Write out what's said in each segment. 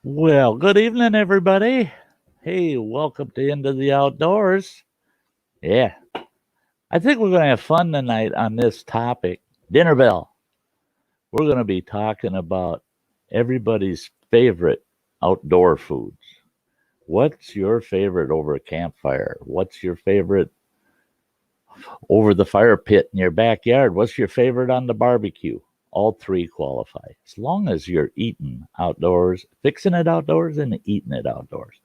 Well, good evening, everybody. Hey, welcome to Into the Outdoors. Yeah, I think we're going to have fun tonight on this topic dinner bell. We're going to be talking about everybody's favorite outdoor foods. What's your favorite over a campfire? What's your favorite over the fire pit in your backyard? What's your favorite on the barbecue? All three qualify. As long as you're eating outdoors, fixing it outdoors, and eating it outdoors.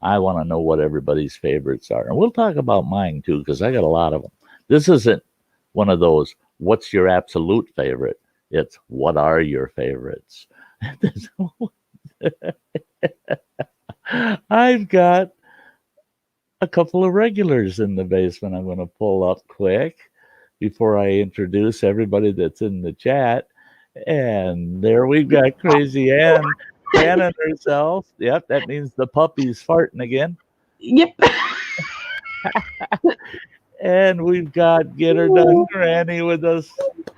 I want to know what everybody's favorites are. And we'll talk about mine too, because I got a lot of them. This isn't one of those, what's your absolute favorite? It's what are your favorites? I've got a couple of regulars in the basement I'm going to pull up quick before I introduce everybody that's in the chat. And there we've got Crazy Ann. Ann and herself. Yep, that means the puppy's farting again. Yep. And we've got Get Her Done Granny with us.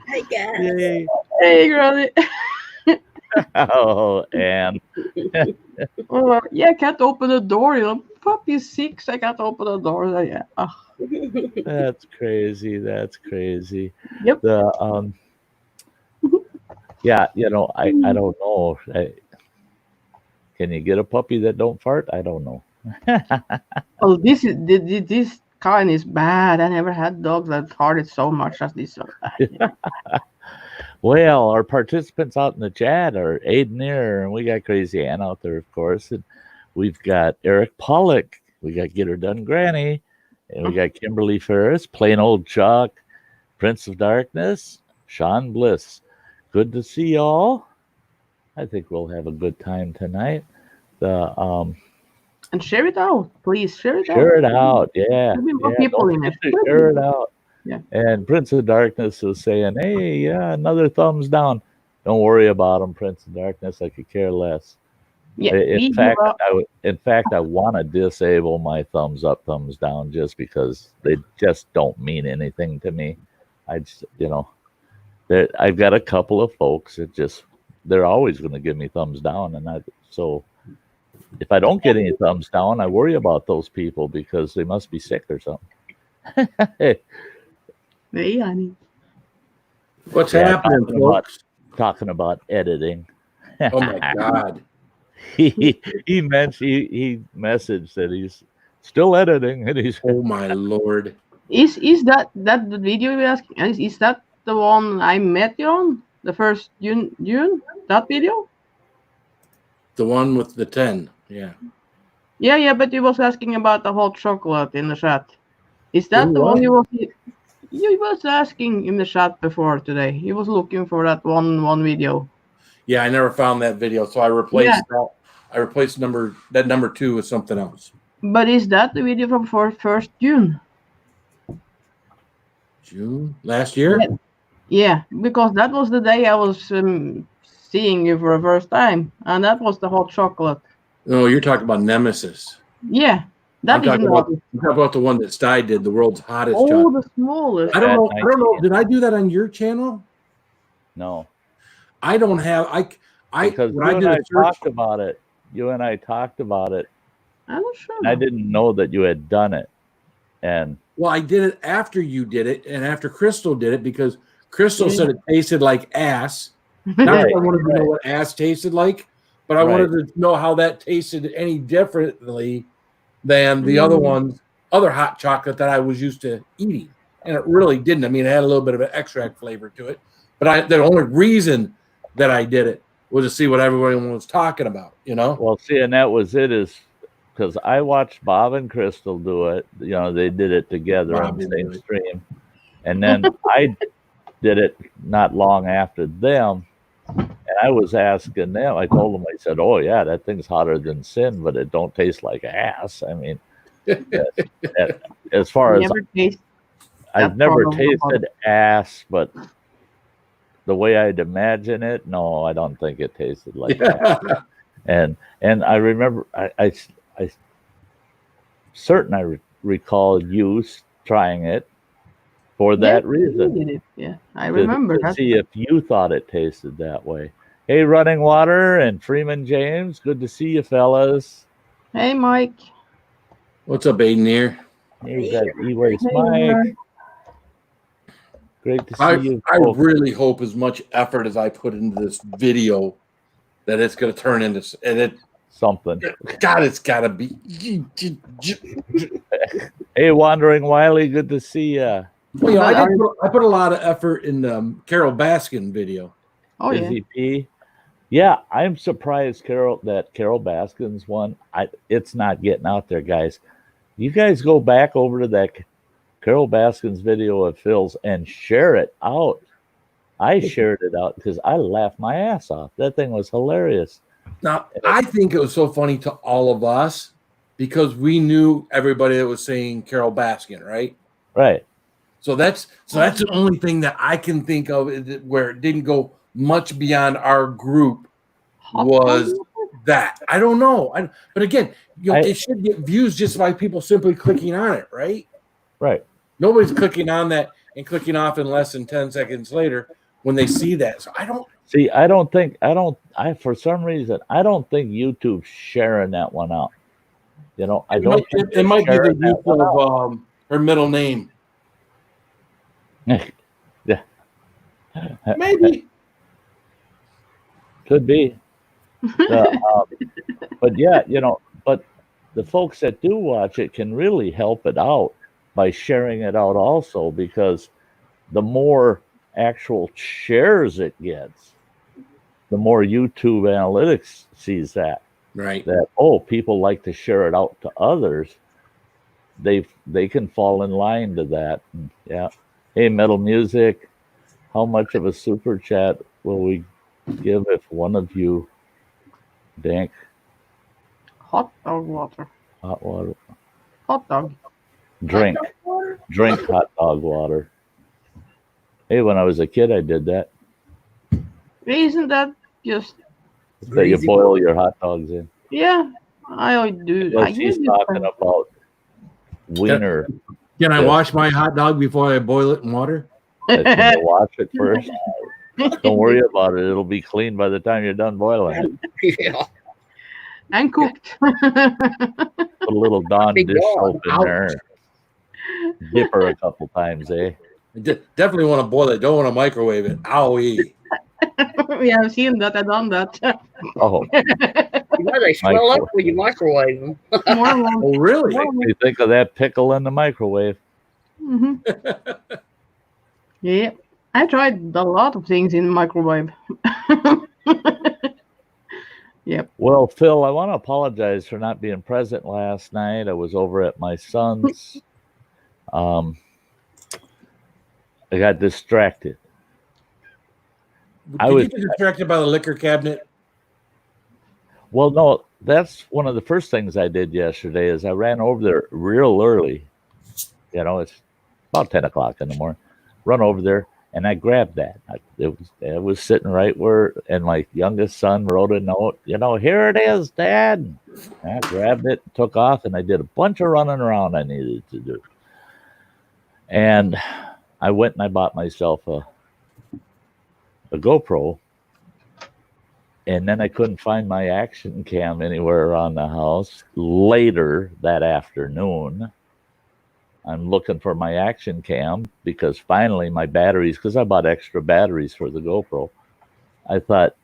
Hi, guys. Yay. Hey, Granny. Oh, Ann. Oh, yeah, I can't open the door. Puppy's sick, so I can't open the door. So, yeah. Oh. That's crazy. That's crazy. Yep. Yeah, I don't know. Can you get a puppy that don't fart? I don't know. Oh, this kind is bad. I never had dogs that farted so much as this one. Well, our participants out in the chat are Aiden here, and we got Crazy Ann out there, of course, and we've got Eric Pollock, we got Get Her Done Granny, and we got Kimberly Ferris, Plain Old Chuck, Prince of Darkness, Sean Bliss. Good to see y'all. I think we'll have a good time tonight. And share it out, please. Share it Share it out, yeah. There'll be more people in it. Share it out. Yeah. And Prince of Darkness is saying, hey, yeah, another thumbs down. Don't worry about him, Prince of Darkness. I could care less. Yeah. In fact, I want to disable my thumbs up, thumbs down, just because they just don't mean anything to me. I just, I've got a couple of folks that they're always going to give me thumbs down, and so if I don't get any thumbs down, I worry about those people because they must be sick or something. Hey, honey. What's happening, folks? Talking about editing. Oh my God! he messaged that he's still editing, and he's Oh my Lord! Is that the video you're asking? Is that the one I met you on? The first June? That video? The one with the 10, yeah. Yeah, but he was asking about the hot chocolate in the chat. Is that the one you was asking in the chat before today? He was looking for that one video. Yeah, I never found that video, so I replaced that. I replaced number 2 with something else. But is that the video from 1st June? June last year? Yeah, because that was the day I was seeing you for the first time, and that was the hot chocolate. No, you're talking about Nemesis. Yeah, I'm talking about the one that Sty did, the world's hottest chocolate. Oh, the smallest. I don't know. Did I do that on your channel? No. I don't have. Because you and I talked about it. You and I talked about it. I'm not sure. I didn't know that you had done it. Well, I did it after you did it, and after Crystal did it, because Crystal said it tasted like ass. Not that I wanted to know what ass tasted like, but I wanted to know how that tasted any differently than the other hot chocolate that I was used to eating. And it really didn't. I mean, it had a little bit of an extract flavor to it. But the only reason that I did it was to see what everyone was talking about, Well, see, and that was it, is because I watched Bob and Crystal do it. They did it together on the same stream. And then I did it not long after them. And I was asking them, I told them, I said, oh, yeah, that thing's hotter than sin, but it don't taste like ass. I mean, as far as I've never tasted ass, but the way I'd imagine it, no, I don't think it tasted like that. And I remember, I recall you trying it for that reason. Yeah, I remember to see if you thought it tasted that way. Hey, Running Water and Freeman James. Good to see you, fellas. Hey, Mike. What's up, Aiden here? He's got E-Waste Hey, Mike. Mark. Great to see I you. really hope as much effort as I put into this video that it's going to turn into Something. God, it's got to be. Hey, Wandering Wiley. Good to see you. Well, I put a lot of effort in the Carol Baskin video. Oh, yeah. Busy P. Yeah, I'm surprised Carol Baskin's one. It's not getting out there, guys. You guys go back over to that Carol Baskin's video of Phil's and share it out. I shared it out because I laughed my ass off. That thing was hilarious. Now, I think it was so funny to all of us because we knew everybody that was saying Carol Baskin, right? Right. So that's the only thing that I can think of where it didn't go much beyond our group was that. I don't know. But again, it should get views just by people simply clicking on it, right? Right. Nobody's clicking on that and clicking off in less than 10 seconds later when they see that. So I don't see. For some reason, I don't think YouTube's sharing that one out. I don't. It might be the use of her middle name. Yeah. Maybe. Could be. But yeah, but the folks that do watch it can really help it out by sharing it out also, because the more actual shares it gets, the more YouTube analytics sees that. Right. That, people like to share it out to others. They can fall in line to that. Yeah. Hey, Metal Music, how much of a super chat will we give if one of you dank Hot dog water. hot water? Hot dog. Drink hot dog water. Hey, when I was a kid, I did that. Isn't that just That you boil your hot dogs in. Yeah, I do. Well, she's talking about wiener. Can I wash my hot dog before I boil it in water? Can you wash it first? Don't worry about it. It'll be clean by the time you're done boiling it. Yeah. And cooked. Put a little Dawn dish soap in there. Dip her a couple times, eh? Definitely want to boil it. Don't want to microwave it. Owie. We have seen that. I've done that. Oh. They swell up when you microwave them. Oh, really? Makes me think of that pickle in the microwave. Mm-hmm. Yeah, I tried a lot of things in the microwave. Yep. Well, Phil, I want to apologize for not being present last night. I was over at my son's. I got distracted. Did you get distracted by the liquor cabinet? Well, no, that's one of the first things I did yesterday is I ran over there real early. It's about 10 o'clock in the morning. Run over there, and I grabbed that. It was sitting right where, and my youngest son wrote a note, here it is, Dad. And I grabbed it, took off, and I did a bunch of running around I needed to do. And I went and I bought myself a GoPro. And then I couldn't find my action cam anywhere around the house. Later that afternoon, I'm looking for my action cam because finally my batteries, because I bought extra batteries for the GoPro. I thought,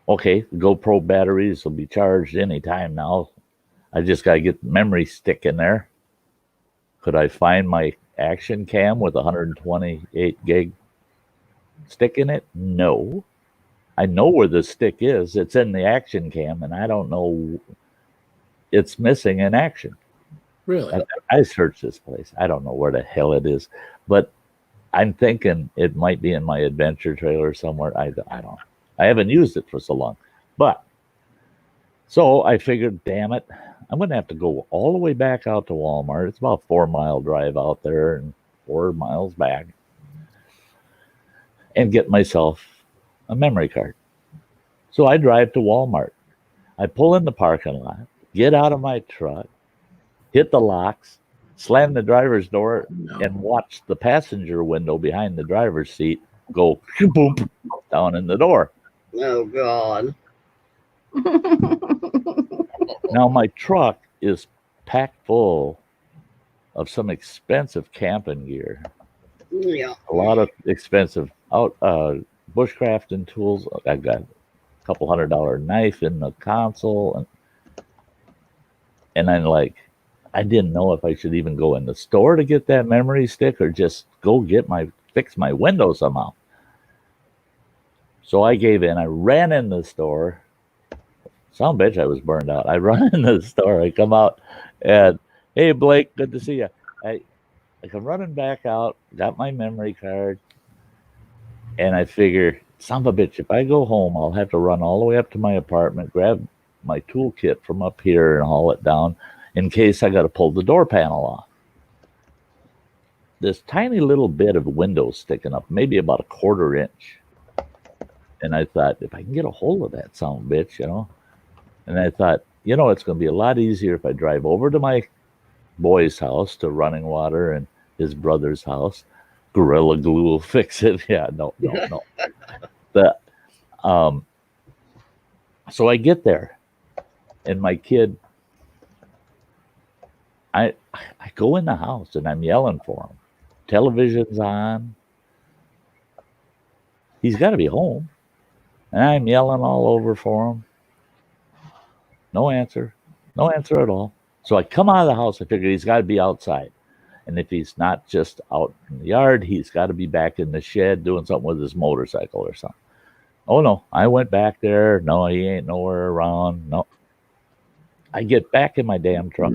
okay, the GoPro batteries will be charged anytime now. I just got to get the memory stick in there. Could I find my action cam with 128 gig stick in it? No. I know where the stick is. It's in the action cam, and I don't know. It's missing in action. Really? I searched this place. I don't know where the hell it is, but I'm thinking it might be in my adventure trailer somewhere. I don't. I haven't used it for so long, but so I figured, damn it, I'm going to have to go all the way back out to Walmart. It's about a 4-mile drive out there and 4 miles back, and get myself a memory card. So I drive to Walmart. I pull in the parking lot, get out of my truck, hit the locks, slam the driver's door, and watch the passenger window behind the driver's seat go boom. down in the door. Oh God. Now my truck is packed full of some expensive camping gear. Yeah. A lot of expensive bushcrafting tools. I've got a couple $100 knife in the console, and I'm like, I didn't know if I should even go in the store to get that memory stick or just go fix my window somehow. So I gave in. I ran in the store. Some bitch, I was burned out. I run in the store. I come out and, hey, Blake, good to see you. I come running back out, got my memory card, and I figure, son of a bitch, if I go home, I'll have to run all the way up to my apartment, grab my toolkit from up here and haul it down in case I got to pull the door panel off. This tiny little bit of window sticking up, maybe about a 1/4 inch. And I thought, if I can get a hold of that son of a bitch, And I thought, it's going to be a lot easier if I drive over to my boy's house, to Running Water and his brother's house. Gorilla Glue will fix it. Yeah, no. So I get there, and my kid, I go in the house and I'm yelling for him. Television's on. He's got to be home. And I'm yelling all over for him. No answer. No answer at all. So I come out of the house. I figure he's got to be outside. And if he's not just out in the yard, he's got to be back in the shed doing something with his motorcycle or something. Oh, no. I went back there. No, he ain't nowhere around. No. I get back in my damn truck.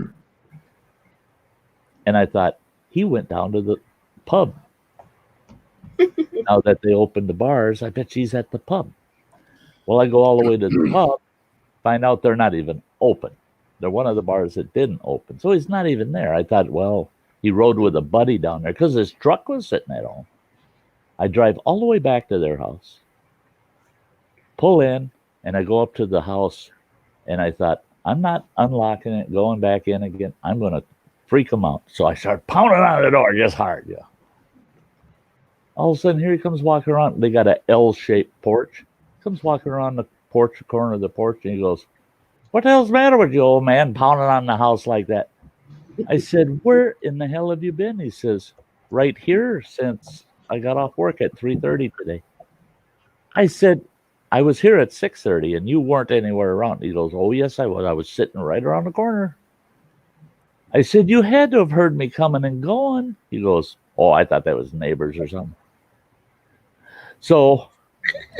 And I thought, he went down to the pub. Now that they opened the bars, I bet she's at the pub. Well, I go all the way to the pub, find out they're not even open. They're one of the bars that didn't open. So he's not even there. I thought, well, he rode with a buddy down there because his truck was sitting at home. I drive all the way back to their house, pull in, and I go up to the house, and I thought, I'm not unlocking it, going back in again. I'm going to freak them out. So I start pounding on the door just hard. Yeah. All of a sudden, here he comes walking around. They got an L-shaped porch. Comes walking around the porch, the corner of the porch, and he goes, what the hell's the matter with you, old man, pounding on the house like that? I said, where in the hell have you been? He says, right here since I got off work at 3:30 today. I said, I was here at 6:30 and you weren't anywhere around. He goes, oh, yes, I was. I was sitting right around the corner. I said, you had to have heard me coming and going. He goes, oh, I thought that was neighbors or something. So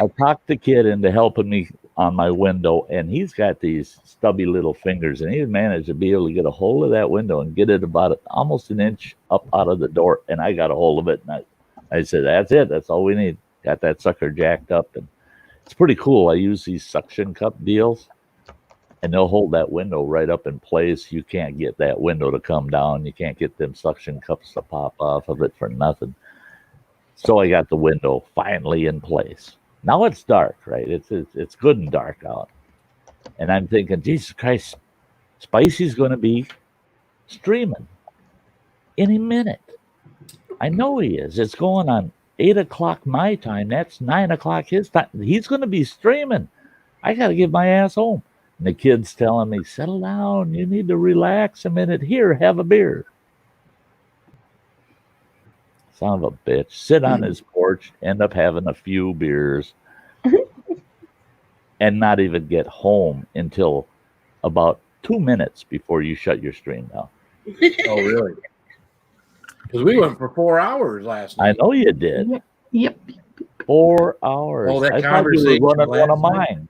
I talked the kid into helping me on my window, and he's got these stubby little fingers, and he managed to be able to get a hold of that window and get it about almost an inch up out of the door, and I got a hold of it, and I said, that's it. That's all we need. Got that sucker jacked up, and it's pretty cool. I use these suction cup deals, and they'll hold that window right up in place. You can't get that window to come down. You can't get them suction cups to pop off of it for nothing. So I got the window finally in place. Now it's dark, right? It's good and dark out. And I'm thinking, Jesus Christ, Spicy's going to be streaming any minute. I know he is. It's going on 8 o'clock my time. That's 9 o'clock his time. He's going to be streaming. I got to get my ass home. And the kid's telling me, settle down. You need to relax a minute. Here, have a beer. Son of a bitch. Sit on his porch, end up having a few beers, and not even get home until about 2 minutes before you shut your stream down. Oh, really? Because we went for 4 hours last night. I know you did. Yep. 4 hours. Oh, that I thought conversation you were running one of last night. mine.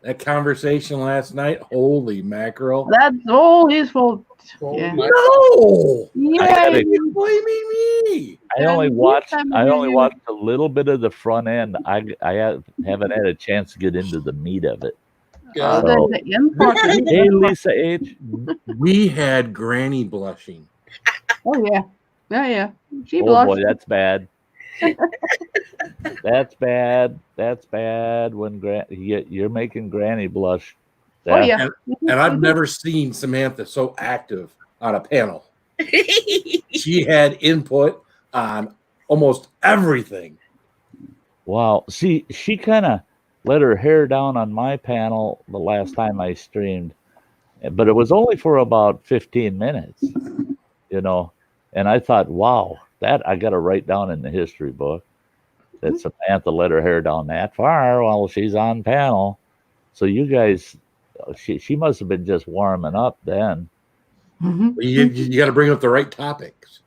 That conversation last night, holy mackerel. That's all his fault. Oh, Yeah. my No! Yeah. You're blaming me. I only watched a little bit of the front end. I haven't had a chance to get into the meat of it. God. The end part is- Hey, Lisa H. We had Granny blushing. Oh yeah. Yeah. She Oh blushed. boy, that's bad. That's bad. That's bad. When you're making Granny blush. Oh yeah. And I've never seen Samantha so active on a panel. She had input on almost everything. Wow. See, she kind of let her hair down on my panel the last time I streamed, but it was only for about 15 minutes, you know. And I thought, wow, that I got to write down in the history book that Samantha let her hair down that far while she's on panel. So you guys, she must have been just warming up then. You got to bring up the right topics.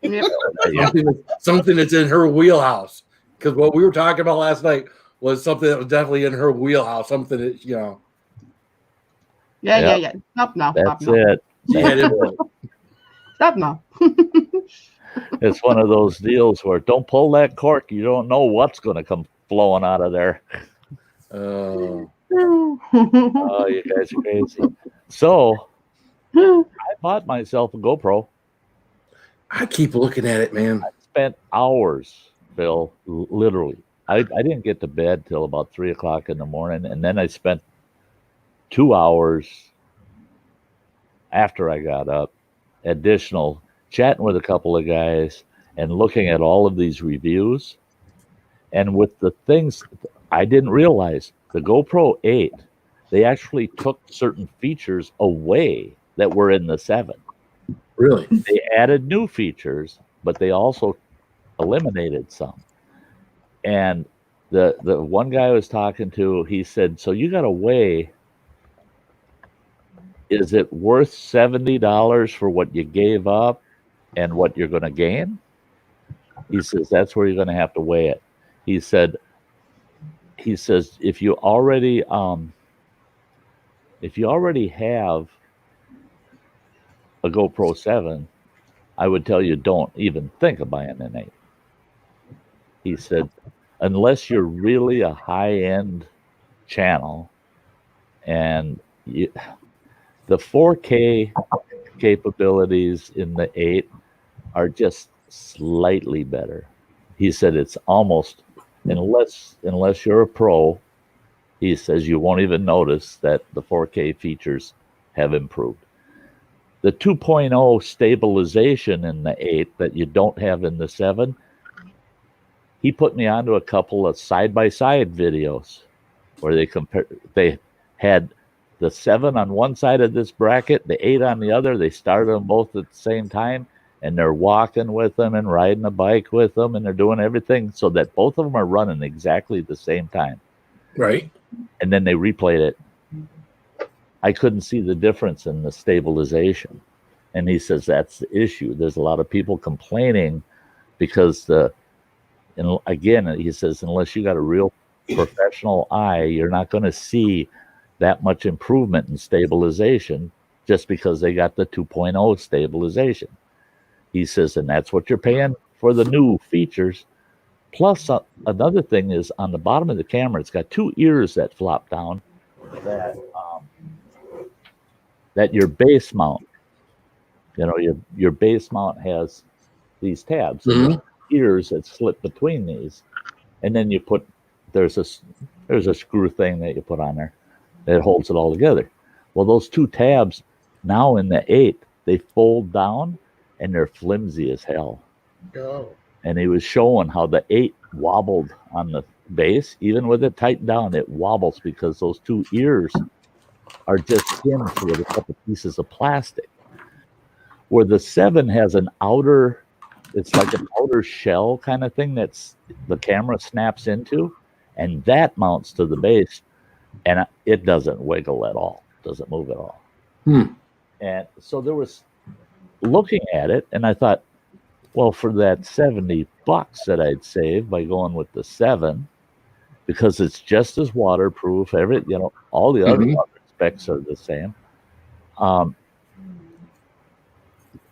Yep. Something that's in her wheelhouse. Because what we were talking about last night was something that was definitely in her wheelhouse. Something that, you know. Yeah. Stop now. That's Stop now. it. That's it. Stop now. It's one of those deals where don't pull that cork. You don't know what's going to come flowing out of there. Oh, you guys are crazy. So I bought myself a GoPro. I keep looking at it, man. I spent hours, Bill, literally. I didn't get to bed till about 3 o'clock in the morning, and then I spent 2 hours after I got up, additional chatting with a couple of guys and looking at all of these reviews. And with the things I didn't realize, the GoPro 8, they actually took certain features away that were in the 7. Really? They added new features, but they also eliminated some. And the one guy I was talking to, he said, so you got to weigh, is it worth $70 for what you gave up and what you're going to gain? He says, that's where you're going to have to weigh it. He says, if you already have a GoPro 7, I would tell you don't even think of buying an 8. He said, unless you're really a high-end channel and the 4K capabilities in the 8 are just slightly better. He said it's almost, unless you're a pro, he says you won't even notice that the 4K features have improved. The 2.0 stabilization in the 8 that you don't have in the 7, he put me onto a couple of side-by-side videos where they had the 7 on one side of this bracket, the 8 on the other. They started them both at the same time, and they're walking with them and riding a bike with them, and they're doing everything so that both of them are running exactly the same time. Right. And then they replayed it. I couldn't see the difference in the stabilization. And he says that's the issue. There's a lot of people complaining because and again, he says, unless you got a real professional eye, you're not going to see that much improvement in stabilization just because they got the 2.0 stabilization. He says, and that's what you're paying for the new features. Plus, another thing is on the bottom of the camera, it's got 2 ears that flop down that your base mount, your base mount has these tabs. Mm-hmm. Ears that slip between these, and then there's a screw thing that you put on there that holds it all together. Well, those 2 tabs now in the 8, they fold down and they're flimsy as hell. Oh. And he was showing how the 8 wobbled on the base, even with it tightened down, it wobbles because those 2 ears are just hinged with a couple pieces of plastic. Where the 7 has an outer, it's like an outer shell kind of thing that's the camera snaps into, and that mounts to the base, and it doesn't wiggle at all, doesn't move at all. And so there was looking at it, and I thought, well, for that $70 that I'd save by going with the 7, because it's just as waterproof, all the other specs are the same.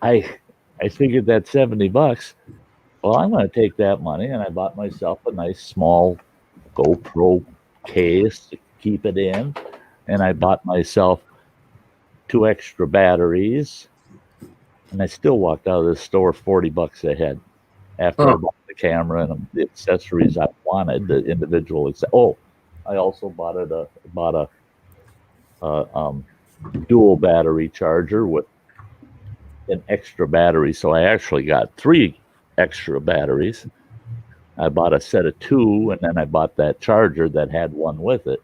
I figured that $70, well, I'm going to take that money, and I bought myself a nice small GoPro case to keep it in, and I bought myself 2 extra batteries, and I still walked out of the store $40 ahead after I bought the camera and the accessories I wanted, the individual. I also bought a dual battery charger with an extra battery, so I actually got 3 extra batteries. I bought a set of 2, and then I bought that charger that had one with it.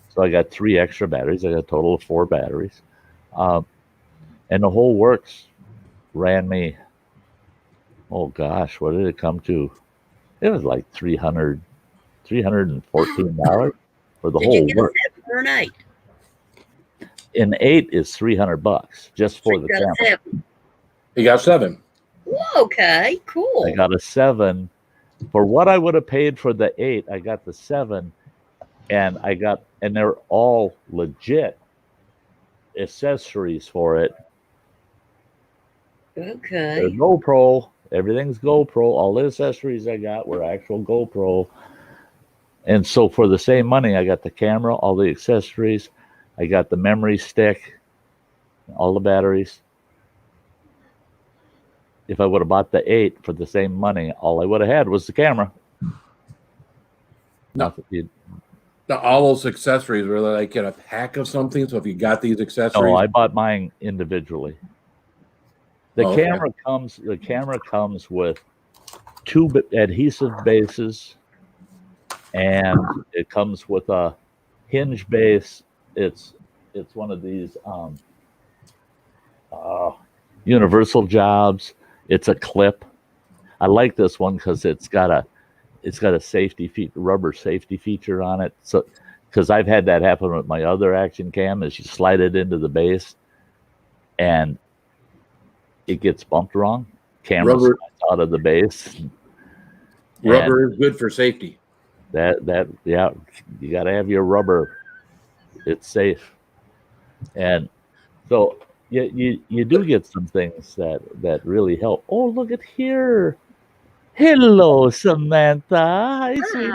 So I got 3 extra batteries. I got a total of 4 batteries. And the whole works ran me, oh gosh, what did it come to? It was like $314 for the Did whole you get work. a 7 or an 8? An 8 is $300 just for So the you got a camera. 7. You got 7. Whoa, okay, cool. I got a 7 for what I would have paid for the 8. I got the 7, and they're all legit accessories for it. They're Okay. GoPro. Everything's GoPro. All the accessories I got were actual GoPro. And so for the same money, I got the camera, all the accessories. I got the memory stick, all the batteries. If I would have bought the 8 for the same money, all I would have had was the camera. No. Now, all those accessories were like in a pack of something. So if you got these accessories, No, I bought mine individually. The Oh, okay. camera comes with 2 adhesive bases, and it comes with a hinge base. It's one of these universal jobs. It's a clip. I like this one because it's got a rubber safety feature on it. So because I've had that happen with my other action cam, is you slide it into the base and it gets bumped wrong. Camera slides out of the base. Rubber is good for safety. That yeah, you got to have your rubber. It's safe, and so you do get some things that really help. Oh, look at here! Hello, Samantha. Hi, sweetie.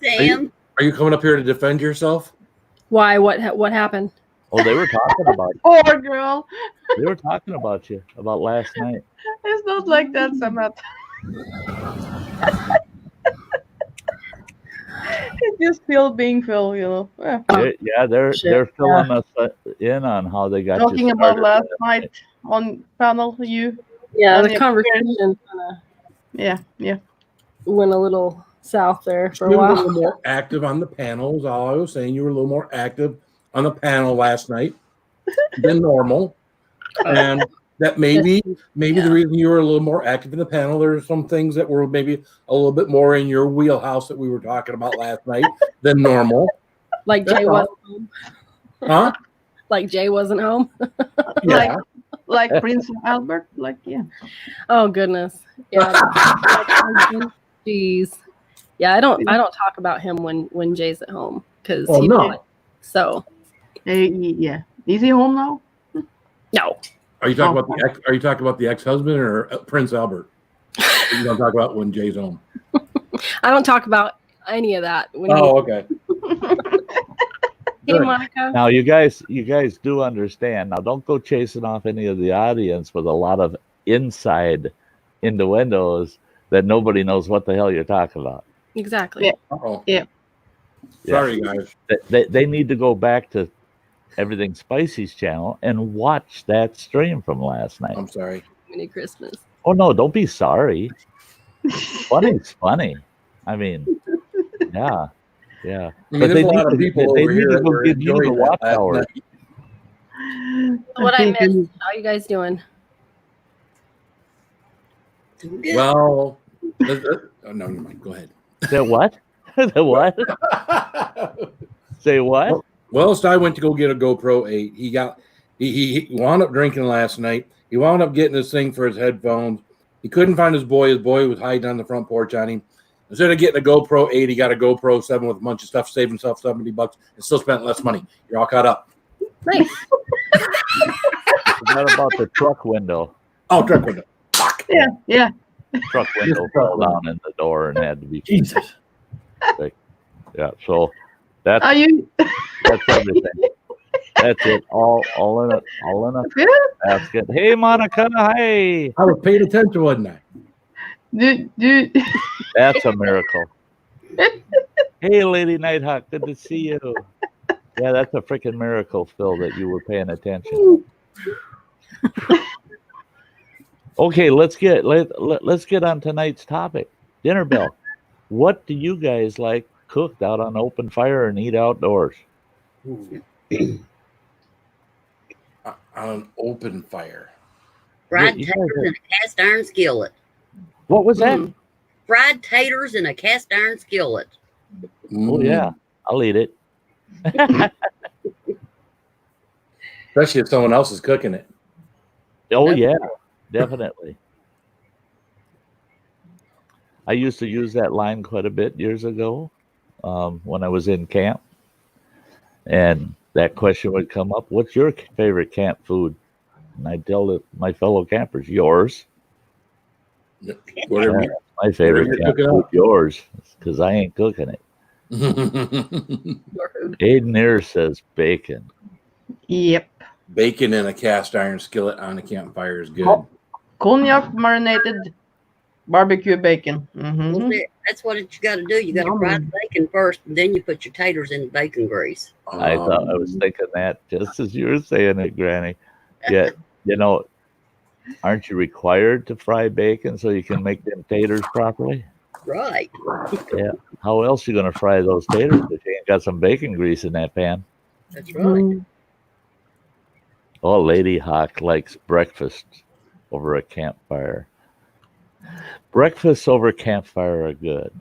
Hey, Sam. Are you coming up here to defend yourself? Why? What happened? Oh, they were talking about you. Poor girl. They were talking about you about last night. It's not like that, Samantha. It's just Phil being Phil, you know. They're filling us in on how they got Talking you about started last night on panel, you. Yeah, And the your conversation kind Yeah. of went a little south there for a You were a while. little more active on the panel, is all I was saying. You were a little more active on the panel last night than normal. And that maybe the reason you were a little more active in the panel, there are some things that were maybe a little bit more in your wheelhouse that we were talking about last night than normal. Like That's Jay all. wasn't home. Huh? Like Jay wasn't home. Yeah. Like Prince Albert, like yeah. Oh goodness. Yeah. Jeez. Yeah, I don't talk about him when Jay's at home because Oh, no. So Yeah. Is he home now? no. Are you talking about the ex-husband or Prince Albert? You don't talk about when Jay's home. I don't talk about any of that. Okay. Hey, Good. Monica. Now you guys do understand. Now don't go chasing off any of the audience with a lot of inside innuendos that nobody knows what the hell you're talking about. Exactly. Yeah. Uh-oh. Yeah. Sorry, guys. They need to go back to Everything Spicy's channel and watch that stream from last night. I'm sorry. Merry Christmas. Oh no, don't be sorry. Funny's funny. I mean, yeah. I mean, there's a lot of people over here that were enjoying that last night. What I missed? How you guys doing? Good. Well, oh, no, never mind. Go ahead. The what? The what? Say what? Well, Sty went to go get a GoPro 8. He wound up drinking last night. He wound up getting this thing for his headphones. He couldn't find his boy. His boy was hiding on the front porch on him. Instead of getting a GoPro 8, he got a GoPro 7 with a bunch of stuff, saved himself $70 and still spent less money. You're all caught up. Nice. What about the truck window? Oh, truck window. Fuck. Yeah. Truck window fell down in the door and had to be Jesus. fixed. Yeah, so that's Are you? that's everything. That's it. All in a basket. Hey Monica, hi. I was paying attention, wasn't I? Dude. That's a miracle. Hey Lady Nighthawk, good to see you. Yeah, that's a freaking miracle, Phil, that you were paying attention. Okay, let's get on tonight's topic. Dinner bell. What do you guys like cooked out on open fire and eat outdoors? On an open fire. Fried you taters in a cast iron skillet. What was that? Mm. Fried taters in a cast iron skillet. Oh yeah, I'll eat it. Especially if someone else is cooking it. Oh yeah, definitely. I used to use that line quite a bit years ago when I was in camp, and that question would come up: "What's your favorite camp food?" And I tell my fellow campers, "Yours." Whatever. Yeah, my favorite you're camp cooking food, up. yours, because I ain't cooking it. Aiden here says bacon. Yep. Bacon in a cast iron skillet on a campfire is good. Oh, cognac marinated barbecue bacon. Well, that's what you got to do. You got to fry the bacon first, and then you put your taters in the bacon grease. I thought I was thinking that just as you were saying it, Granny. Yeah, aren't you required to fry bacon so you can make them taters properly? Right. Yeah. How else you gonna fry those taters if you ain't got some bacon grease in that pan? That's right. Oh, Lady Hawk likes breakfast over a campfire. Breakfasts over campfire are good.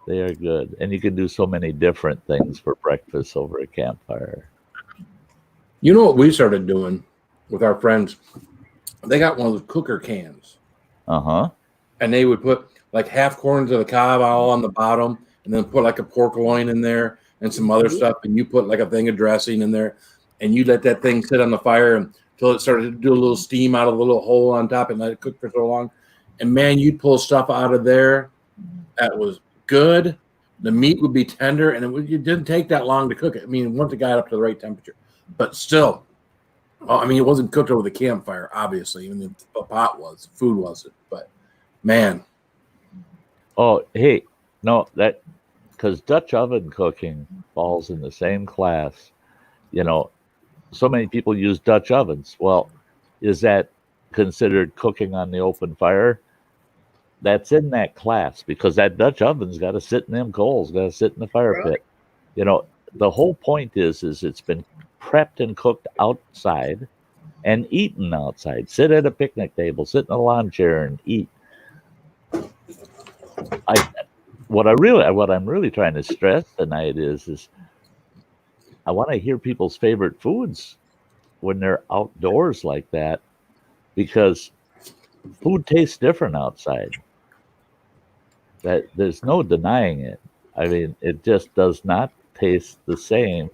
They are good. And you can do so many different things for breakfast over a campfire. You know what we started doing with our friends? They got one of those cooker cans. Uh-huh. And they would put like half corns of the cob all on the bottom and then put like a pork loin in there and some other stuff. And you put like a thing of dressing in there and you let that thing sit on the fire until it started to do a little steam out of the little hole on top and let it cook for so long. And man, you'd pull stuff out of there that was good. The meat would be tender and it didn't take that long to cook it. I mean, once it got up to the right temperature, but still, I mean, it wasn't cooked over the campfire, obviously. Even the pot was, food wasn't. But man, oh, hey, no, that because Dutch oven cooking falls in the same class. So many people use Dutch ovens. Well, is that considered cooking on the open fire? That's in that class because that Dutch oven's got to sit in them coals, got to sit in the fire pit. The whole point is it's been prepped and cooked outside and eaten outside. Sit at a picnic table, sit in a lawn chair and eat. What I'm really trying to stress tonight is I want to hear people's favorite foods when they're outdoors like that, because food tastes different outside. That there's no denying it. I mean, it just does not taste the same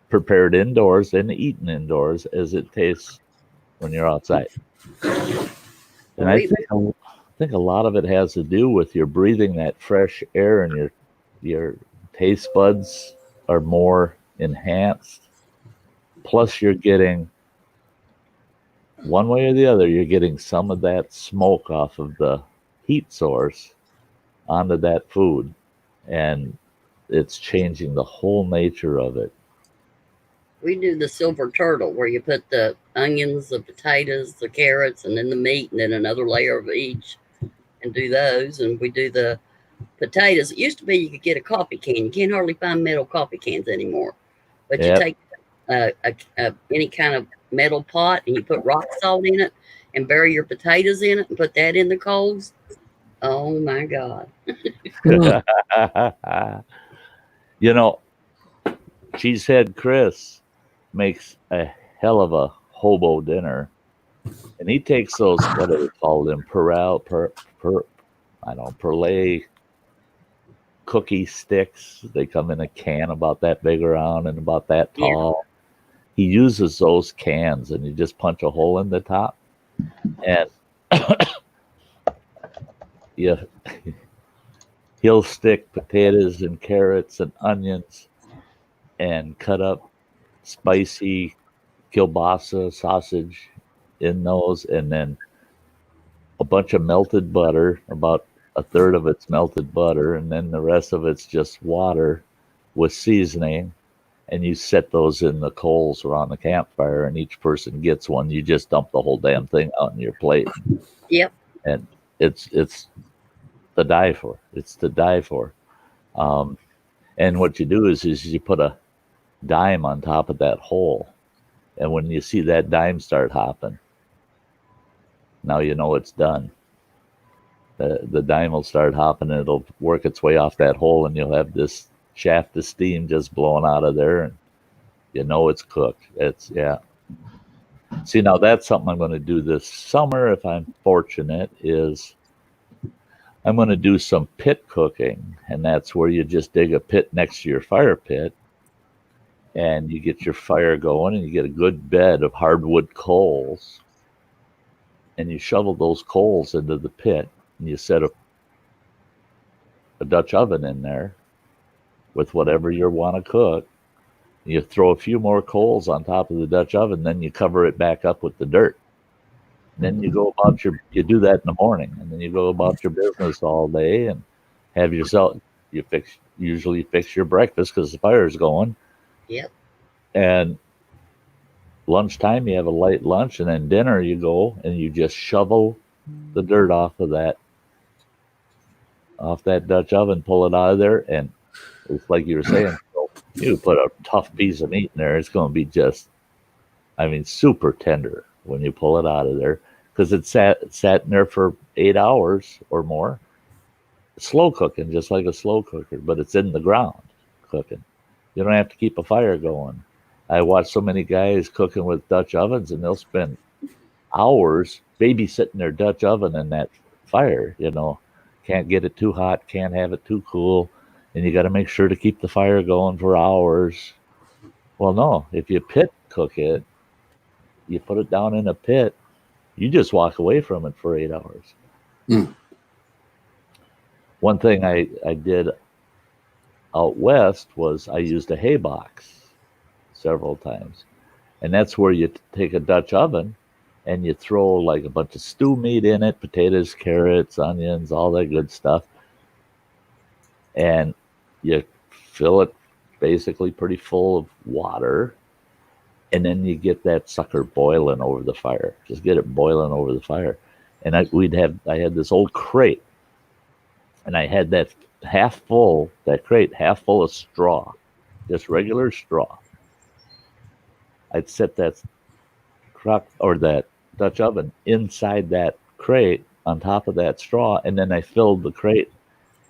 prepared indoors and eaten indoors as it tastes when you're outside. And I think a lot of it has to do with you're breathing that fresh air and your taste buds are more enhanced. Plus you're getting, one way or the other, you're getting some of that smoke off of the heat source onto that food. And it's changing the whole nature of it. We do the silver turtle where you put the onions, the potatoes, the carrots, and then the meat, and then another layer of each, and do those. And we do the potatoes. It used to be you could get a coffee can. You can't hardly find metal coffee cans anymore. But you take any kind of metal pot and you put rock salt in it and bury your potatoes in it and put that in the coals. Oh my God. Cheesehead Chris makes a hell of a hobo dinner, and he takes those, what do they call them, perlay cookie sticks. They come in a can about that big around and about that tall. He uses those cans and you just punch a hole in the top, and he'll stick potatoes and carrots and onions and cut up spicy kielbasa sausage in those, and then a bunch of melted butter, about a third of it's melted butter, and then the rest of it's just water with seasoning. And you set those in the coals around the campfire, and each person gets one. You just dump the whole damn thing out on your plate. Yep. And it's to die for. It's to die for. And what you do is you put a dime on top of that hole. And when you see that dime start hopping, now you know it's done. The dime will start hopping and it'll work its way off that hole, and you'll have this shaft of steam just blowing out of there, and you know it's cooked. It's, yeah. See, now that's something I'm going to do this summer if I'm fortunate, is I'm going to do some pit cooking, and that's where you just dig a pit next to your fire pit, and you get your fire going, and you get a good bed of hardwood coals, and you shovel those coals into the pit, and you set a Dutch oven in there with whatever you want to cook. You throw a few more coals on top of the Dutch oven, then you cover it back up with the dirt. Then you go about you do that in the morning, and then you go about your business all day and have yourself, usually fix your breakfast because the fire's going. Yep. And lunchtime, you have a light lunch, and then dinner you go and you just shovel the dirt off that Dutch oven, pull it out of there, and it's like you were saying, you put a tough piece of meat in there, it's going to be just, super tender when you pull it out of there, because it sat in there for 8 hours or more, slow cooking, just like a slow cooker, but it's in the ground cooking. You don't have to keep a fire going. I watch so many guys cooking with Dutch ovens, and they'll spend hours babysitting their Dutch oven in that fire. Can't get it too hot, can't have it too cool, and you got to make sure to keep the fire going for hours. Well, no, if you pit cook it, you put it down in a pit, you just walk away from it for 8 hours. One thing I did out west was I used a hay box several times, and that's where you take a Dutch oven and you throw like a bunch of stew meat in it, potatoes, carrots, onions, all that good stuff, and you fill it basically pretty full of water, and then you get that sucker boiling over the fire. Just get it boiling over the fire. And I had this old crate, and I had that crate half full of straw, just regular straw. I'd set that crock or that Dutch oven inside that crate on top of that straw, and then I filled the crate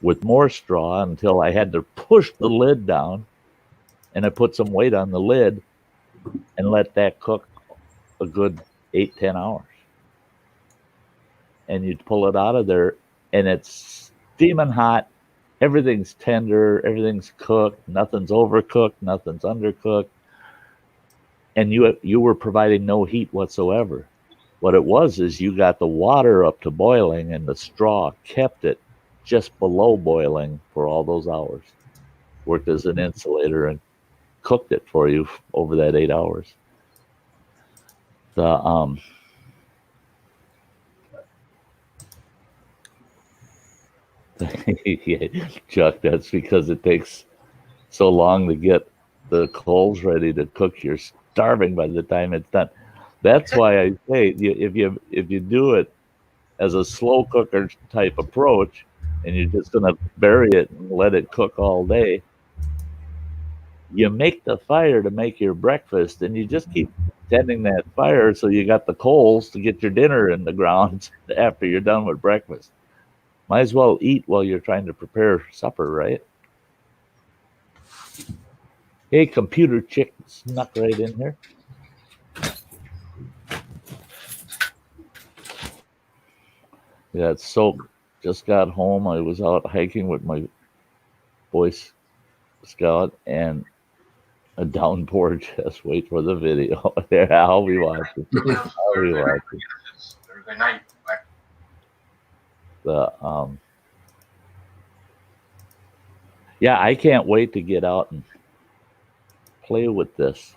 with more straw until I had to push the lid down, and I put some weight on the lid and let that cook a good 8-10 hours. And you'd pull it out of there, and it's steaming hot. Everything's tender, everything's cooked, nothing's overcooked, nothing's undercooked, and you were providing no heat whatsoever. What it was is you got the water up to boiling, and the straw kept it just below boiling for all those hours. Worked as an insulator and cooked it for you over that 8 hours. Chuck, that's because it takes so long to get the coals ready to cook. You're starving by the time it's done. That's why I say if you do it as a slow cooker type approach, and you're just going to bury it and let it cook all day, you make the fire to make your breakfast, and you just keep tending that fire so you got the coals to get your dinner in the ground after you're done with breakfast. Might as well eat while you're trying to prepare supper, right? Hey, computer chick snuck right in here. Yeah, so just got home. I was out hiking with my Boy Scout, and a downpour just wait for the video. There, I'll be watching. I'll be watching. Thursday night. Yeah, I can't wait to get out and play with this.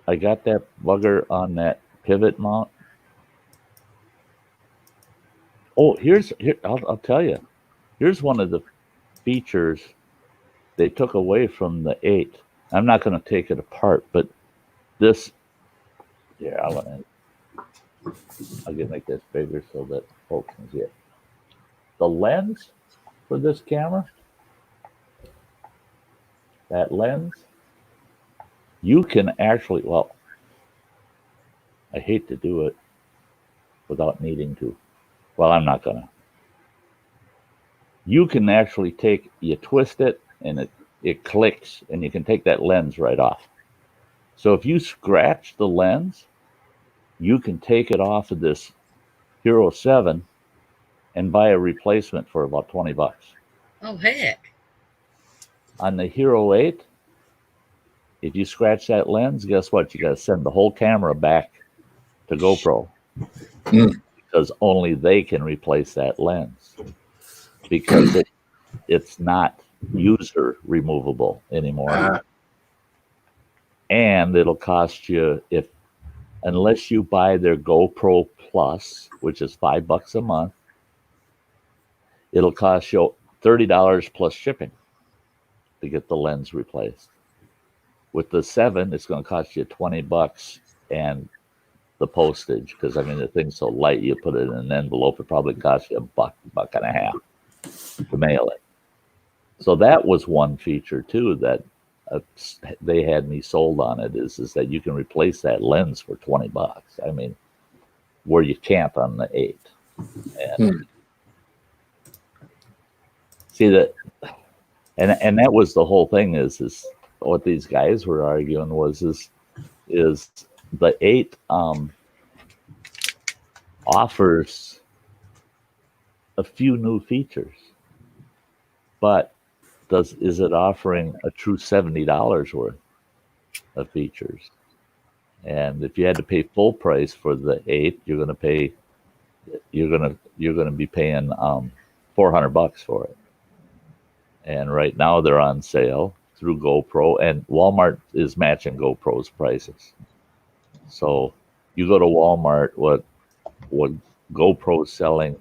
I got that bugger on that pivot mount. Oh, here. I'll tell you. Here's one of the features they took away from the 8. I'm not going to take it apart, but this. Yeah, I want to. I'll make this bigger so that folks can see it. The lens for this camera, that lens, you can actually, well, I hate to do it without needing to. Well, I'm not gonna. You can actually you twist it and it clicks and you can take that lens right off. So if you scratch the lens, you can take it off of this Hero 7 and buy a replacement for about $20. Oh, heck. On the Hero 8, if you scratch that lens, guess what? You got to send the whole camera back to GoPro because only they can replace that lens because it's not user removable anymore. And it'll cost you, unless you buy their GoPro Plus, which is $5 a month, it'll cost you $30 plus shipping to get the lens replaced. With the 7, it's going to cost you $20 and the postage because the thing's so light. You put it in an envelope, it probably costs you $1.50 to mail it. So that was one feature too that they had me sold on it is that you can replace that lens for $20. Where you can't on the 8. And see that, and that was the whole thing is what these guys were arguing is the 8 offers a few new features, but is it offering a true $70 worth of features? And if you had to pay full price for the 8, you're gonna be paying $400 for it. And right now they're on sale through GoPro, and Walmart is matching GoPro's prices. So you go to Walmart, what GoPro's selling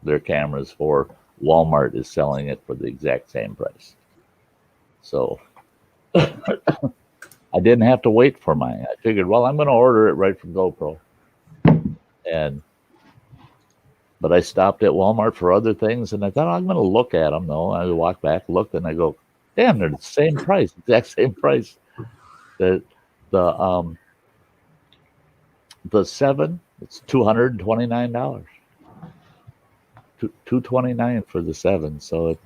their cameras for, Walmart is selling it for the exact same price. So I didn't have to wait for mine. I figured, well, I'm going to order it right from GoPro. But I stopped at Walmart for other things, and I thought I'm going to look at them. No, I walked back, looked, and I go, damn, they're the same price, exact same price. The 7, it's $229. $229 for the 7. So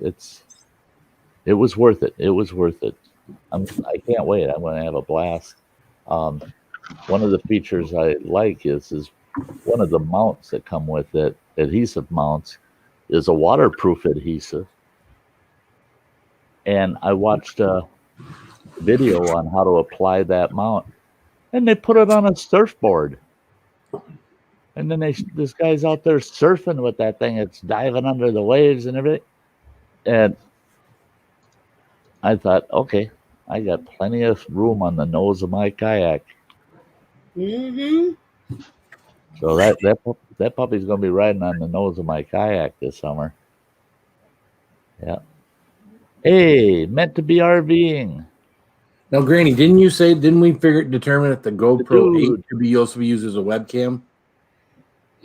it was worth it. It was worth it. I can't wait. I'm going to have a blast. One of the features I like is one of the mounts that come with it, adhesive mounts, is a waterproof adhesive. And I watched a video on how to apply that mount, and they put it on a surfboard. And then this guy's out there surfing with that thing. It's diving under the waves and everything. And I thought, okay, I got plenty of room on the nose of my kayak. Mm-hmm. So that puppy's going to be riding on the nose of my kayak this summer. Yeah. Hey, meant to be RVing. Now, Granny, didn't we determine that the GoPro 8 could be also be used as a webcam?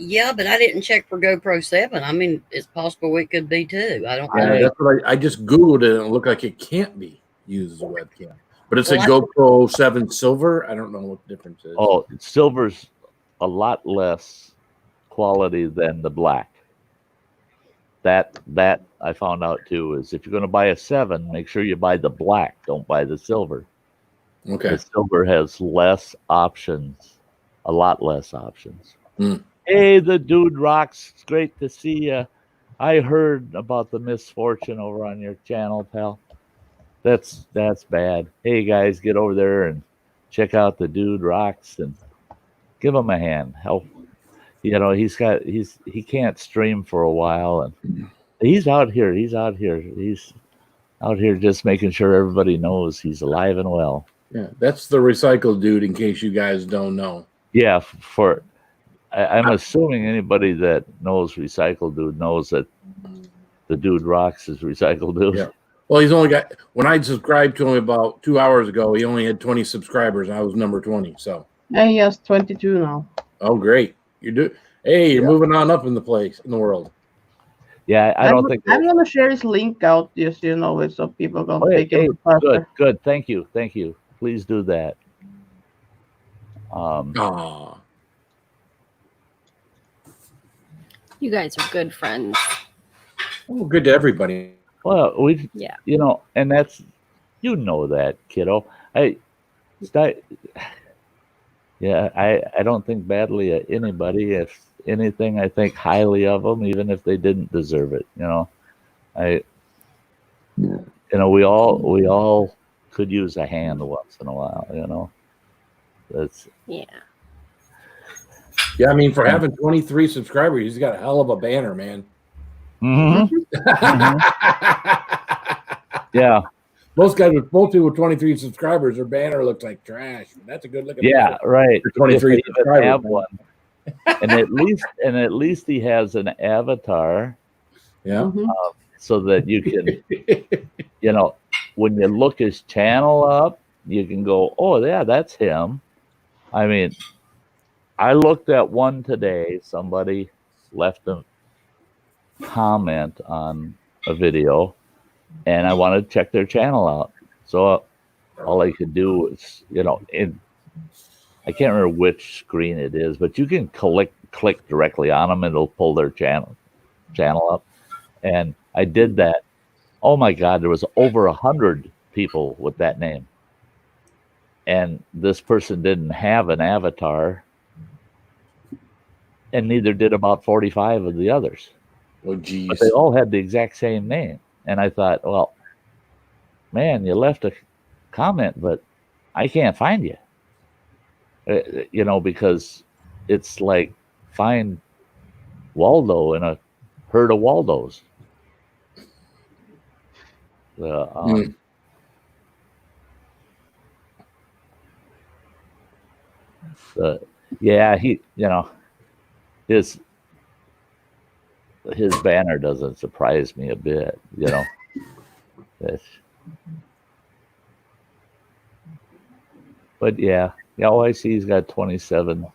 Yeah, but I didn't check for GoPro 7. It's possible it could be too. I don't know. That's what I just Googled it and it looked like it can't be used as a webcam. But it's a GoPro 7 Silver. I don't know what the difference is. Oh, Silver's a lot less quality than the black. That I found out too is if you're going to buy a 7, make sure you buy the black. Don't buy the silver. Okay. The silver has less options, a lot less options. Mm. Hey, the dude rocks. It's great to see you. I heard about the misfortune over on your channel, pal. That's bad. Hey guys, get over there and check out the dude rocks and give him a hand. Help. He can't stream for a while, and he's out here just making sure everybody knows he's alive and well. Yeah, that's the recycled dude, in case you guys don't know. Yeah, I'm assuming anybody that knows recycled dude knows that the dude rocks is recycled dude. Yeah. Well, he's only got, when I subscribed to him about 2 hours ago, he only had 20 subscribers. I was number 20. So And he has 22 now. oh, great. You're moving on up in the world. Yeah, I don't think I'm gonna share his link out just with so people can take hey, him faster. good. Thank you. Please do that. You guys are good friends. Oh, good to everybody. Well, Yeah. And that's that, kiddo. Yeah, I don't think badly of anybody. If anything, I think highly of them, even if they didn't deserve it. We all could use a hand once in a while. That's Yeah. Yeah, I mean, for having 23 subscribers, he's got a hell of a banner, man. Mm-hmm. Yeah. Most people with 23 subscribers, their banner looks like trash. That's a good looking. Yeah, right. For 23 subscribers, have one. And at least he has an avatar. Yeah. So that you can, when you look his channel up, you can go, oh yeah, that's him. I mean, I looked at one today. Somebody left a comment on a video, and I wanted to check their channel out. So all I could do was, I can't remember which screen it is, but you can click directly on them, and it'll pull their channel up. And I did that. Oh my God, there was over 100 people with that name. And this person didn't have an avatar, and neither did about 45 of the others. Oh, geez. But they all had the exact same name. And I thought, well, man, you left a comment, but I can't find you. Because it's like find Waldo in a herd of Waldos. Yeah, he, his banner doesn't surprise me a bit, But yeah, all I see, he's got 27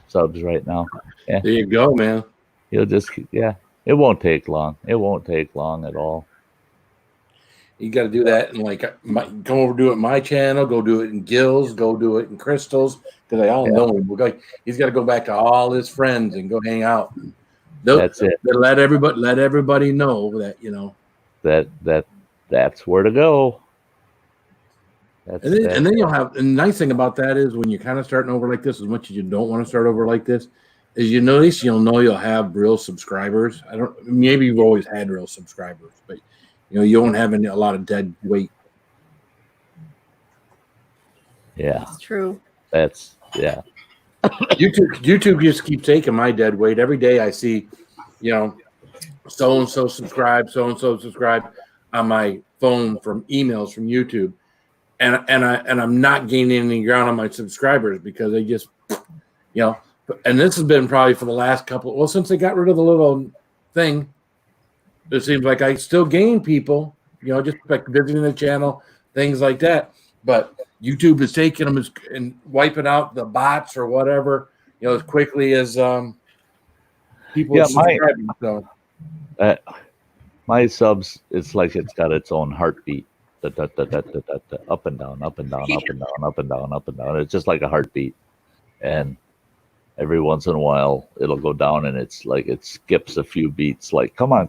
subs right now. Yeah. There you go, man. He'll just, it won't take long. It won't take long at all. You got to do that and come over do it in my channel, go do it in Gil's, go do it in Crystal's, because they all know him. He's got to go back to all his friends and go hang out. That's it. Let everybody know that that's where to go. And then you'll have, and the nice thing about that is when you're kind of starting over like this, as much as you don't want to start over like this, is you'll have real subscribers. Maybe you've always had real subscribers, but you won't have a lot of dead weight. Yeah, that's true. YouTube just keeps taking my dead weight. Every day I see, so and so subscribe on my phone from emails from YouTube, and I'm not gaining any ground on my subscribers because they just, and this has been probably for the last since they got rid of the little thing. It seems like I still gain people, just like visiting the channel, things like that. But YouTube is taking them and wiping out the bots or whatever, as quickly as people are subscribing. My subs, it's like it's got its own heartbeat. Up and down, up and down, up and down, up and down, up and down. It's just like a heartbeat. And every once in a while, it'll go down, and it's like it skips a few beats. Like, come on,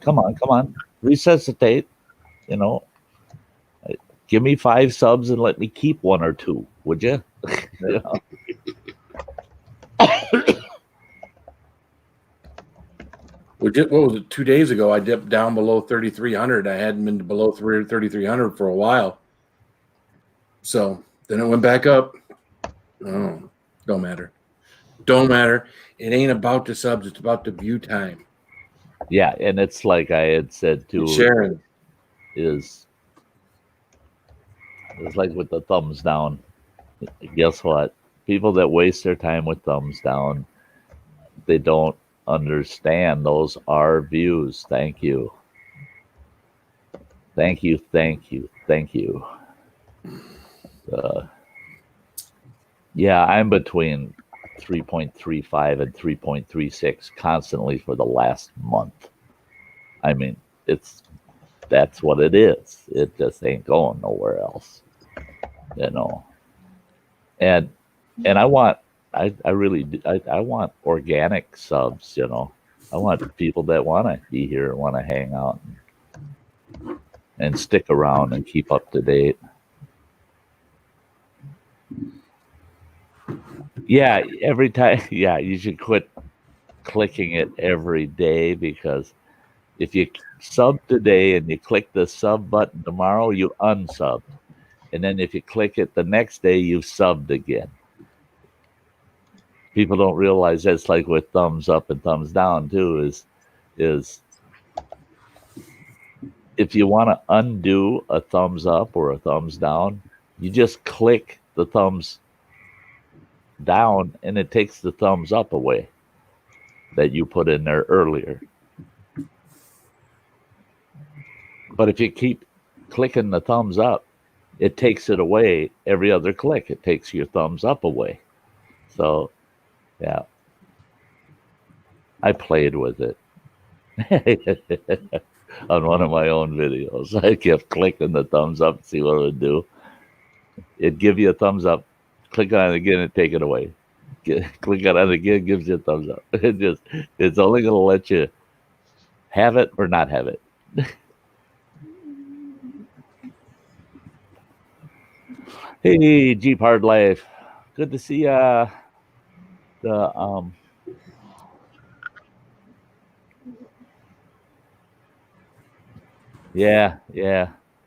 resuscitate. Give me 5 subs and let me keep 1 or 2, would you? What was it? 2 days ago, I dipped down below 3,300. I hadn't been below 3,300 for a while. So then it went back up. Oh, don't matter. It ain't about the subs. It's about the view time. Yeah, and it's like I had said too. Sharon it's like with the thumbs down. Guess what? People that waste their time with thumbs down, they don't understand those are views. Thank you. Yeah, I'm between 3.35 and 3.36 constantly for the last month. I mean, that's what it is. It just ain't going nowhere else, you know. And I want, I want organic subs, you know. I want people that want to be here and want to hang out and stick around and keep up to date. Yeah, every time. Yeah, you should quit clicking it every day, because if you sub today and you click the sub button tomorrow, you unsubbed. And then if you click it the next day, you subbed again. People don't realize that's like with thumbs up and thumbs down too, is if you want to undo a thumbs up or a thumbs down, you just click the thumbs down and it takes the thumbs up away that you put in there earlier. But if you keep clicking the thumbs up, it takes it away every other click. It takes your thumbs up away. So, yeah. I played with it on one of my own videos. I kept clicking the thumbs up to see what it would do. It'd give you a thumbs up. Click on it again and take it away. Click on it again, gives you a thumbs up. It's only going to let you have it or not have it. Hey, Jeep Hard Life. Good to see yeah.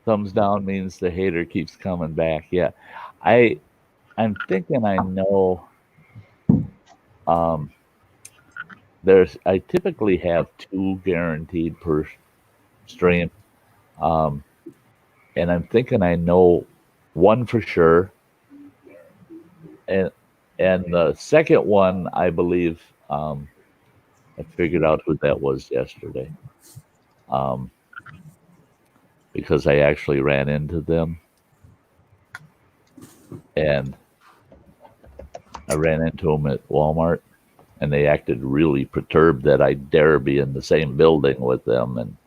Thumbs down means the hater keeps coming back. Yeah. I'm thinking I know I typically have 2 guaranteed per stream. And I'm thinking I know one for sure. And the second one, I believe, I figured out who that was yesterday. Because I actually ran into them. And I ran into them at Walmart, and they acted really perturbed that I dare be in the same building with them. And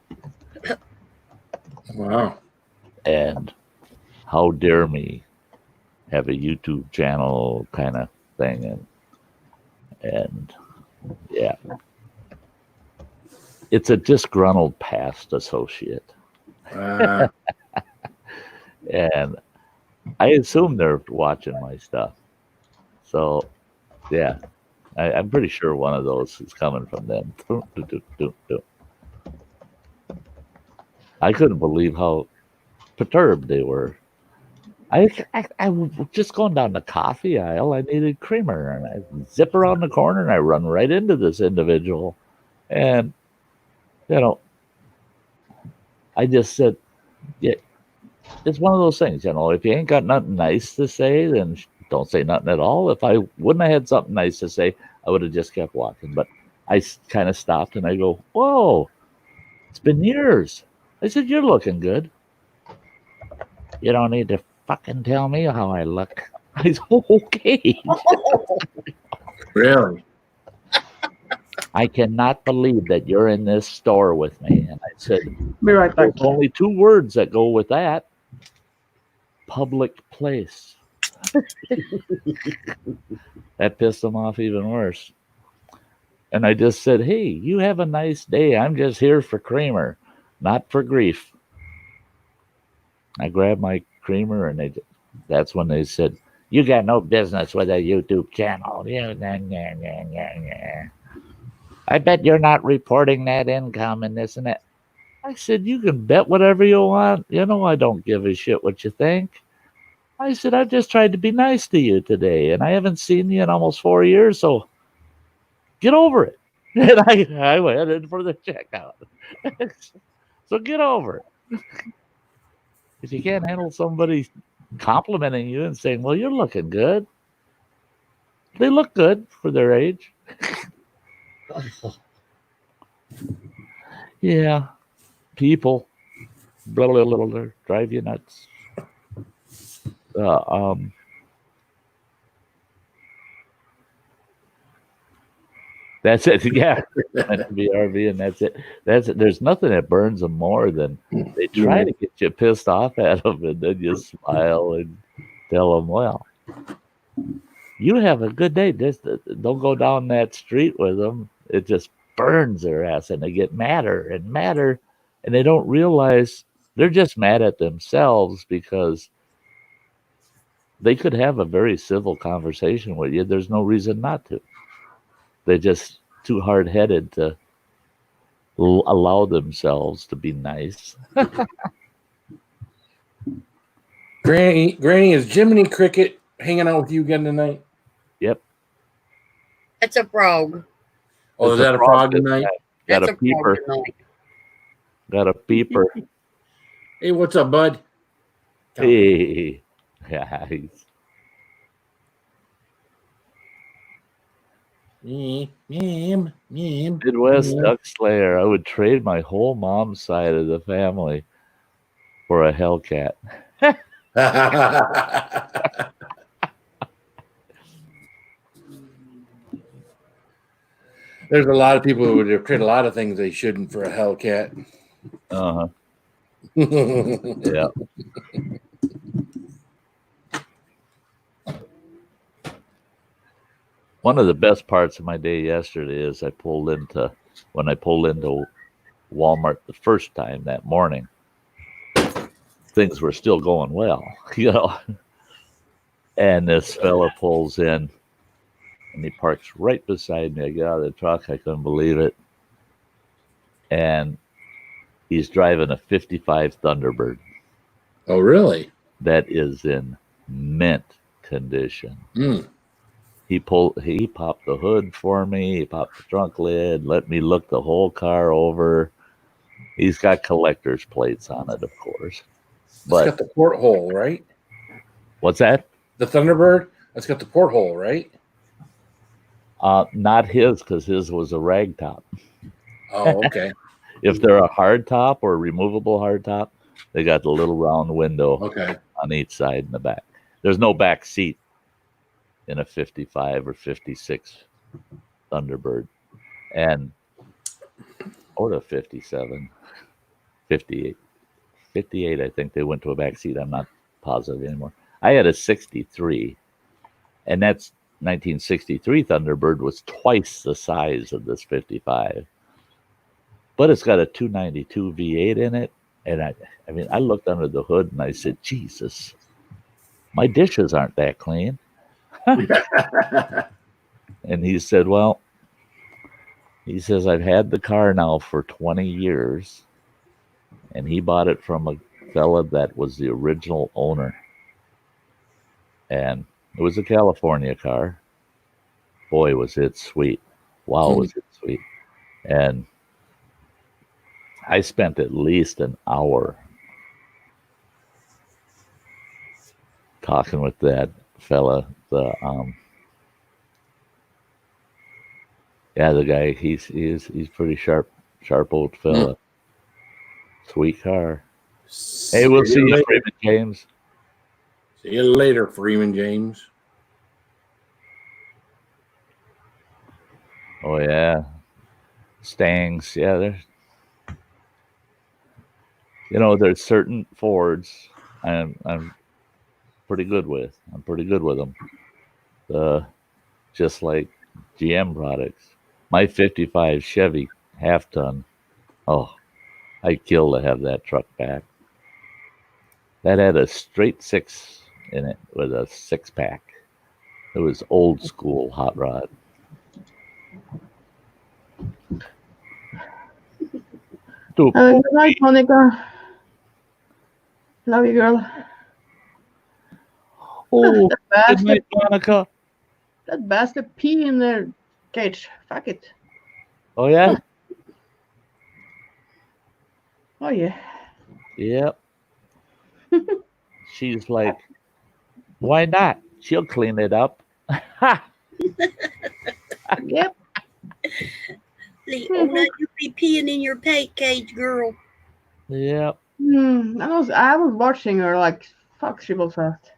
wow. And how dare me have a YouTube channel kind of thing. And yeah. It's a disgruntled past associate. And I assume they're watching my stuff. So, yeah, I'm pretty sure one of those is coming from them. I couldn't believe how perturbed they were. I was just going down the coffee aisle. I needed creamer, and I zip around the corner, and I run right into this individual. And, you know, I just said, yeah, it's one of those things, you know, if you ain't got nothing nice to say, then don't say nothing at all. If I wouldn't have had something nice to say, I would have just kept walking. But I kind of stopped and I go, whoa, it's been years. I said, you're looking good. You don't need to fucking tell me how I look. I said, okay. Really? I cannot believe that you're in this store with me. And I said, be right back. there's only 2 words that go with that. Public place. That pissed them off even worse. And I just said, hey, you have a nice day. I'm just here for creamer, not for grief. I grabbed my creamer, and that's when they said, you got no business with a YouTube channel. I bet you're not reporting that income and this and that. I said, you can bet whatever you want. You know, I don't give a shit what you think. I said, I've just tried to be nice to you today, and I haven't seen you in almost 4 years, so get over it. And I went in for the checkout. So get over it. If you can't handle somebody complimenting you and saying, well, you're looking good. They look good for their age. Yeah. People. Blah, blah, blah, blah, drive you nuts. That's it. Yeah, meant to be RV, and that's it. That's it. There's nothing that burns them more than they try to get you pissed off at them, and then you smile and tell them, "Well, you have a good day. Just don't go down that street with them." It just burns their ass, and they get madder and madder, and they don't realize they're just mad at themselves because they could have a very civil conversation with you. There's no reason not to. They're just too hard-headed to allow themselves to be nice. Granny, is Jiminy Cricket hanging out with you again tonight? Yep. That's a frog. Oh, is that a frog tonight? Got That's a peeper. frog tonight. Got a peeper. Hey, what's up, bud? Hey. Yeah, Midwest Duck Slayer. I would trade my whole mom's side of the family for a Hellcat. There's a lot of people who would trade a lot of things they shouldn't for a Hellcat. Uh-huh. Yeah. One of the best parts of my day yesterday is when I pulled into Walmart the first time that morning. Things were still going well, And this fella pulls in, and he parks right beside me. I get out of the truck. I couldn't believe it. And he's driving a 55 Thunderbird. Oh, really? That is in mint condition. Mm. He popped the hood for me. He popped the trunk lid, let me look the whole car over. He's got collector's plates on it, of course. But it's got the porthole, right? What's that? The Thunderbird? That's got the porthole, right? Not his, because his was a rag top. Oh, okay. If they're a hard top or removable hard top, they got the little round window on each side in the back. There's no back seat in a 55 or 56 Thunderbird. And or a 57, 58. 58, I think they went to a back seat. I'm not positive anymore. I had a 63, and that's 1963 Thunderbird was twice the size of this 55. But it's got a 292 V8 in it. And I looked under the hood and I said, Jesus, my dishes aren't that clean. And he said, well, he says, I've had the car now for 20 years. And he bought it from a fella that was the original owner. And it was a California car. Boy, was it sweet. Wow, was it sweet. And I spent at least an hour talking with that fella. The guy. He's pretty sharp old fella. Sweet car. Hey, we'll see you, Freeman James. See you later, Freeman James. Oh yeah, Stangs. Yeah, there's certain Fords I'm pretty good with. I'm pretty good with them. Just like GM products. My 55 Chevy half ton. Oh, I'd kill to have that truck back. That had a straight 6 in it with a 6-pack. It was old school hot rod. Good night, Monica. Love you, girl. Oh, good night, Monica. That bastard pee in their cage. Fuck it. Oh, yeah? Oh, yeah. Yep. She's like, why not? She'll clean it up. Yep. Leona, you be peeing in your pet cage, girl. Yep. I was watching her like, fuck, she was fast.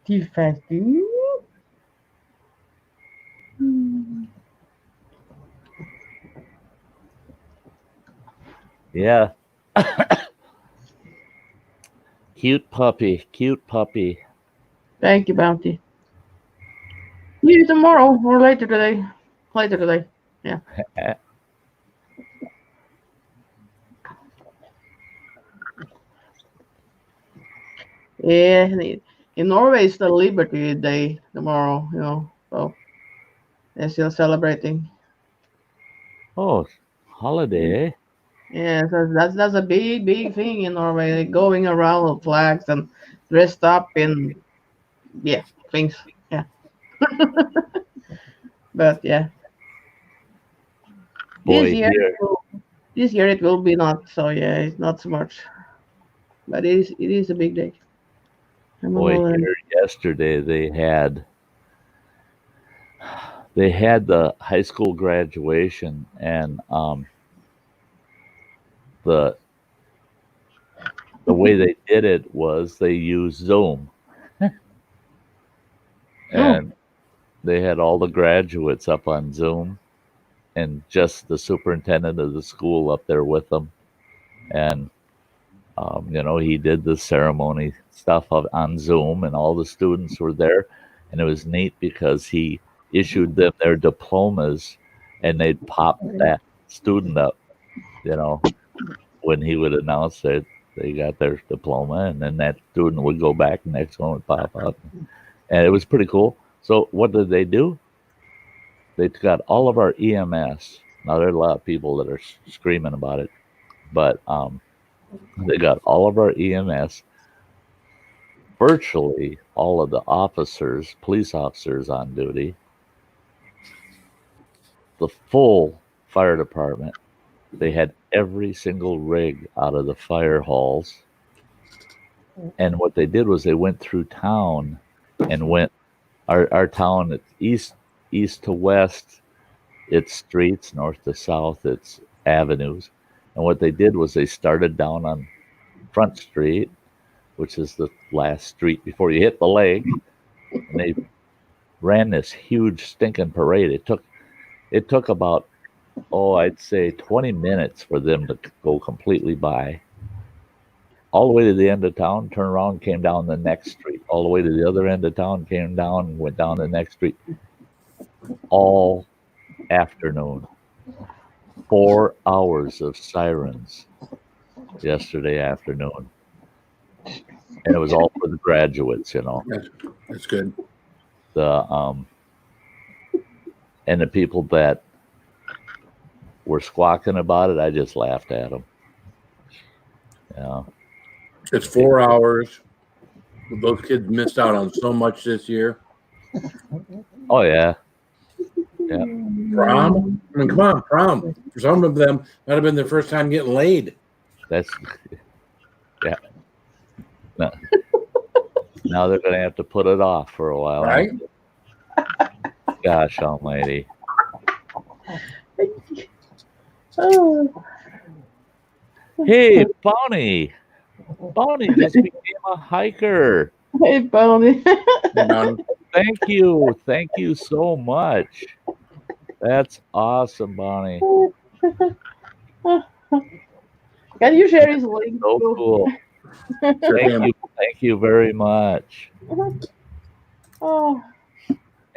Too fast. Yeah. Cute puppy. Cute puppy. Thank you, Bounty. See you tomorrow or later today. Later today. Yeah. Yeah. In Norway, it's the Liberty Day tomorrow, you know. So they're still celebrating. Oh, holiday. Yeah, so that's a big thing in Norway. Like going around with flags and dressed up in things. Yeah. But yeah. Boy, It this year it will be not so it's not so much. But it is a big day. here yesterday they had the high school graduation, and the way they did it was they used Zoom, and they had all the graduates up on Zoom, and just the superintendent of the school up there with them, and he did the ceremony stuff on Zoom, and all the students were there, and it was neat because he issued them their diplomas, and they'd pop that student up, when he would announce that they got their diploma, and then that student would go back, and the next one would pop up, and it was pretty cool. So what did they do? They got all of our EMS. Now there's a lot of people that are screaming about it, but they got all of our EMS, virtually all of the officers, police officers on duty, the full fire department. They had every single rig out of the fire halls. And what they did was they went through town and went, our town, it's east to west, it's streets, north to south, it's avenues. And what they did was they started down on Front Street, which is the last street before you hit the lake, and they ran this huge stinking parade. It took about, I'd say 20 minutes for them to go completely by, all the way to the end of town, turn around, came down the next street, all the way to the other end of town, came down, went down the next street, all afternoon. 4 hours of sirens yesterday afternoon. And it was all for the graduates, That's good. And the people that were squawking about it, I just laughed at them. Yeah. It's 4 hours. Those kids missed out on so much this year. Oh, yeah. Yeah. Prom? I mean, come on, prom. For some of them, might have been their first time getting laid. That's, yeah. No. Now they're going to have to put it off for a while. Right? Gosh almighty. Oh. Hey, Bonnie. Bonnie just became a hiker. Hey, Bonnie. Thank you. Thank you so much. That's awesome, Bonnie. Can you share his link? So cool. Thank you very much. Oh.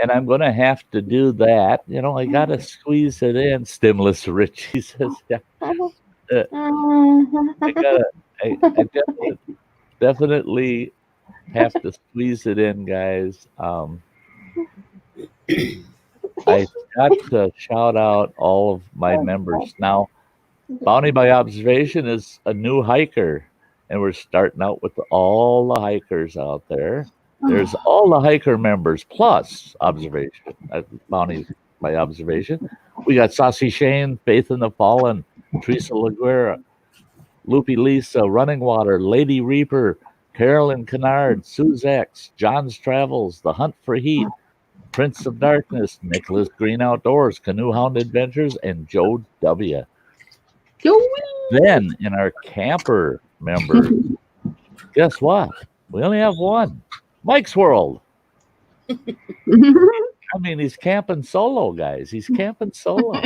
And I'm going to have to do that. I got to squeeze it in. Stimulus Richie says, yeah. I definitely have to squeeze it in, guys. I got to shout out all of my members. Now, Bounty by Observation is a new hiker, and we're starting out with all the hikers out there. There's all the hiker members plus Observation, Bounty by Observation. We got Saucy Shane, Faith in the Fallen, Teresa Laguerra, Loopy Lisa, Running Water, Lady Reaper, Carolyn Kennard, Suzex, John's Travels, The Hunt for Heat, Prince of Darkness, Nicholas Green Outdoors, Canoe Hound Adventures, and Joe W. Then in our camper members, guess what? We only have one. Mike's World. I mean, he's camping solo, guys. He's camping solo.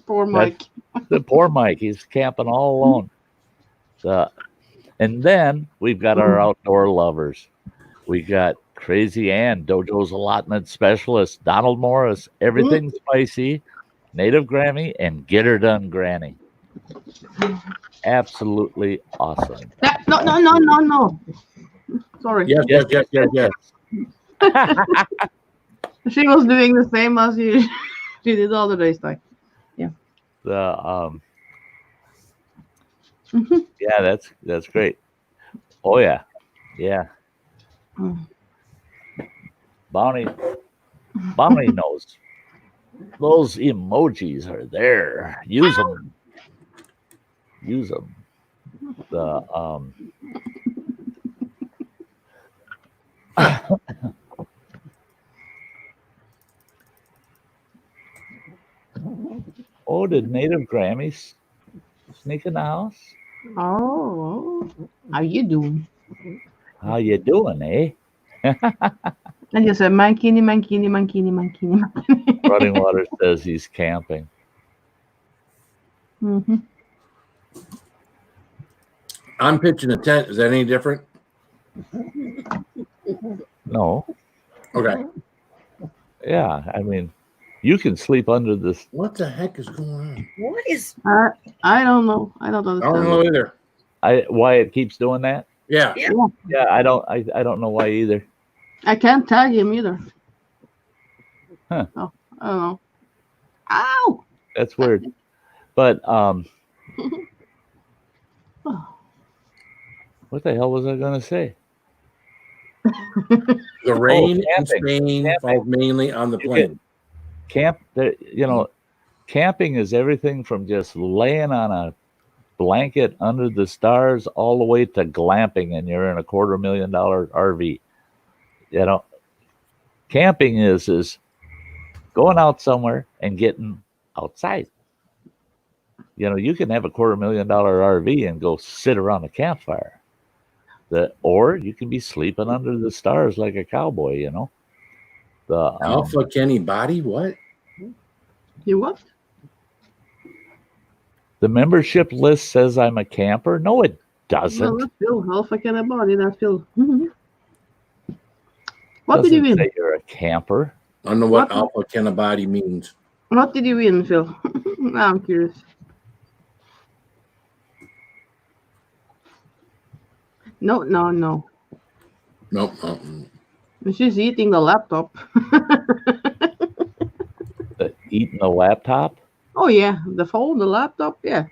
Poor Mike. The poor Mike. He's camping all alone. And then we've got our outdoor lovers. We got Crazy Ann, Dojo's allotment specialist, Donald Morris, everything spicy, Native Grammy, and Get Her Done Granny. Absolutely awesome. No. Sorry. Yes. She was doing the same as she did all the days. Like, yeah. Yeah, that's great. Oh yeah. Bounty knows those emojis are there. Use them. Oh, did Native Grammys sneak in the house? Oh, how you doing? How you doing, eh? And you said mankini. Running Water says he's camping. Mm-hmm. I'm pitching a tent. Is that any different? No. Okay. Yeah, I mean, you can sleep under this. What the heck is going on? What is? I don't know. I don't I understand. don't know either. Why it keeps doing that? Yeah. Yeah, I don't know why either. I can't tag him either. Huh. Oh, I don't know. Ow! That's weird. But what the hell was I gonna say? The rain in camping. Spain falls mainly on the plane. Camping is everything from just laying on a blanket under the stars all the way to glamping, and you're in a $250,000 RV. You know, camping is going out somewhere and getting outside. You know, you can have a $250,000 RV and go sit around a campfire. Or you can be sleeping under the stars like a cowboy, you know. Alpha Kenny body? What? You what? The membership list says I'm a camper. No, it No, doesn't. that's Phil. Alpha can body. That's Phil. What Doesn't did you win? say you're a camper. I don't know what Alpha Kenny body means. What did you win, Phil? Now I'm curious. No. Nope. She's eating the laptop. Eating a laptop? Oh yeah, the phone, the laptop, yeah.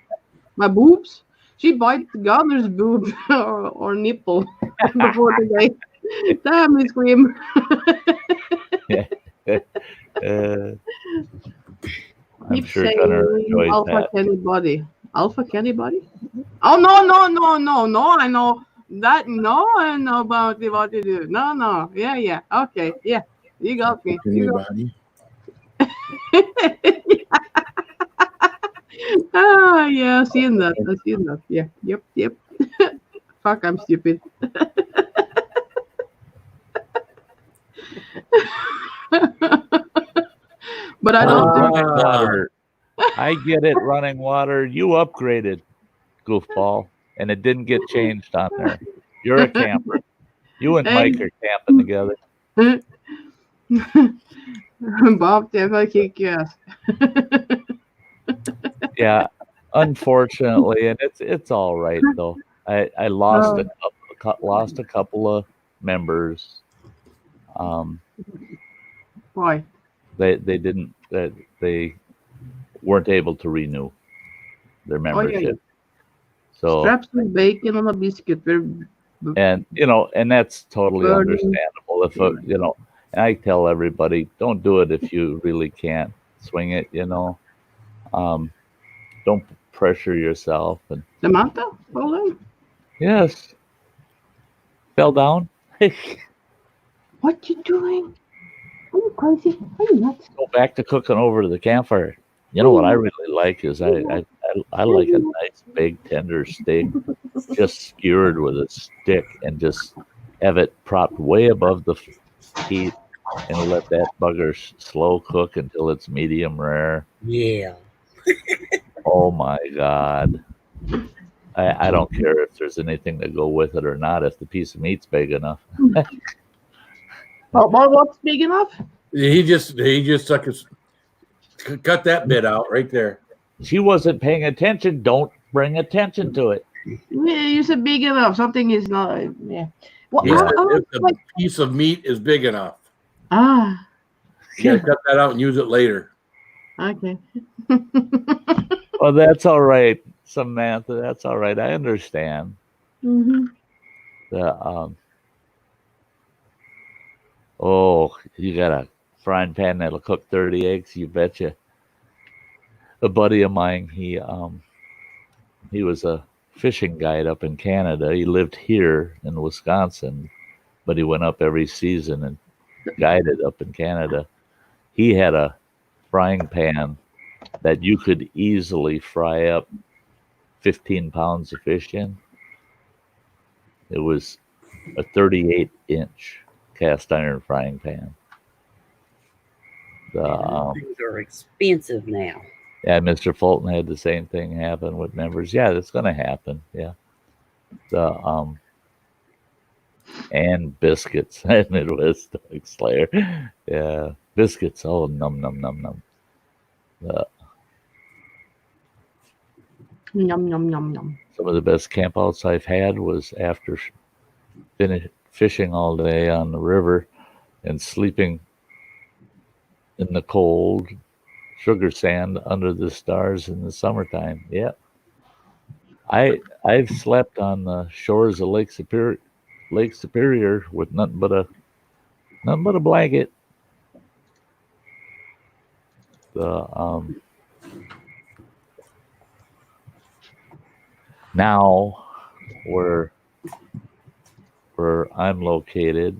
My boobs. She bites Gunner's boob or nipple before the day. Damn, we scream. I'm sure Gunner enjoys Alpha that. Kenny body. Alpha Kenny body? Oh no, I know that. No, I know about what you do. No. Yeah. Okay, yeah. You got me. Anybody? Ah, yeah, I've seen that. Yeah, yep. Fuck, I'm stupid. But I don't do Running water. I get it, running water. You upgraded, goofball, and it didn't get changed on there. You're a camper. You and Mike are camping together. Bob, if I kick your ass. Yeah, unfortunately, and it's all right though. I lost a couple of members. Why? They weren't able to renew their membership. So Straps with bacon on a biscuit. and that's totally understandable. If and I tell everybody, don't do it if you really can't swing it. Don't pressure yourself. And Samantha, hold on. yes, fell down. What you doing? Are you crazy? Are you nuts? Go back to cooking over the campfire. You know what I really like is I like a nice big tender steak, just skewered with a stick and just have it propped way above the heat, and let that bugger slow cook until it's medium rare. Yeah. Oh my God. I don't care if there's anything to go with it or not, if the piece of meat's big enough. What's big enough? He just took his cut that bit out right there. She wasn't paying attention. Don't bring attention to it. Yeah, you said big enough. Something is not. Yeah. Well, Yeah. If the piece of meat is big enough, Ah, you gotta cut that out and use it later. okay. Well, that's all right, Samantha. That's all right. I understand. Mm-hmm. Oh, you got a frying pan that'll cook 30 eggs. You betcha. A buddy of mine, he was a fishing guide up in Canada. He lived here in Wisconsin, but he went up every season and guided up in Canada. He had a frying pan that you could easily fry up 15 pounds of fish in. It was a 38-inch cast iron frying pan. Things are expensive now. Yeah, Mr. Fulton had the same thing happen with members. Yeah, that's going to happen. Yeah. And biscuits. Midwest Dog Slayer. Yeah. Biscuits. Oh, num, num, num, num. Yum, yum, yum, yum. Some of the best campouts I've had was after fishing all day on the river and sleeping in the cold sugar sand under the stars in the summertime. Yeah. I've slept on the shores of Lake Superior with nothing but a blanket. Now where I'm located,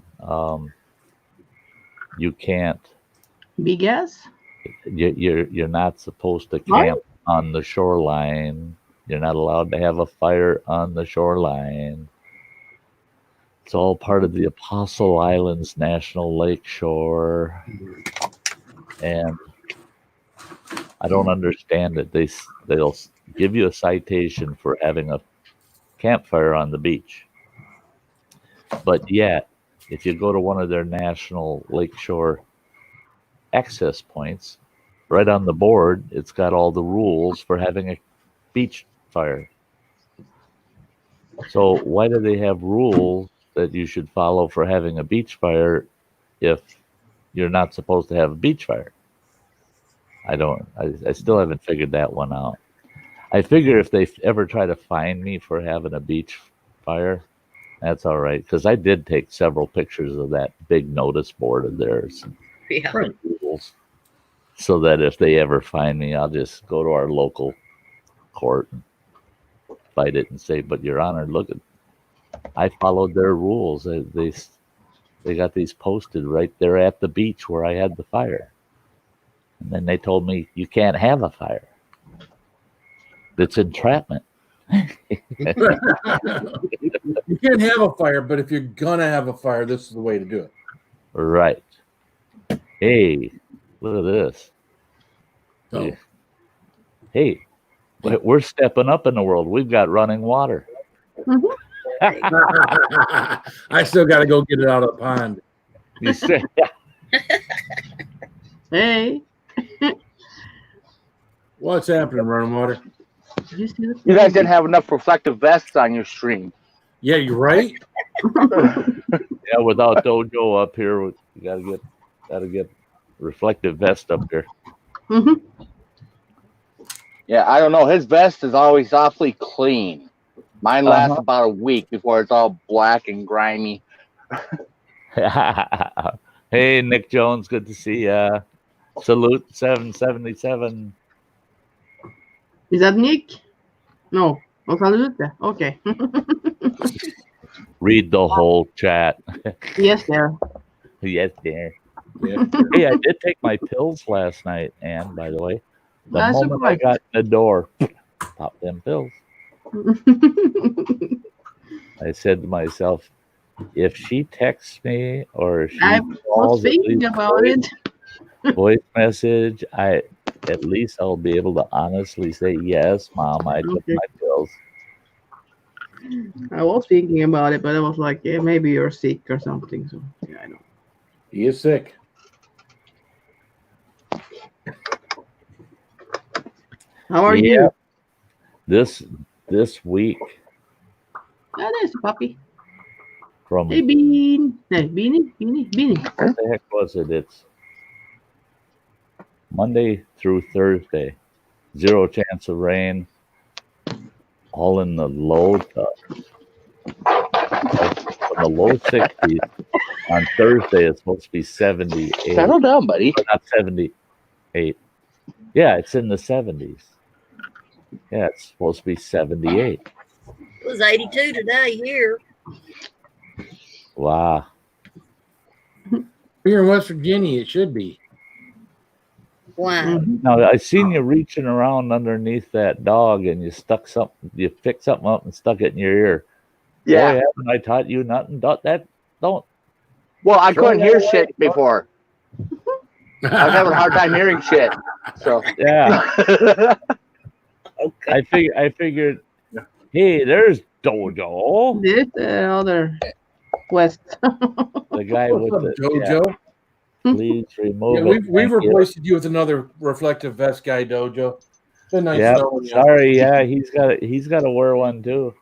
you can't. Big ass? You're not supposed to camp on the shoreline. You're not allowed to have a fire on the shoreline. It's all part of the Apostle Islands National Lake Shore, and I don't understand it. They'll give you a citation for having a campfire on the beach, but yet if you go to one of their national lake shore access points, right on the board, it's got all the rules for having a beach fire. So why do they have rules that you should follow for having a beach fire if you're not supposed to have a beach fire? I still haven't figured that one out. I figure if they ever try to fine me for having a beach fire, that's all right, because I did take several pictures of that big notice board of theirs. Yeah. Right. So that if they ever find me, I'll just go to our local court and fight it and say, "But Your Honor, look, I followed their rules. They got these posted right there at the beach where I had the fire, and then they told me you can't have a fire. It's entrapment." You can't have a fire, but if you're gonna have a fire, this is the way to do it. Right. Hey, look at this. Oh. Hey, we're stepping up in the world. We've got running water. I still got to go get it out of the pond. You say, Hey. What's happening, running water? You see the You guys didn't have enough reflective vests on your stream. Yeah, you're right. yeah, without Dojo up here, we gotta get reflective vest up here. Mhm. Yeah, I don't know. His vest is always awfully clean. Mine lasts about a week before it's all black and grimy. Hey, Nick Jones, good to see ya. Salute 777. Is that Nick? No. Oh, salute. Okay. Read the whole chat. Yes, there. Yes, there. Yeah. Hey, I did take my pills last night, Ann, by the way. The That's moment I got in the door, pop them pills. I said to myself, if she texts me or she I was calls, at thinking least about it. voice message, at least I'll be able to honestly say, yes, Mom, I took Okay. my pills. I was thinking about it, but I was like, yeah, maybe you're sick or something. So yeah, I know. He is sick. How are Yeah. you? This week Oh, there's a puppy. from Hey, Bean. Hey, Beanie. what the heck was it? It's Monday through Thursday. 0 chance of rain. All in the low to from the low 60s. On Thursday, it's supposed to be 78. Settle down, buddy. Not 78. Yeah, it's in the 70s. Yeah, it's supposed to be 78. It was 82 today here. Wow. Here in West Virginia, it should be. Wow. Now I seen you reaching around underneath that dog, and you stuck something. You picked something up and stuck it in your ear. Yeah. Boy, haven't I taught you nothing? Don't. Well, I Throw couldn't that hear away. shit before. I was having a hard time hearing shit. So Yeah, Okay. I figured. Hey, there's Dojo, This other West. the guy What's with up, the. Yeah, Dojo? please remove Yeah, it. we've Thank you. replaced you with another reflective vest guy, Dojo. It's been nice Yeah, knowing you. sorry. Yeah, he's got to wear one too.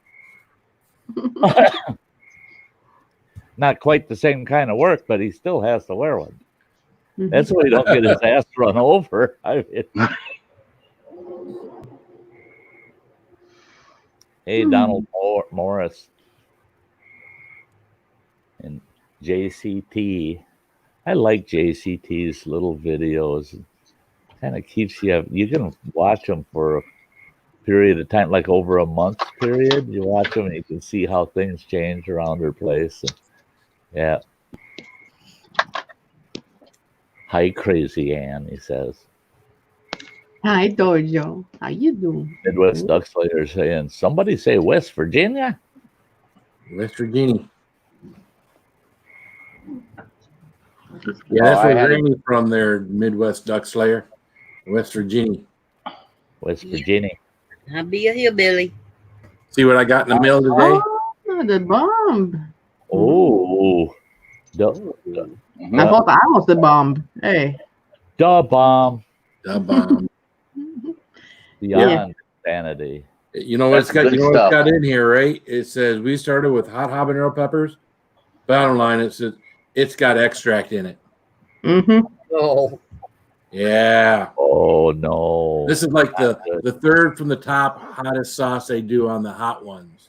Not quite the same kind of work, but he still has to wear one. That's why he don't get his ass run over. I mean, hey, Donald Morris and JCT. I like JCT's little videos. Kind of keeps you. You can watch them for a period of time, like over a month period. You watch them and you can see how things change around her place. And, yeah. Hi, Crazy Ann, he says. Hi, Dojo. How you doing? Midwest Duck Slayer saying, somebody say West Virginia? West Virginia. Yeah, that's I where had Granny from there, Midwest Duck Slayer, West Virginia. West Virginia. I'll be a hillbilly. See what I got in the mail today? Oh, the bomb. Oh, the I thought I was the bomb. Hey. bomb The bomb. beyond insanity. You know what it's got? Good You know what stuff. it's got in here, right? It says we started with hot habanero peppers. Bottom line, it says it's got extract in it. Mm-hmm. Oh, Yeah, Oh no! this is like the third from the top hottest sauce they do on the hot ones,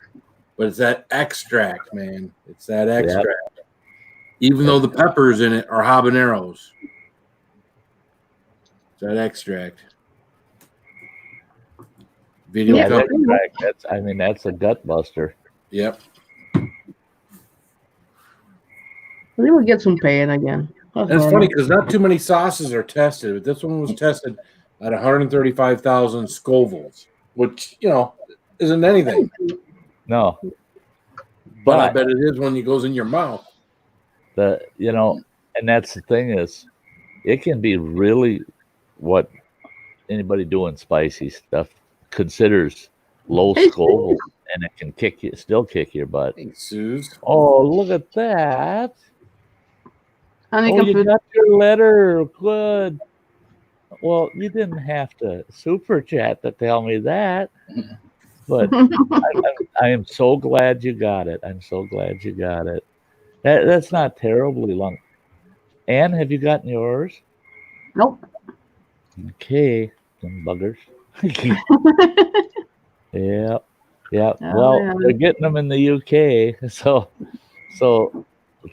but it's that extract, man. It's that extract. Even though the peppers in it are habaneros, it's that extract. Video Yeah, that's company. correct. That's a gut buster. Yep. We will get some pain again. And it's funny because not too many sauces are tested, but this one was tested at 135,000 Scovilles, which, isn't anything. No, But I bet it is when it goes in your mouth. And that's the thing is, it can be really what anybody doing spicy stuff considers low Scoville, and it can still kick your butt. Hey, Suze. Oh, look at that! And you Oh, can you put got your letter. Good. Well, you didn't have to super chat to tell me that, but I am so glad you got it. I'm so glad you got it. That's not terribly long. Anne, have you gotten yours? Nope. Okay, them buggers. Yeah. Oh, Well, yeah. they're getting them in the UK, so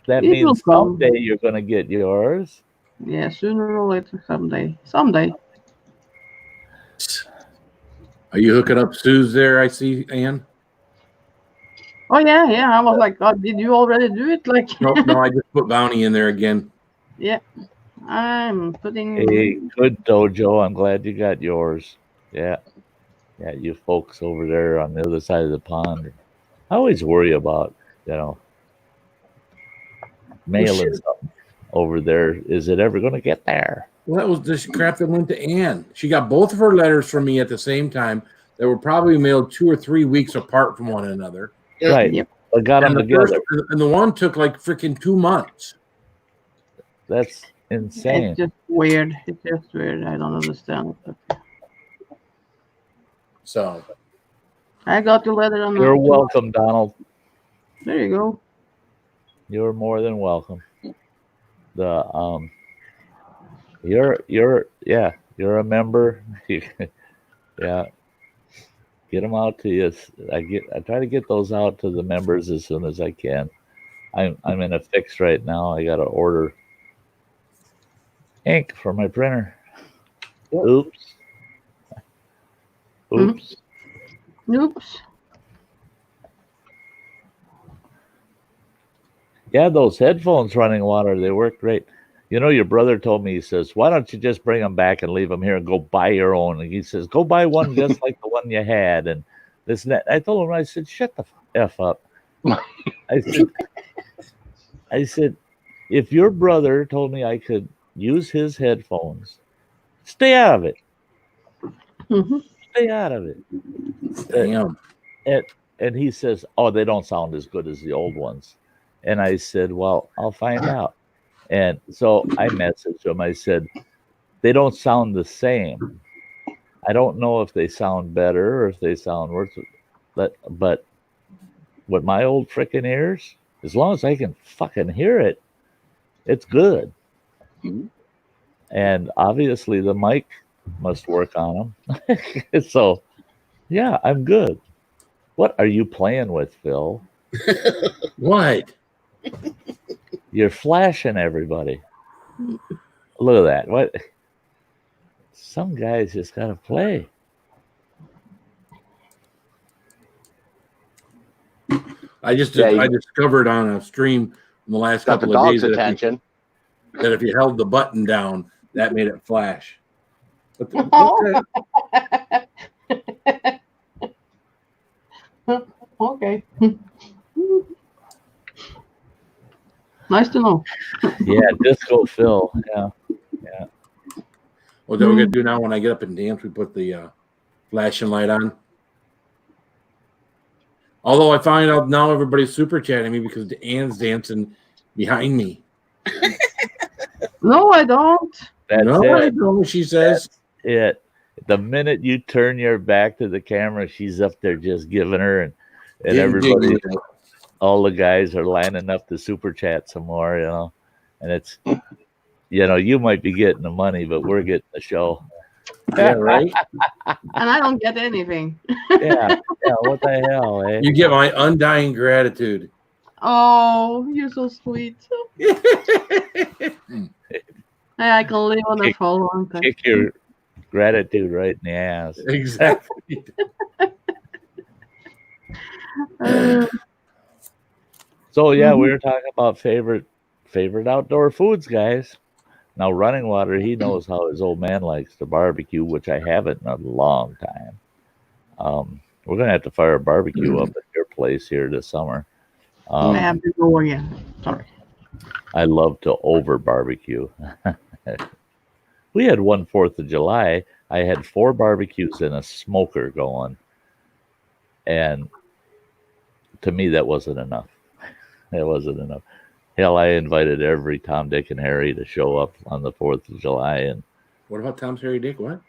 that It will means come. someday you're going to get yours. Yeah, sooner or later, someday. Are you hooking up Suze there? I see, Ann. Oh yeah. I was like, God, did you already do it? Like, No, I just put Bounty in there again. yeah, I'm putting. Hey, good Dojo. I'm glad you got yours. Yeah, you folks over there on the other side of the pond. I always worry about, mailing shit. something over there. Is it ever going to get there? Well, that was this crap that went to Ann. She got both of her letters from me at the same time. They were probably mailed 2 or 3 weeks apart from one another. Right. Yep. I got them together. And the one took like freaking 2 months. That's insane. It's just weird. It's just weird. I don't understand it. But So I got the letter on You're welcome, Donald. There you go. You're more than welcome. The you're a member. Yeah, get them out to you. I try to get those out to the members as soon as I can. I'm in a fix right now. I got to order ink for my printer. Oops. Oops. Oops. Yeah, those headphones running water, they work great. You know, your brother told me, he says, why don't you just bring them back and leave them here and go buy your own? And he says, go buy one just like the one you had. And this and that. I told him, I said, shut the F up. I said, if your brother told me I could use his headphones, stay out of it. Mm-hmm. Stay out of it. damn. And he says, oh, they don't sound as good as the old ones. And I said, well, I'll find out. And so I messaged him. I said, they don't sound the same. I don't know if they sound better or if they sound worse. But with my old freaking ears, as long as I can fucking hear it, it's good. Mhm. And obviously the mic must work on them. So, yeah, I'm good. What are you playing with, Phil? What? You're flashing everybody. Look at that. What? Some guys just gotta play. I discovered on a stream in the last Got the couple of days dog's that attention. if you held the button down, that made it flash. What Okay. Nice to know. Yeah, Disco Phil. Yeah. What we're gonna do now when I get up and dance, we put the flashing light on. Although I find out now everybody's super chatting me because Ann's dancing behind me. No, I don't. That's No, it. I don't, she says. It. The minute you turn your back to the camera, she's up there just giving her, and everybody, all the guys are lining up to super chat some more, you know. And it's, you know, you might be getting the money, but we're getting the show. Yeah, right. And I don't get anything. Yeah, what the hell, eh? You get my undying gratitude. Oh, you're so sweet. I can live on a phone. Kick your gratitude right in the ass. Exactly. So yeah, we were talking about favorite outdoor foods, guys. Now running water, he knows how his old man likes to barbecue, which I haven't in a long time. We're gonna have to fire a barbecue up at your place here this summer. I have to go again. Sorry. I love to over barbecue. We had one 4th of July. I had 4 barbecues and a smoker going. And to me, that wasn't enough. It wasn't enough. Hell, I invited every Tom, Dick, and Harry to show up on the 4th of July. And What about Tom's Harry Dick? What?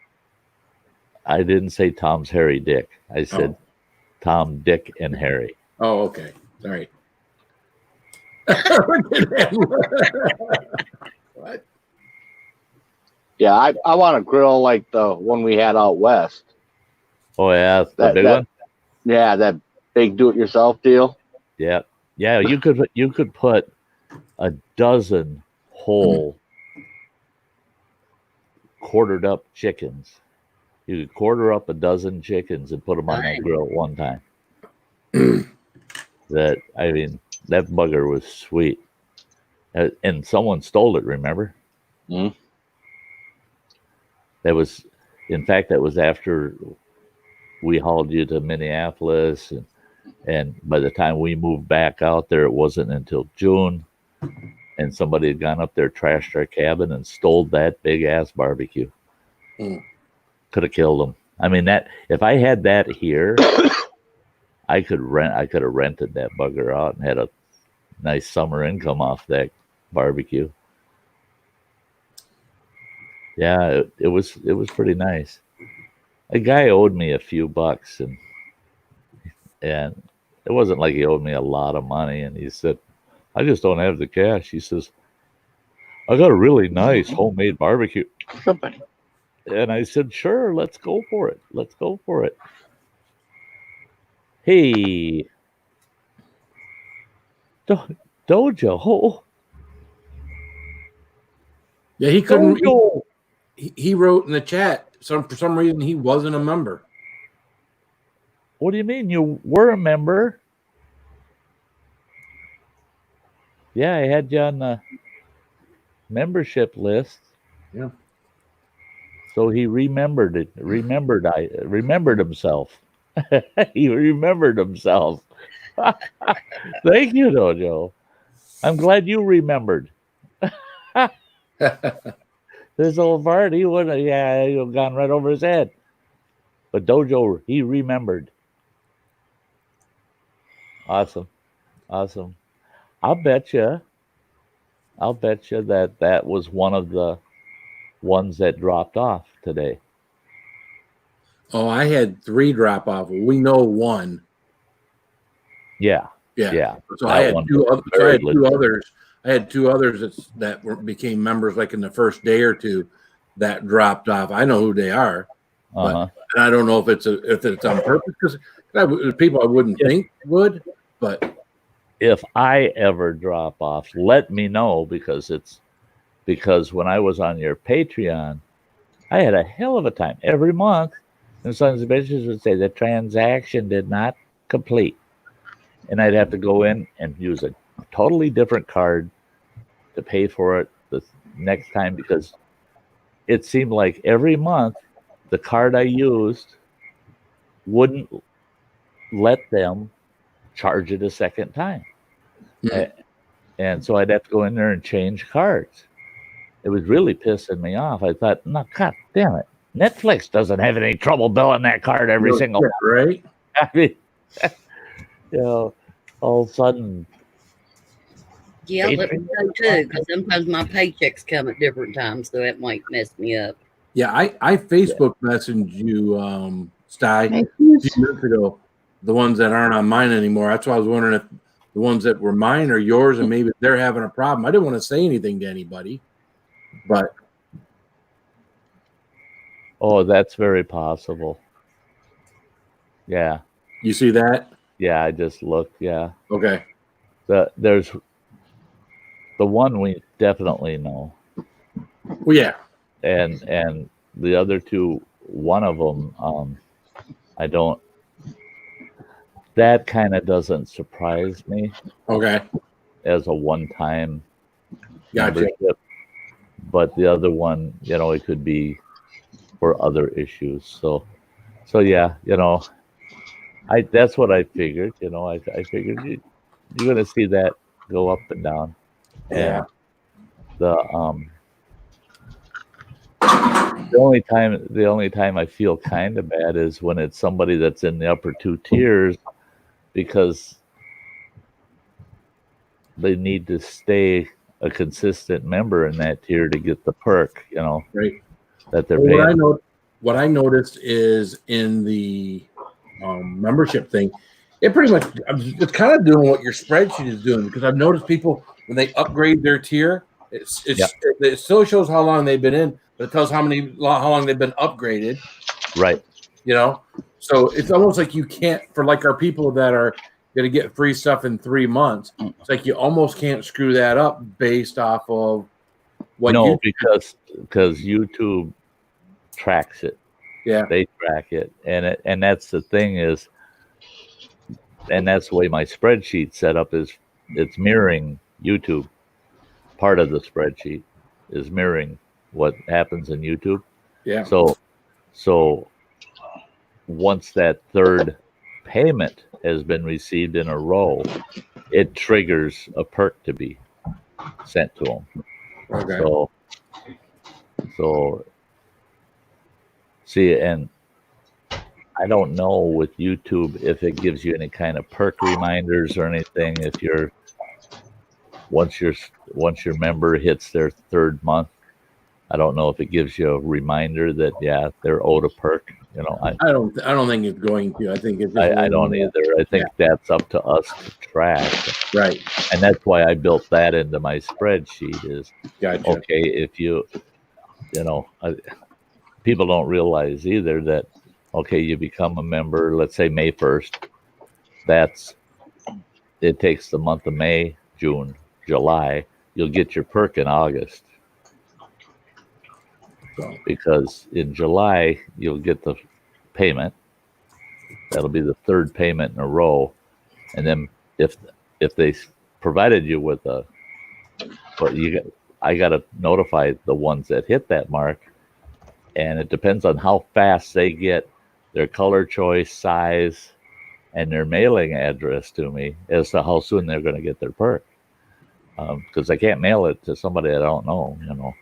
I didn't say Tom's Harry Dick. I said Tom, Dick, and Harry. Oh, okay. Sorry. What? Yeah, I want a grill like the one we had out west. Oh, yeah. The big one? Yeah, that big do-it-yourself deal. Yeah. Yeah, you could put a dozen whole quartered up chickens. You could quarter up a dozen chickens and put them on that grill at one time. That bugger was sweet. And someone stole it, remember? Mm. That was after we hauled you to Minneapolis, and by the time we moved back out there, it wasn't until June. and somebody had gone up there, trashed our cabin, and stole that big ass barbecue. Could have killed them. I mean, that if I had that here, I could have rented that bugger out and had a nice summer income off that barbecue. Yeah, it was pretty nice. A guy owed me a few bucks, and it wasn't like he owed me a lot of money. And he said, "I just don't have the cash." He says, "I got a really nice homemade barbecue." Somebody. And I said, "Sure, let's go for it. Let's go for it." Hey, Dojo. Oh, Yeah, he couldn't. Dojo. He wrote in the chat. For some reason he wasn't a member. What do you mean? You were a member? Yeah, I had you on the membership list. Yeah. So he remembered it. Remembered himself. He remembered himself. Thank you, Dojo. I'm glad you remembered. This old fart, he would have gone right over his head. But Dojo, he remembered. Awesome. I'll bet you that was one of the ones that dropped off today. Oh, I had 3 drop off. We know one. Yeah. So I had two others. I had 2 others that became members like in the first day or two that dropped off. I know who they are, but and I don't know if it's on purpose because people I wouldn't think would. But if I ever drop off, let me know because when I was on your Patreon, I had a hell of a time every month. And Sons of Bitches would say the transaction did not complete, and I'd have to go in and use a totally different card to pay for it the next time because it seemed like every month the card I used wouldn't let them charge it a second time. And so I'd have to go in there and change cards. It was really pissing me off. I thought, no, God damn it. Netflix doesn't have any trouble billing that card every single month. Right? I mean, all of a sudden. Yeah, let me know too, because sometimes my paychecks come at different times, so it might mess me up. Yeah, I Facebook messaged you, Sty, a few minutes ago, the ones that aren't on mine anymore. That's why I was wondering if the ones that were mine are yours and maybe they're having a problem. I didn't want to say anything to anybody, but. Oh, that's very possible. Yeah. You see that? Yeah, I just looked. Yeah. Okay. There's the one we definitely know. Well, yeah. And the other 2, one of them, I don't. That kind of doesn't surprise me. Okay. As a one-time Gotcha. membership, but the other one, it could be for other issues. So yeah, that's what I figured. I figured you're going to see that go up and down. Yeah. And the only time I feel kind of bad is when it's somebody that's in the upper 2 tiers because they need to stay a consistent member in that tier to get the perk, Right. that they're paying. What I noticed is in the membership thing, it pretty much it's kind of doing what your spreadsheet is doing because I've noticed people when they upgrade their tier, it still shows how long they've been in, but it tells how long they've been upgraded. Right. So it's almost like you can't, for like our people that are going to get free stuff in 3 months, it's like you almost can't screw that up based off of what. No, because YouTube tracks it. Yeah, they track it, and that's the thing is, and that's the way my spreadsheet set up is. It's mirroring YouTube. Part of the spreadsheet is mirroring what happens in YouTube. Yeah. So once that 3rd payment has been received in a row, it triggers a perk to be. sent to them. Okay. So see, and I don't know with YouTube if it gives you any kind of perk reminders or anything. If you're once your member hits their 3rd month, I don't know if it gives you a reminder that they're owed a perk. You know, I don't think it's going to. I think it's. I don't either. I think that's up to us to track. Right. And that's why I built that into my spreadsheet. Is Gotcha. okay if you know, people don't realize either that you become a member. Let's say May 1st. It takes the month of May, June, July. You'll get your perk in August. Because in July you'll get the payment. That'll be the 3rd payment in a row, and then if they provided you with I got to notify the ones that hit that mark, and it depends on how fast they get their color choice, size, and their mailing address to me as to how soon they're going to get their perk. Because I can't mail it to somebody I don't know, you know.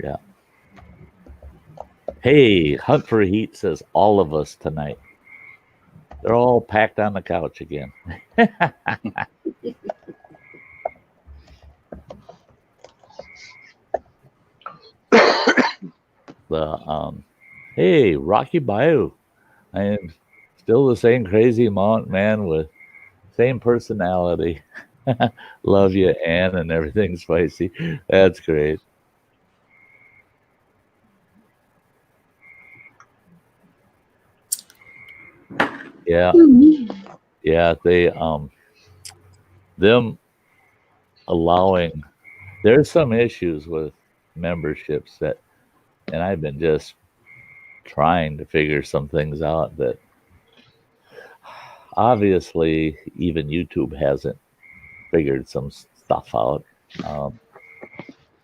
Yeah. Hey, Hunt for Heat says all of us tonight. They're all packed on the couch again. Hey, Rocky Bayou. I am still the same crazy mountain man with same personality. Love you, Ann, and everything spicy. That's great. Yeah. Yeah, they them allowing there's some issues with memberships that, and I've been just trying to figure some things out that obviously even YouTube hasn't figured some stuff out.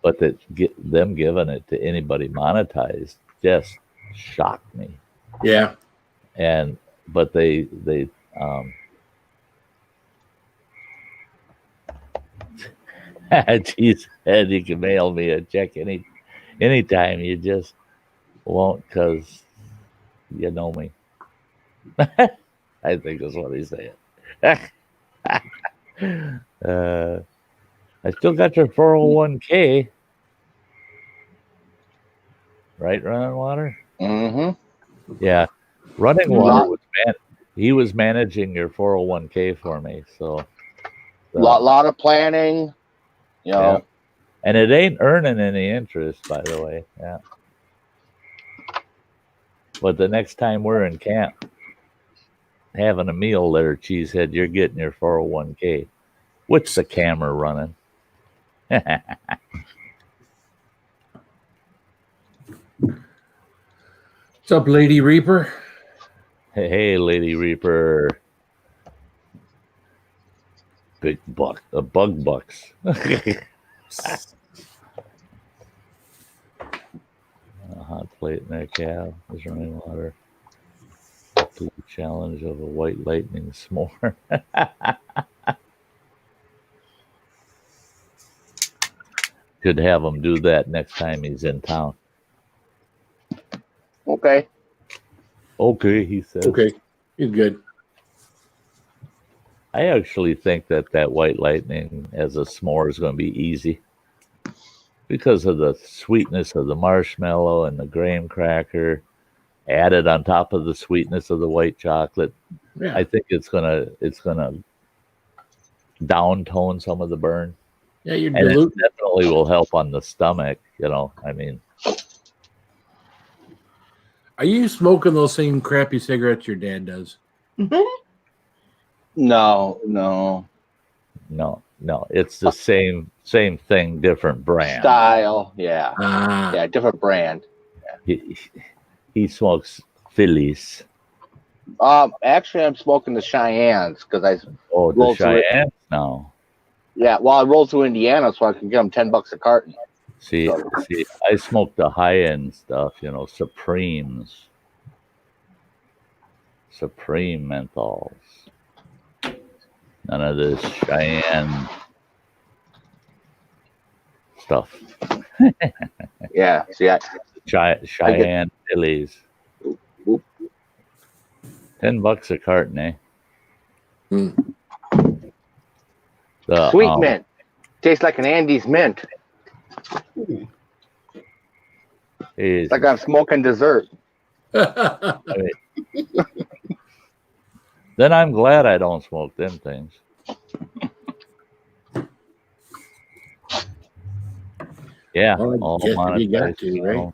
But that them giving it to anybody monetized just shocked me. Yeah. But they geez, and you can mail me a check anytime. You just won't because you know me. I think that's what he's saying. I still got your 401k, right? Running Water. Mm-hmm. Yeah, Running Water was managing your 401k for me. So lot of planning, you know. Yeah. And it ain't earning any interest, by the way. Yeah. But the next time we're in camp having a meal there, Cheesehead, you're getting your 401k. What's the camera running? What's up, Lady Reaper? Hey, Lady Reaper. Big buck, bug bucks. Hot plate in their cab is running water. The challenge of a white lightning s'more. Could have him do that next time he's in town. Okay. Okay, he says. Okay, he's good. I actually think that white lightning as a s'more is going to be easy because of the sweetness of the marshmallow and the graham cracker added on top of the sweetness of the white chocolate. Yeah. I think it's gonna downtone some of the burn. Yeah, you're and diluting. it definitely will help on the stomach. You know, I mean, Are you smoking those same crappy cigarettes your dad does? No. It's the same thing, different brand. Style, yeah. Ah. Yeah, different brand. He smokes Phillies. Actually, I'm smoking the Cheyennes because I. The Cheyennes now. Yeah, well, I rolled through Indiana so I can get them $10 a carton. See, I smoke the high end stuff. You know, Supreme menthols. None of this Cheyenne stuff. Yeah. See, Cheyenne Phillies. $10 a carton, eh? Sweet mint. Tastes like an Andes mint. It's like I'm smoking dessert. I mean, then I'm glad I don't smoke them things. Yeah, all you got to, right?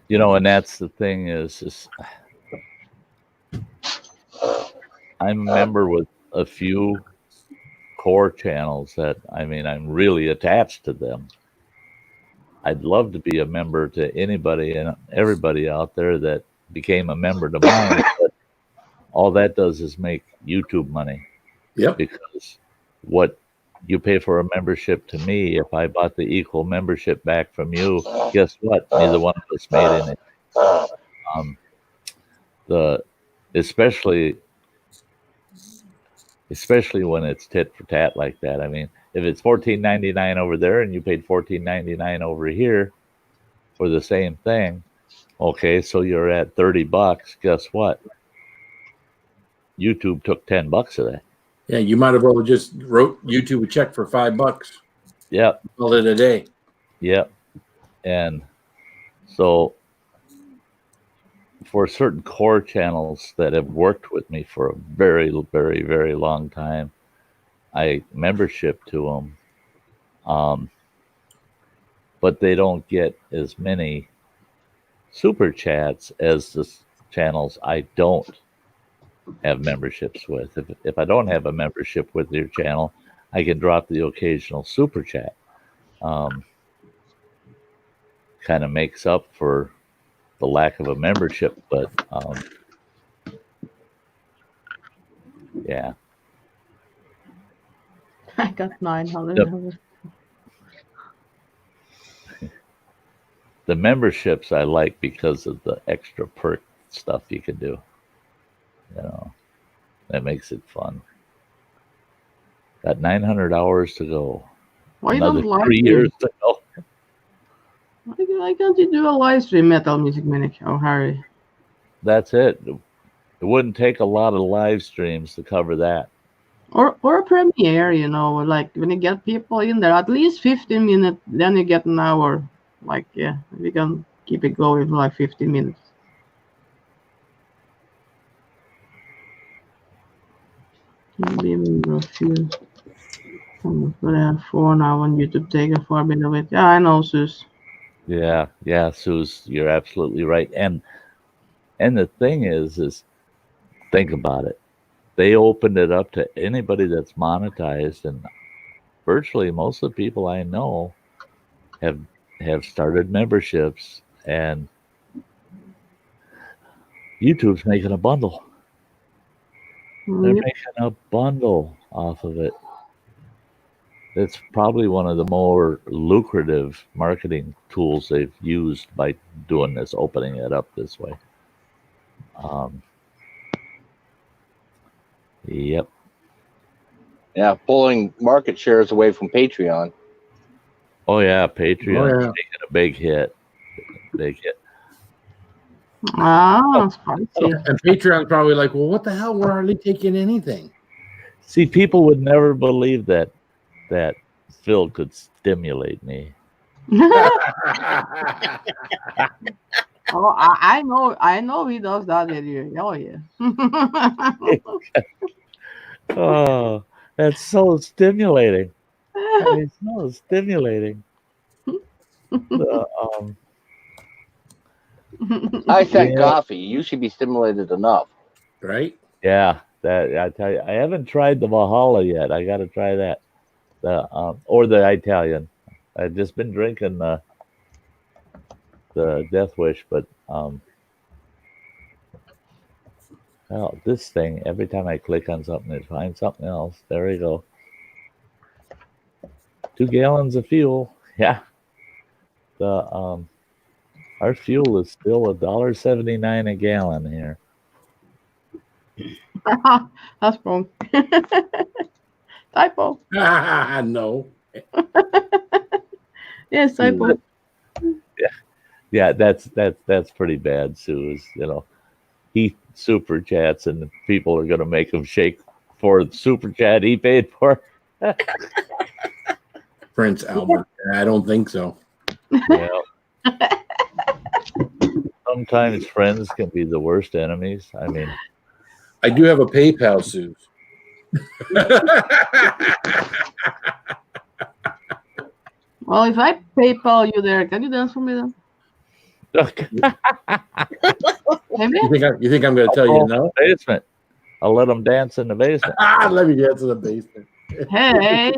And that's the thing is I'm a member with a few core channels that I'm really attached to them. I'd love to be a member to anybody and everybody out there that became a member to mine, but all that does is make YouTube money. Yep. Because what you pay for a membership to me, if I bought the equal membership back from you, guess what? Neither one of us made anything. Especially when it's tit for tat like that. If it's $14.99 over there and you paid $14.99 over here for the same thing, okay, so you're at $30. Guess what? YouTube took $10 of that. Yeah, you might have well just wrote YouTube a check for $5. Yep. Call it a day. Yep. And so for certain core channels that have worked with me for a very, very, very long time, I membership to them. But they don't get as many super chats as the channels I don't have memberships with. If I don't have a membership with your channel, I can drop the occasional super chat. Kind of makes up for the lack of a membership, but yeah. I got 900. The memberships I like because of the extra perk stuff you can do. That makes it fun. Got 900 hours to go. Why Another don't 3 years to go. Why can't you do a live stream Metal Music Minute? Oh, Harry. That's it. It wouldn't take a lot of live streams to cover that. Or a premiere, like when you get people in there, at least 15 minutes, then you get an hour. Like, yeah, we can keep it going for like 15 minutes. But I have 4 now on YouTube. Take a 4 bit of it. Yeah, I know, Sus. Yeah, Suze, you're absolutely right. And the thing is think about it. They opened it up to anybody that's monetized, and virtually most of the people I know have started memberships, and YouTube's making a bundle. They're making a bundle off of it. It's probably one of the more lucrative marketing tools they've used by doing this, opening it up this way. Yep. Yeah, pulling market shares away from Patreon. Oh yeah, Patreon's taking a big hit. Big hit. Spicy. And Patreon's probably like, well, what the hell? We're hardly taking anything. See, people would never believe that Phil could stimulate me. Oh, I know he does that with you. Oh yeah. Oh, that's so stimulating. It's so stimulating. I said coffee. You should be stimulated enough. Right? Yeah, that I tell you, I haven't tried the Valhalla yet. I got to try that. Or the Italian. I've just been drinking the Death Wish, but well, this thing, every time I click on something, it finds something else. There we go. 2 gallons of fuel. Yeah. Our fuel is still $1.79 a gallon here. That's wrong. Typo. No. Yes, typo. Yeah, that's pretty bad, Sue. Is, he super chats and people are going to make him shake for the super chat he paid for. Prince Albert. I don't think so. Well, sometimes friends can be the worst enemies. I mean, I do have a PayPal, Sue. Well, if I PayPal you there, can you dance for me then? Maybe? You think I'm going to tell you no? Basement. I'll let them dance in the basement. Let me dance in the basement. Hey,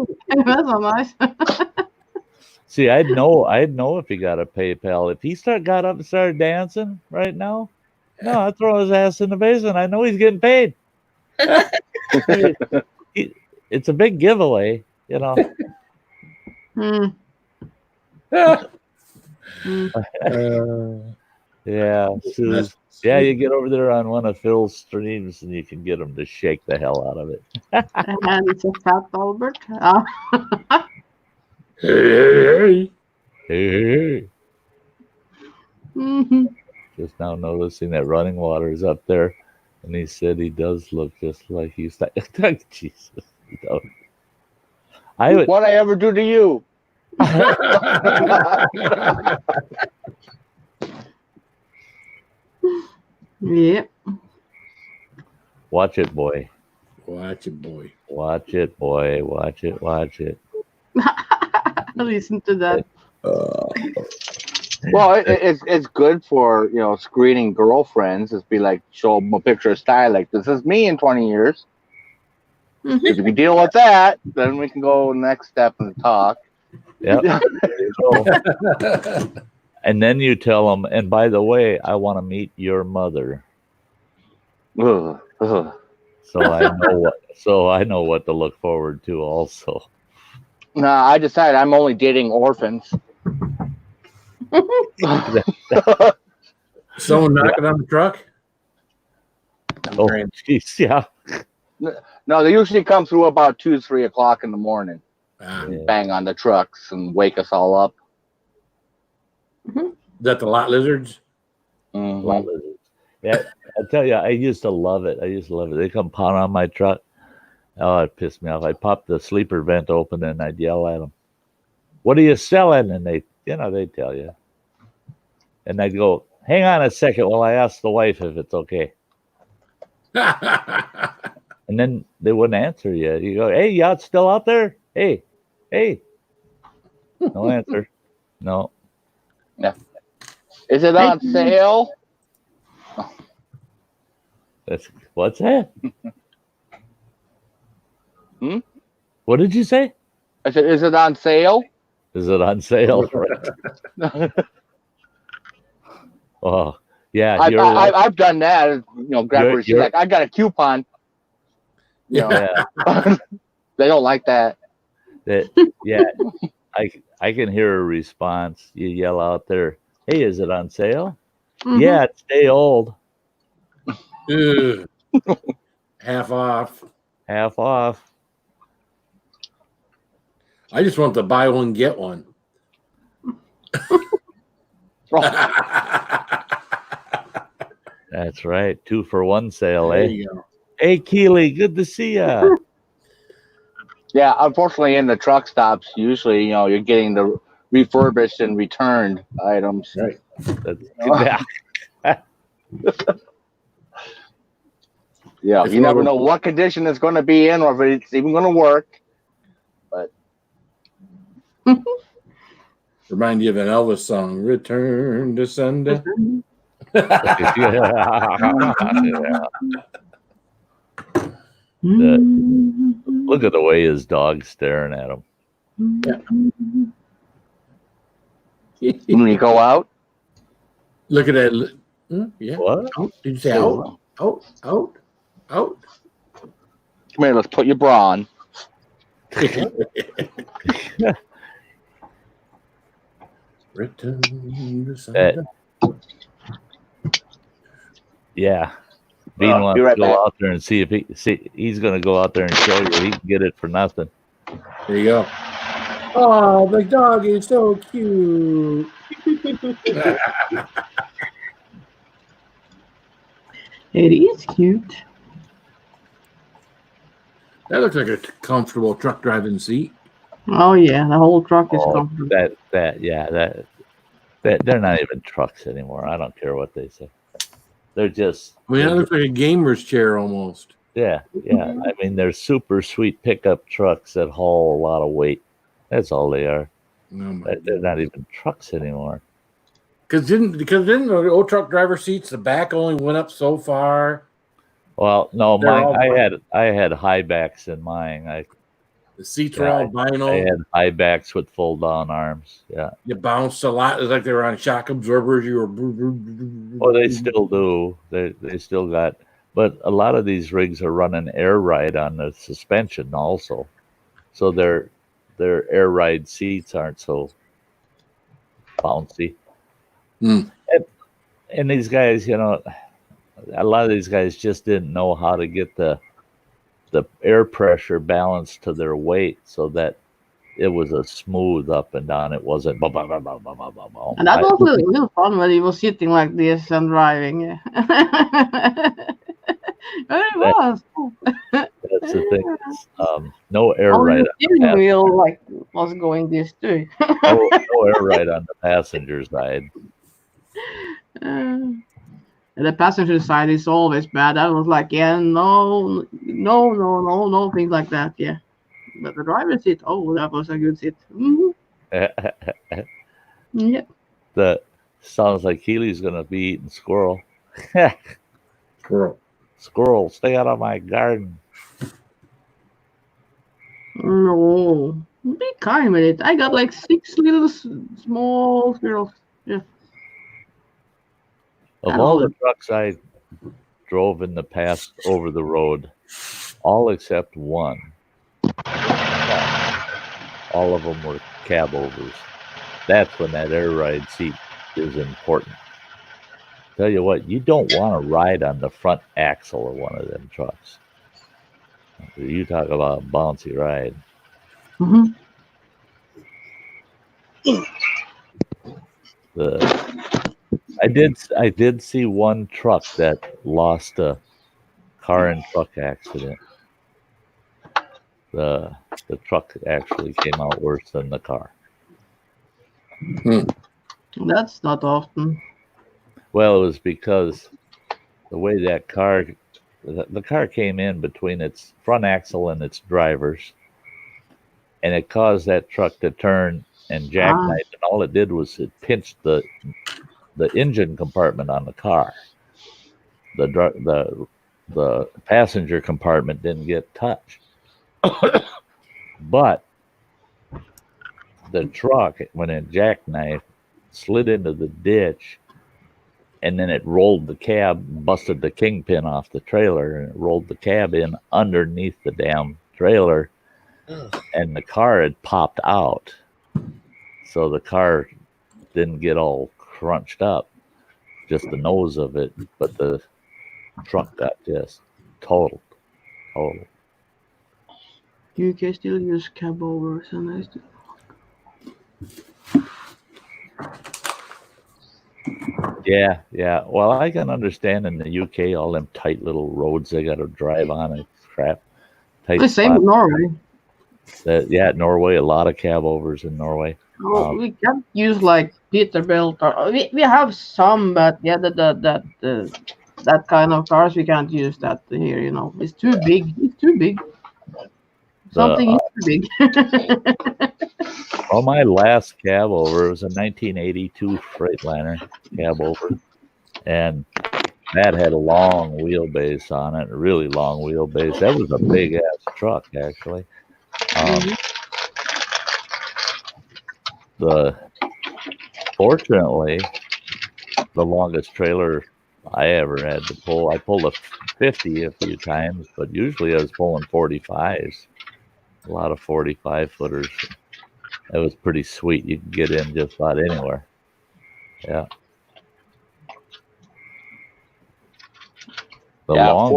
that's not nice. See, I'd know if he got a PayPal. If he got up and started dancing right now, no, I'd throw his ass in the basement. I know he's getting paid. It's a big giveaway, Hmm. Yeah, Suze. Yeah, you get over there on one of Phil's streams and you can get him to shake the hell out of it. And it's a fat Albert. Hey. Hey. Mhm. Just now noticing that running water is up there, and he said he does look just like he's like Jesus. I would. What I ever do to you? Yeah. Watch it, boy. Watch it, boy. Watch it, boy. Watch it. Watch it. Listen to that. Well, it's good for screening girlfriends. Just be like, show them a picture of Sty, like this is me in 20 years. Mhm. If we deal with that, then we can go next step and talk. Yep. And then you tell them, and by the way, I want to meet your mother. Ugh, ugh. So I know what to look forward to also. Nah, I decided I'm only dating orphans. Someone knocking on the truck? Oh, jeez, yeah. No, they usually come through about 2, 3 o'clock in the morning. Yeah. Bang on the trucks and wake us all up. Is that the lot lizards? Mhm. Lot lizards. Yeah, I tell you, I used to love it. They come pound on my truck. Oh, it pissed me off. I'd pop the sleeper vent open and I'd yell at them, "What are you selling?" And they'd tell you. And I'd go, "Hang on a second while I ask the wife if it's okay." And then they wouldn't answer you. You go, "Hey, yacht still out there? Hey. No answer. No. Is it on sale? What's that? Hmm? What did you say? I said, is it on sale? Is it on sale? Oh, yeah. I've done that. Grab her. She's like, I got a coupon. Yeah. They don't like that. Yeah. I can hear a response. You yell out there, "Hey, is it on sale?" Mhm. Yeah, it's day old. Ugh. Half off. Half off. I just want to buy one, get one. That's right. 2 for 1 sale, There eh? you go. Hey, Keely, good to see ya. Yeah, unfortunately, in the truck stops, usually, you're getting the refurbished and returned items. Right. Yeah, It's you never one know of- what condition it's going to be in or if it's even going to work. But Remind you of an Elvis song, Return to Sender. Look at the way his dog's staring at him. when you go out, Look at that. Yeah. What? Out. Did you say out? Out. Out. Out. come here, let's put your bra on. Return to Sender. Yeah. Bean wants be right to go back. out there and see if he's going to go out there and show you he can get it for nothing. There you go. Oh, the dog is so cute. It is cute. That looks like a comfortable truck driving seat. Oh yeah, the whole truck is Oh, comfortable. that they're not even trucks anymore. I don't care what they say. They're just. I mean, they're that looks like a gamer's chair almost. Yeah. I mean, they're super sweet pickup trucks that haul a lot of weight. That's all they are. Oh They're not even trucks anymore. Because didn't the old truck driver seats, the back only went up so far. Well, no, They're all I had high backs in mine. The seats were all vinyl. I had high backs with fold down arms. Yeah. You bounced a lot. It was like they were on shock absorbers. You were. Oh, they still do. They still got. But a lot of these rigs are running air ride on the suspension also, so their air ride seats aren't so bouncy. Hmm. And these guys, a lot of these guys just didn't know how to get the air pressure balanced to their weight so that it was a smooth up and down. It wasn't. And that was real fun when he was sitting like this and driving. Yeah. But it was. That's the thing. No air Oh, ride. the steering wheel like was going this too. No air ride on the passenger side. And the passenger side is always bad. I was like, yeah, no, things like that. Yeah. But the driver's seat, oh, that was a good seat. Mm-hmm. Yeah. That sounds like Keely's gonna be eating squirrel. Squirrel, stay out of my garden. No, be kind with it. I got like 6 little small squirrels. Yeah. Of all the trucks I drove in the past over the road, all except one, all of them were cab overs. That's when that air ride seat is important. Tell you what, you don't want to ride on the front axle of one of them trucks. You talk about a bouncy ride. Mm-hmm. I did see one truck that lost a car and truck accident. The truck actually came out worse than the car. That's not often. Well, it was because the way that car, the car came in between its front axle and its drivers, and it caused that truck to turn and jackknife. And all it did was it pinched the engine compartment on the car. The passenger compartment didn't get touched, but the truck, when it jackknifed, slid into the ditch. And then it rolled the cab, busted the kingpin off the trailer, and it rolled the cab in underneath the damn trailer. And the car had popped out. So the car didn't get all crunched up, just the nose of it, but the truck got just totaled. UK still use cab overs and I still. Yeah. Well, I can understand in the UK all them tight little roads they got to drive on and crap. The same with Norway. Norway, a lot of cab overs in Norway. Oh, we can't use like Peterbilt or we have some, but yeah, that kind of cars we can't use that here. It's too big. It's too big. Something is too big. Well, my last cab over was a 1982 Freightliner cab over, and that had a long wheelbase on it, a really long wheelbase. That was a big ass truck, actually. Fortunately, the longest trailer I ever had to pull, I pulled a 50 a few times, but usually I was pulling 45s. A lot of 45 footers. That was pretty sweet. You could get in just about anywhere. Yeah. The yeah, long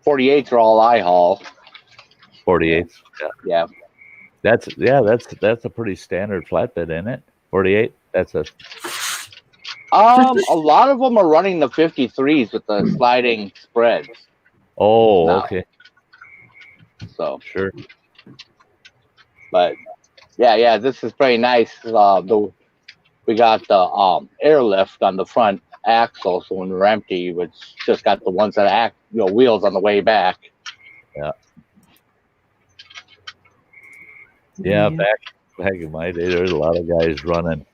48s are all I haul. 48. Yeah. That's a pretty standard flatbed, isn't it? 48. That's a A lot of them are running the 53s with the sliding spreads. Oh, now. okay. So Sure. But yeah, this is pretty nice. We got the airlift on the front axle, so when we're empty, it's just got the ones that act, wheels on the way back. Yeah. Yeah, back in my day, there was a lot of guys running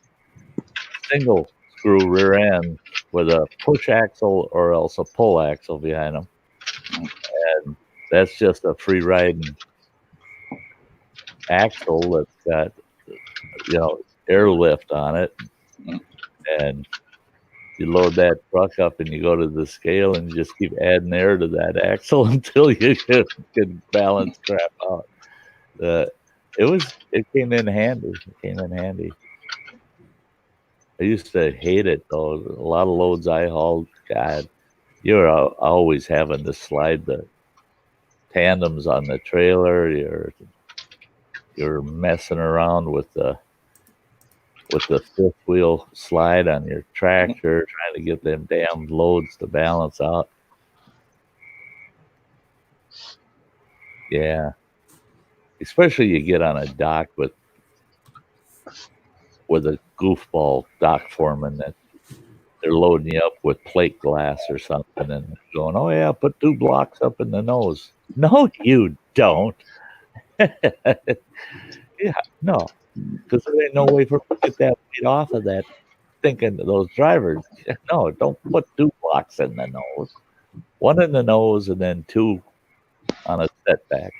single screw rear end with a push axle or else a pull axle behind them, and that's just a free riding axle that's got airlift on it, and you load that truck up and you go to the scale and you just keep adding air to that axle until you can balance crap out. It came in handy. I used to hate it though. A lot of loads I hauled, God, you're always having to slide the tandems on the trailer. You're messing around with the fifth wheel slide on your tractor, trying to get them damn loads to balance out. Yeah. Especially you get on a dock with a goofball dock foreman that they're loading you up with plate glass or something and going, oh yeah, put 2 blocks up in the nose. No, you don't. Yeah, no, because there ain't no way for me to get that weight off of that. Thinking those drivers, no, don't put 2 blocks in the nose. 1 in the nose and then 2 on a setback.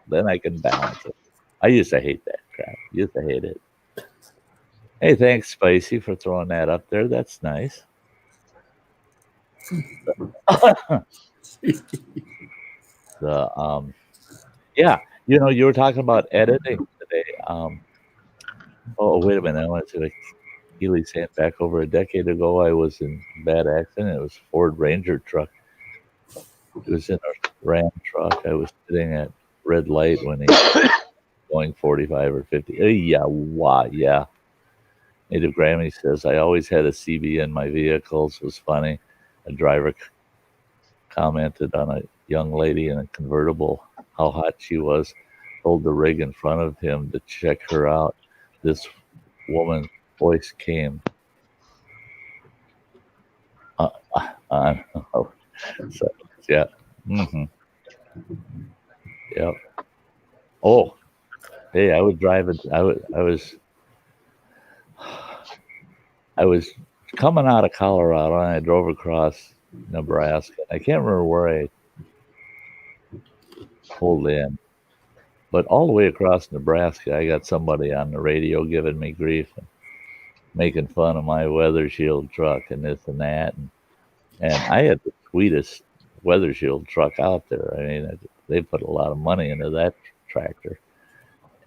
Then I can balance it. I used to hate that crap. Used to hate it. Hey, thanks, Spicy, for throwing that up there. That's nice. Yeah, you were talking about editing today. Oh, wait a minute. I want to say, Keely saying back over a decade ago, I was in a bad accident. It was a Ford Ranger truck. It was in a Ram truck. I was sitting at red light when he was going 45 or 50. Yeah. Native Grammy says, I always had a CB in my vehicles. It was funny. A driver commented on a young lady in a convertible, how hot she was, told the rig in front of him to check her out. This woman's voice came on. So, yeah. Mm-hmm. Yep. Oh, hey, I was driving. I was coming out of Colorado and I drove across Nebraska. I can't remember where I pulled in, but all the way across Nebraska, I got somebody on the radio giving me grief and making fun of my weather shield truck and this and that. And I had the sweetest weather shield truck out there. I mean, they put a lot of money into that tractor.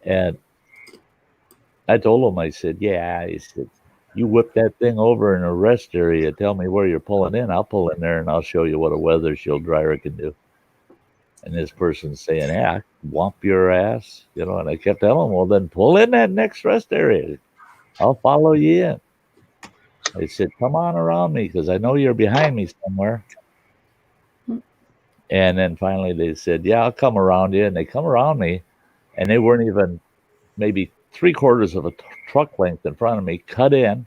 And I told him, I said, yeah, he said, you whip that thing over in a rest area, tell me where you're pulling in. I'll pull in there and I'll show you what a weather shield dryer can do. And this person's saying, yeah, whomp your ass. And I kept telling him, well, then pull in that next rest area. I'll follow you in. I said, come on around me because I know you're behind me somewhere. And then finally they said, yeah, I'll come around you. And they come around me and they weren't even maybe 3/4 of a truck length in front of me, cut in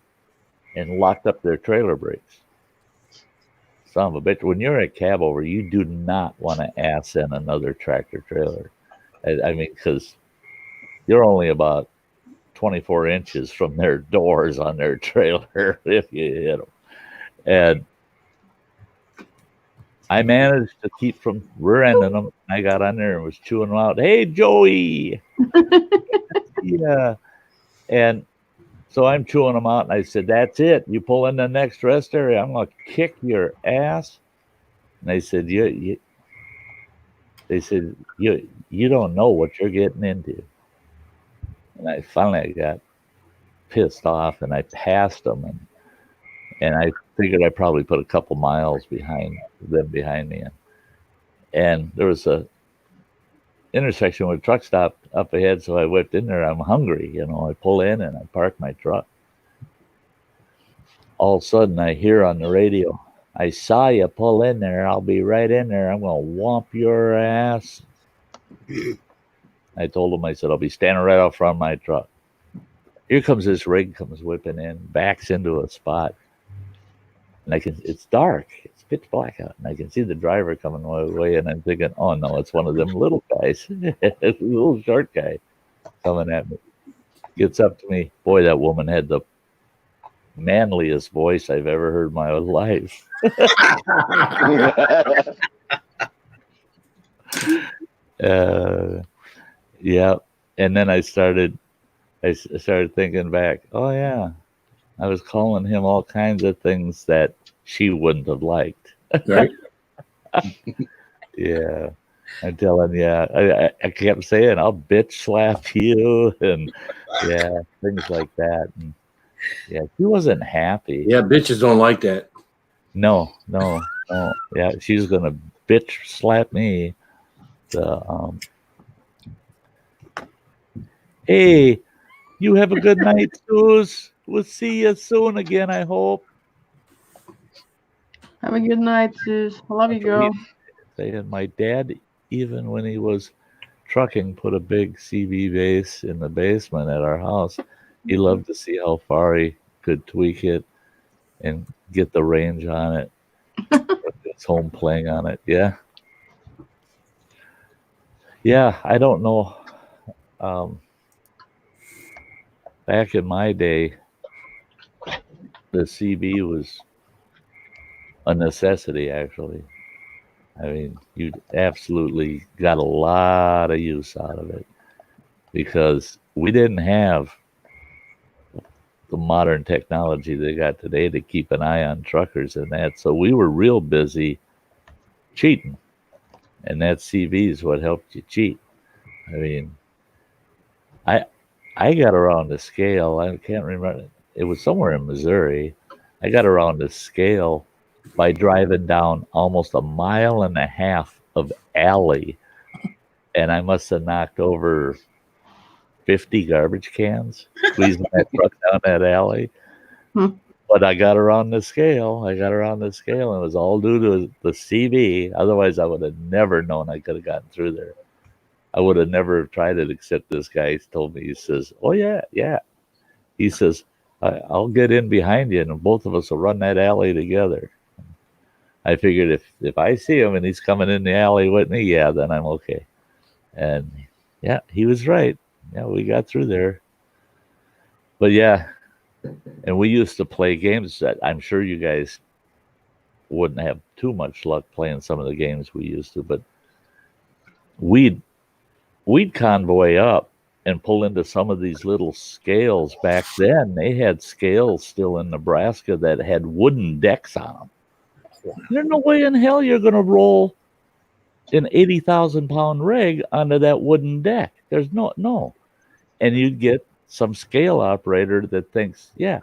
and locked up their trailer brakes. Son of a bitch. When you're at cab over, you do not want to ass in another tractor trailer. I mean, because you're only about 24 inches from their doors on their trailer if you hit them. And I managed to keep from rear-ending them. I got on there and was chewing them out. Hey, Joey! Yeah. And so I'm chewing them out, and I said, that's it. You pull in the next rest area, I'm going to kick your ass. And they said, you don't know what you're getting into. And I finally got pissed off, and I passed them. and I figured I probably put a couple miles behind me. And there was a intersection where a truck stopped up ahead, so I whipped in there. I'm hungry, I pull in and I park my truck. All of a sudden, I hear on the radio, "I saw you pull in there. I'll be right in there. I'm going to whomp your ass." I told him, I said, "I'll be standing right out front of my truck." Here comes this rig, comes whipping in, backs into a spot. And it's dark. It's pitch black out. And I can see the driver coming my way. And I'm thinking, oh, no, it's one of them little guys, little short guy coming at me. Gets up to me. Boy, that woman had the manliest voice I've ever heard in my life. Yeah. And then I started thinking back, oh, yeah, I was calling him all kinds of things that she wouldn't have liked. Right. Yeah. I'm telling you, I kept saying, "I'll bitch slap you," and yeah, things like that. And yeah, she wasn't happy. Yeah, bitches don't like that. No. Yeah, she's going to bitch slap me. Hey, you have a good night, Suze. We'll see you soon again, I hope. Have a good night, sis. I love you, girl. And my dad, even when he was trucking, put a big CV base in the basement at our house. He loved to see how far he could tweak it and get the range on it. It's home playing on it. Yeah. Yeah, I don't know. Back in my day, the CB was a necessity, actually. I mean, you absolutely got a lot of use out of it because we didn't have the modern technology they got today to keep an eye on truckers and that. So we were real busy cheating, and that CV is what helped you cheat. I mean, I got around the scale. I can't remember. It was somewhere in Missouri. I got around the scale by driving down almost 1.5 miles of alley, and I must have knocked over 50 garbage cans, squeezing that truck down that alley. But I got around the scale. And it was all due to the CV. Otherwise, I would have never known I could have gotten through there. I would have never tried it, except this guy told me, he says, "Oh, yeah. He says, I'll get in behind you, and both of us will run that alley together." I figured if I see him and he's coming in the alley with me, yeah, then I'm okay. And, yeah, he was right. Yeah, we got through there. But, yeah, and we used to play games that I'm sure you guys wouldn't have too much luck playing some of the games we used to, but we'd convoy up and pull into some of these little scales. Back then, they had scales still in Nebraska that had wooden decks on them. There's no way in hell you're going to roll an 80,000-pound rig onto that wooden deck. There's no. And you'd get some scale operator that thinks, yeah,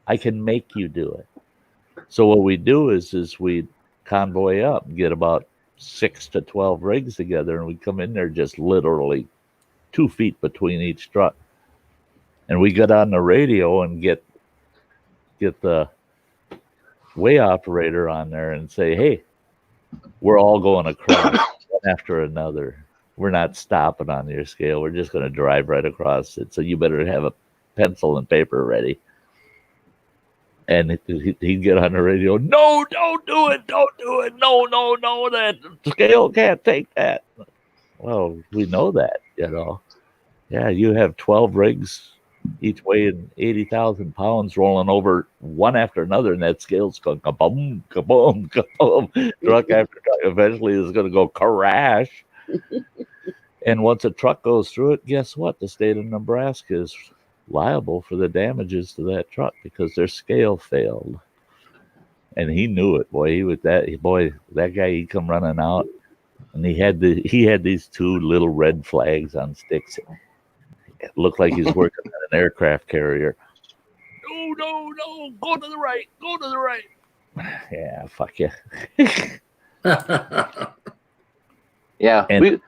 I can make you do it. So what we do is we convoy up and get about 6 to 12 rigs together, and we come in there just literally 2 feet between each truck. And we get on the radio and get the way operator on there and say, "Hey, we're all going across one after another. We're not stopping on your scale. We're just going to drive right across it. So you better have a pencil and paper ready." And he'd get on the radio, "No, don't do it. Don't do it. No, that scale can't take that." Well, we know that, Yeah, you have 12 rigs, each weighing 80,000 pounds, rolling over one after another, and that scale's going kaboom, kaboom, kaboom. Truck after truck eventually is going to go crash. And once a truck goes through it, guess what? The state of Nebraska is liable for the damages to that truck because their scale failed. And he knew it, boy. That guy, he'd come running out, and he had these 2 little red flags on sticks. It looked like he's working on an aircraft carrier. No, go to the right, go to the right. Yeah, fuck you. Yeah, And-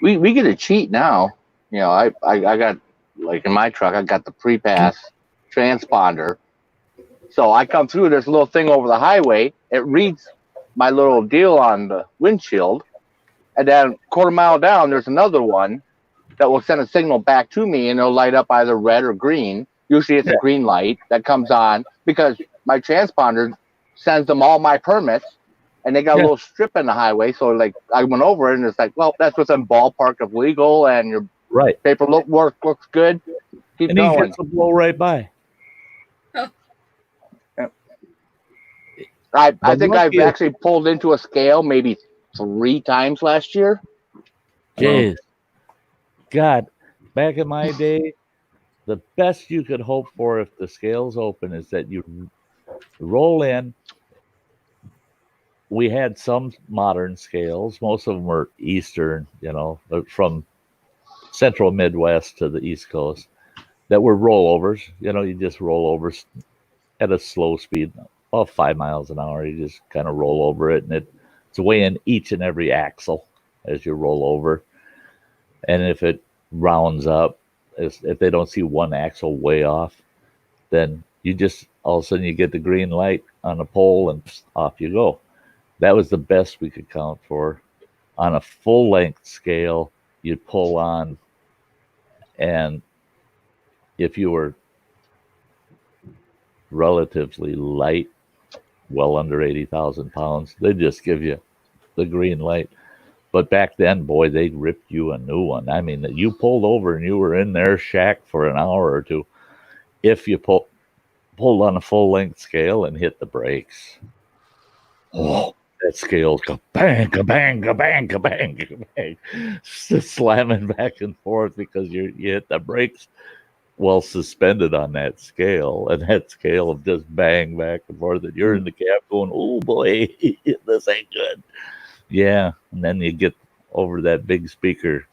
we get a cheat now. You know, I got, like in my truck, I got the pre-pass transponder. So I come through this little thing over the highway. It reads my little deal on the windshield, and then quarter mile down, there's another one that will send a signal back to me, and it'll light up either red or green. Usually it's a green light that comes on because my transponder sends them all my permits, and they got a little strip in the highway. So like I went over it, and it's like, well, that's within ballpark of legal, and your right paperwork looks good. Keep and going. he gets to blow right by. I think I've luckiest- actually pulled into a scale maybe 3 times last year. Jeez. God, back in my day, the best you could hope for if the scale's open is that you roll in. We had some modern scales. Most of them were Eastern, you know, from central Midwest to the East Coast that were rollovers. You know, you just roll over at a slow speed, about 5 miles an hour. You just kind of roll over it, and it's weighing each and every axle as you roll over. And if it rounds up, if they don't see one axle way off, then you just all of a sudden you get the green light on the pole and off you go. That was the best we could count for. On a full length scale, you'd pull on, and if you were relatively light, well under 80,000 pounds, they'd just give you the green light. But back then, boy, they ripped you a new one. I mean, you pulled over and you were in their shack for an hour or two if you pulled on a full length scale and hit the brakes. Oh, that scale's go bang, ka-bang, ka-bang, ka-bang, ka-bang, just slamming back and forth because you hit the brakes well suspended on that scale, and that scale will just bang back and forth, and you're in the cab going, oh boy, this ain't good. Yeah, and then you get over that big speaker.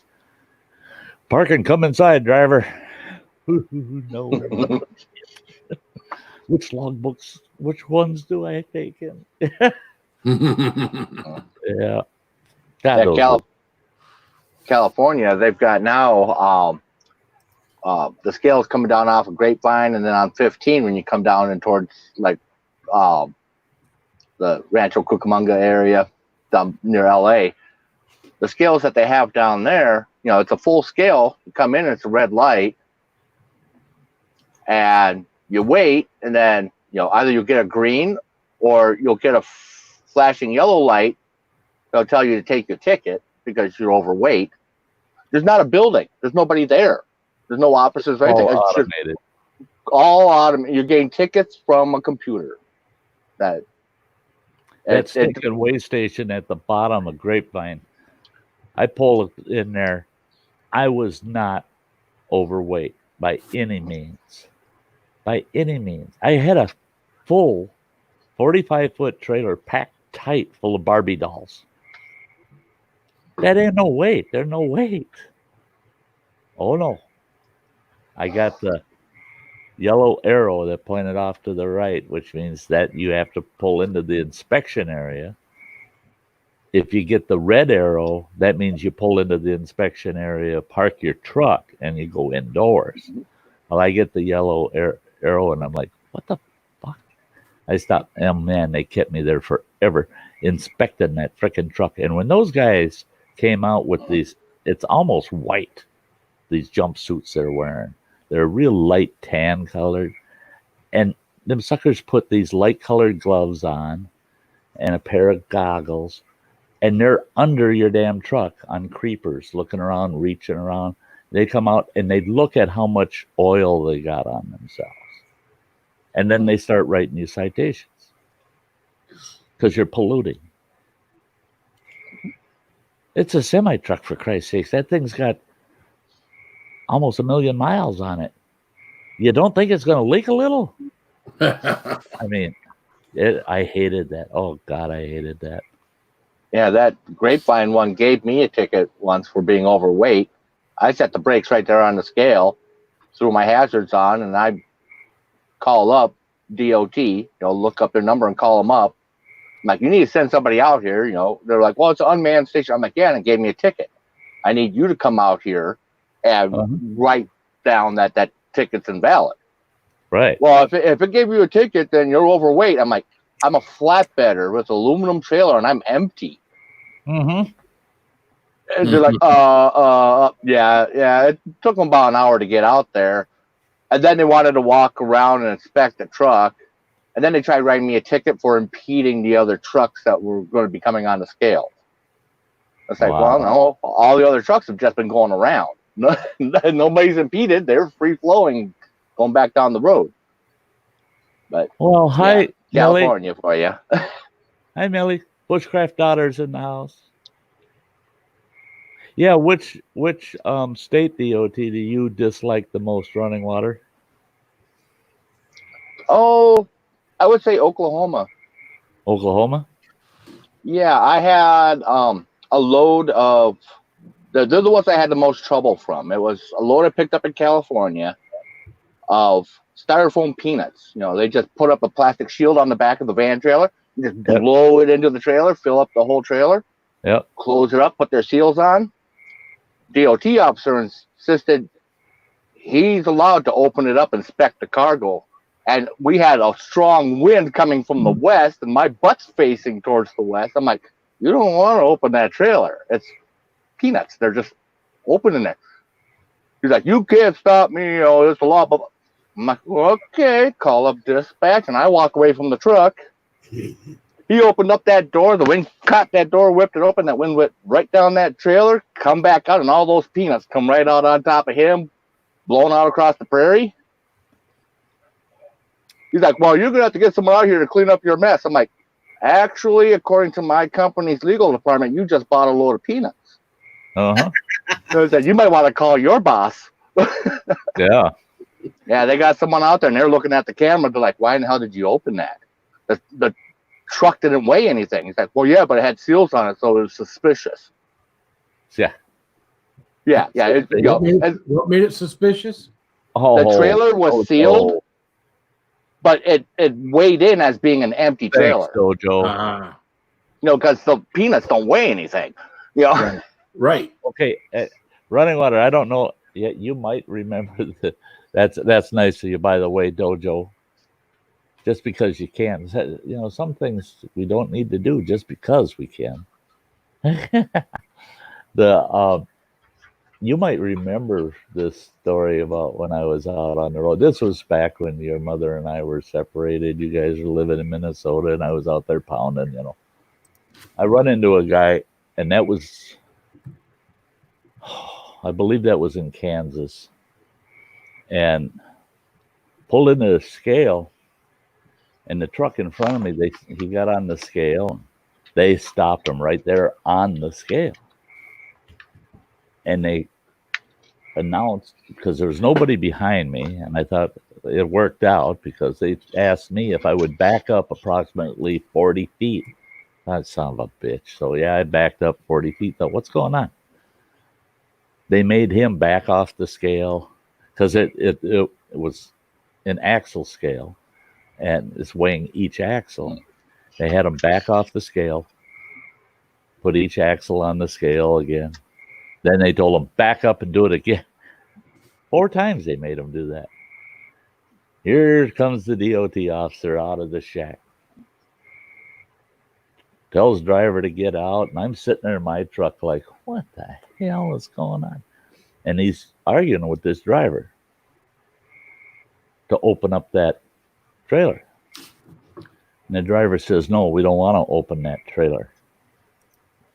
Park and come inside, driver. No. Which logbooks? Which ones do I take in? Yeah. God, California, they've got now the scales coming down off of Grapevine, and then on 15 when you come down and towards like the Rancho Cucamonga area down near LA, the scales that they have down there, you know, it's a full scale. You come in, it's a red light, and you wait, and then you know either you'll get a green or you'll get a flashing yellow light. They'll tell you to take your ticket because you're overweight. There's not a building. There's nobody there. There's no offices or anything. all It's just automated. all automated. You're getting tickets from a computer. That stick and weigh station at the bottom of Grapevine. I pulled in there. I was not overweight by any means. By any means. I had a full 45-foot trailer packed tight full of Barbie dolls. That ain't no weight. There's no weight. Oh, no. I got the yellow arrow that pointed off to the right, which means that you have to pull into the inspection area. If you get the red arrow, that means you pull into the inspection area, park your truck, and you go indoors. Well, I get the yellow arrow, and I'm like, what the fuck? I stopped. Oh, man, they kept me there forever inspecting that freaking truck. And when those guys came out with these, it's almost white, these jumpsuits they're wearing. They're real light tan colored. And them suckers put these light colored gloves on and a pair of goggles, and they're under your damn truck on creepers, looking around, reaching around. They come out and they look at how much oil they got on themselves. And then they start writing you citations because you're polluting. It's a semi truck, for Christ's sakes. That thing's got almost 1 million miles on it. You don't think it's going to leak a little? I mean, I hated that. Oh, God, I hated that. Yeah, that Grapevine one gave me a ticket once for being overweight. I set the brakes right there on the scale, threw my hazards on, and I call up DOT, look up their number and call them up. I'm like, you need to send somebody out here. They're like, well, it's an unmanned station. I'm like, yeah, and it gave me a ticket. I need you to come out here and write down that ticket's invalid. Right. Well, if it gave you a ticket, then you're overweight. I'm like, I'm a flatbedder with aluminum trailer and I'm empty. Mm-hmm. And they're like, yeah. It took them about an hour to get out there. And then they wanted to walk around and inspect the truck. And then they tried writing me a ticket for impeding the other trucks that were going to be coming on the scale. It's like, well, no, all the other trucks have just been going around. Nobody's impeded. They're free flowing, going back down the road. But well, hi, California for you. Hi, Millie. Bushcraft Daughters in the house. Yeah, which state DOT do you dislike the most running water? Oh, I would say Oklahoma. Oklahoma? Yeah, I had a load of they're the ones I had the most trouble from. It was a load I picked up in California of styrofoam peanuts. They just put up a plastic shield on the back of the van trailer, and just blow it into the trailer, fill up the whole trailer, close it up, put their seals on. DOT officer insisted he's allowed to open it up and inspect the cargo. And we had a strong wind coming from the west, and my butt's facing towards the west. I'm like, you don't want to open that trailer. It's peanuts. They're just opening it. He's like, you can't stop me. There's a law. But I'm like, okay, call up dispatch. And I walk away from the truck. He opened up that door. The wind caught that door, whipped it open. That wind went right down that trailer, come back out, and all those peanuts come right out on top of him, blown out across the prairie. He's like, well, you're going to have to get someone out here to clean up your mess. I'm like, actually, according to my company's legal department, you just bought a load of peanuts. Uh-huh. So he said, you might want to call your boss. Yeah. Yeah, they got someone out there, and they're looking at the camera. They're like, why in the hell did you open that? The truck didn't weigh anything. He's like, well, yeah, but it had seals on it, so it was suspicious. Yeah. Yeah. What made it suspicious? The trailer was sealed, but it weighed in as being an empty trailer. Thanks, Dojo. Because the peanuts don't weigh anything. Right. Okay. Running water. I don't know. Yeah, you might remember that. That's nice of you, by the way, Dojo. Just because you can. Some things we don't need to do just because we can. You might remember this story about when I was out on the road. This was back when your mother and I were separated. You guys were living in Minnesota, and I was out there pounding, I run into a guy, and that was, I believe that was in Kansas, and pulled into the scale, and the truck in front of me, he got on the scale. They stopped him right there on the scale. And they announced, because there was nobody behind me, and I thought it worked out because they asked me if I would back up approximately 40 feet. That son of a bitch. So, yeah, I backed up 40 feet. Thought, what's going on? They made him back off the scale because it was an axle scale, and it's weighing each axle. They had him back off the scale, put each axle on the scale again. Then they told him, back up and do it again. 4 times they made him do that. Here comes the DOT officer out of the shack. Tells driver to get out, and I'm sitting there in my truck like, what the hell is going on? And he's arguing with this driver to open up that trailer. And the driver says, no, we don't want to open that trailer.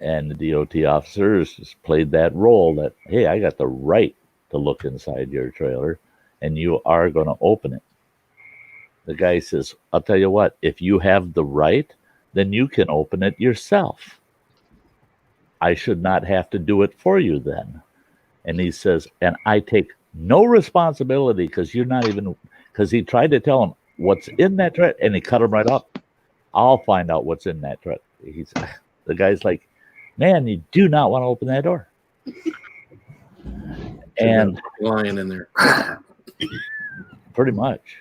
And the DOT officers just played that role that, hey, I got the right to look inside your trailer, and you are going to open it. The guy says, I'll tell you what, if you have the right, then you can open it yourself. I should not have to do it for you then. And he says, and I take no responsibility because you're not even, because he tried to tell him what's in that trailer, and he cut him right off. I'll find out what's in that trailer. The guy's like, man, you do not want to open that door. And lying in there. Pretty much.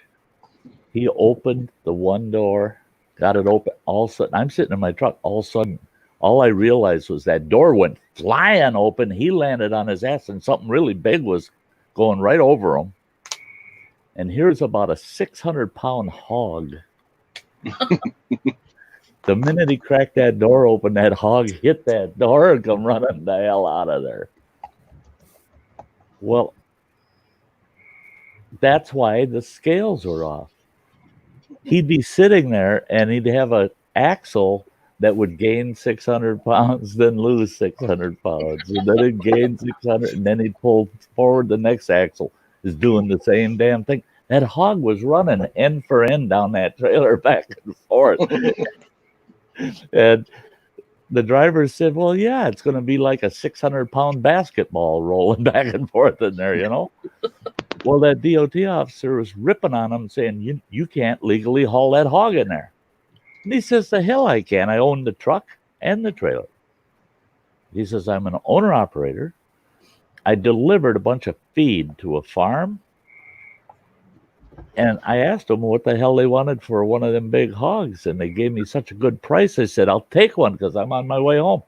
He opened the one door, got it open. All of a sudden, I'm sitting in my truck. All of a sudden, all I realized was that door went flying open. He landed on his ass, and something really big was going right over him. And here's about a 600-pound hog. The minute he cracked that door open, that hog hit that door and come running the hell out of there. Well, that's why the scales were off. He'd be sitting there and he'd have an axle that would gain 600 pounds, then lose 600 pounds, and then he'd gain 600, and then he'd pull forward. The next axle is doing the same damn thing. That hog was running end for end down that trailer back and forth. And the driver said, well, yeah, it's going to be like a 600-pound basketball rolling back and forth in there, you know? Well, that DOT officer was ripping on him, saying, you can't legally haul that hog in there. And he says, the hell I can. I own the truck and the trailer. He says, I'm an owner-operator. I delivered a bunch of feed to a farm. And I asked them what the hell they wanted for one of them big hogs. And they gave me such a good price. I said, I'll take one because I'm on my way home.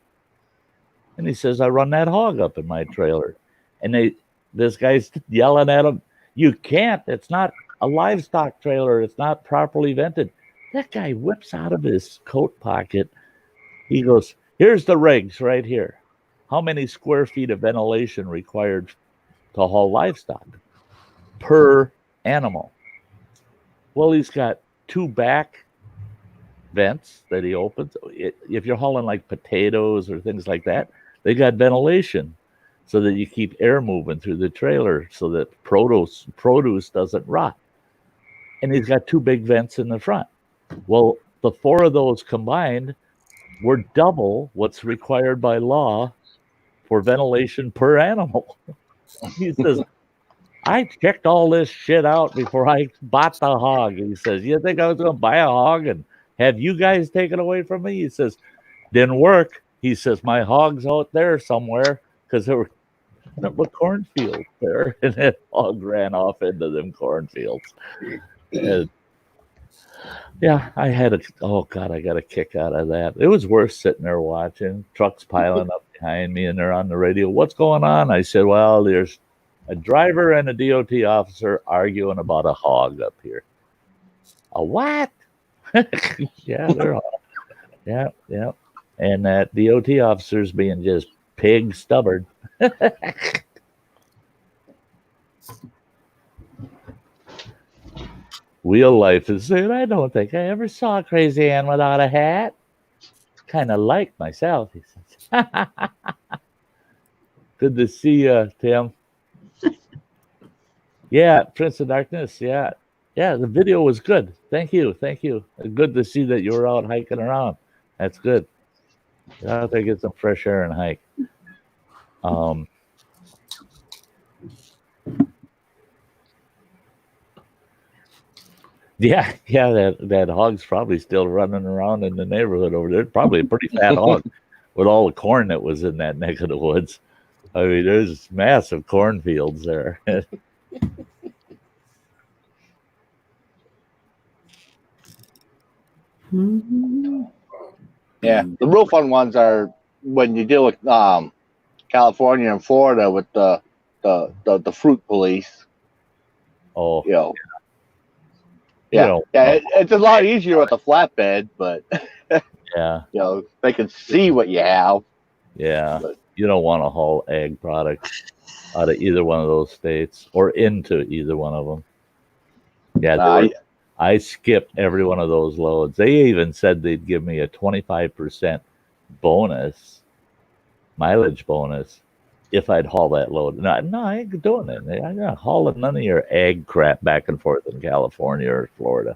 And he says, I run that hog up in my trailer. And this guy's yelling at him, you can't. It's not a livestock trailer. It's not properly vented. That guy whips out of his coat pocket. He goes, here's the regs right here. How many square feet of ventilation required to haul livestock per animal? Well, he's got 2 back vents that he opens. If you're hauling like potatoes or things like that, they got ventilation so that you keep air moving through the trailer so that produce doesn't rot. And he's got 2 big vents in the front. Well, the 4 of those combined were double what's required by law for ventilation per animal. He says, I checked all this shit out before I bought the hog. He says, you think I was going to buy a hog and have you guys taken away from me? He says, didn't work. He says, my hog's out there somewhere because there were cornfields there. And that hog ran off into them cornfields. And yeah, I got a kick out of that. It was worth sitting there watching. Trucks piling up behind me and they're on the radio. What's going on? I said, well, there's a driver and a DOT officer arguing about a hog up here. A what? Yeah, they're all. Yeah. And that DOT officer's being just pig stubborn. Wheel Life is saying, I don't think I ever saw Crazy Ann without a hat. Kind of like myself, he says. Good to see you, Tim. Yeah, Prince of Darkness. Yeah, the video was good. Thank you. Good to see that you were out hiking around. That's good. Get out there, get some fresh air and hike. Yeah, that hog's probably still running around in the neighborhood over there. Probably a pretty fat hog with all the corn that was in that neck of the woods. I mean, there's massive cornfields there. Yeah, the real fun ones are when you deal with California and Florida with the fruit police. Oh, it's a lot easier with a flatbed, but yeah, they can see what you have. Yeah, but you don't want to haul ag products out of either one of those states or into either one of them. Yeah, I skipped every one of those loads. They even said they'd give me a 25% mileage bonus, if I'd haul that load. No, I ain't doing it. I'm not hauling none of your ag crap back and forth in California or Florida.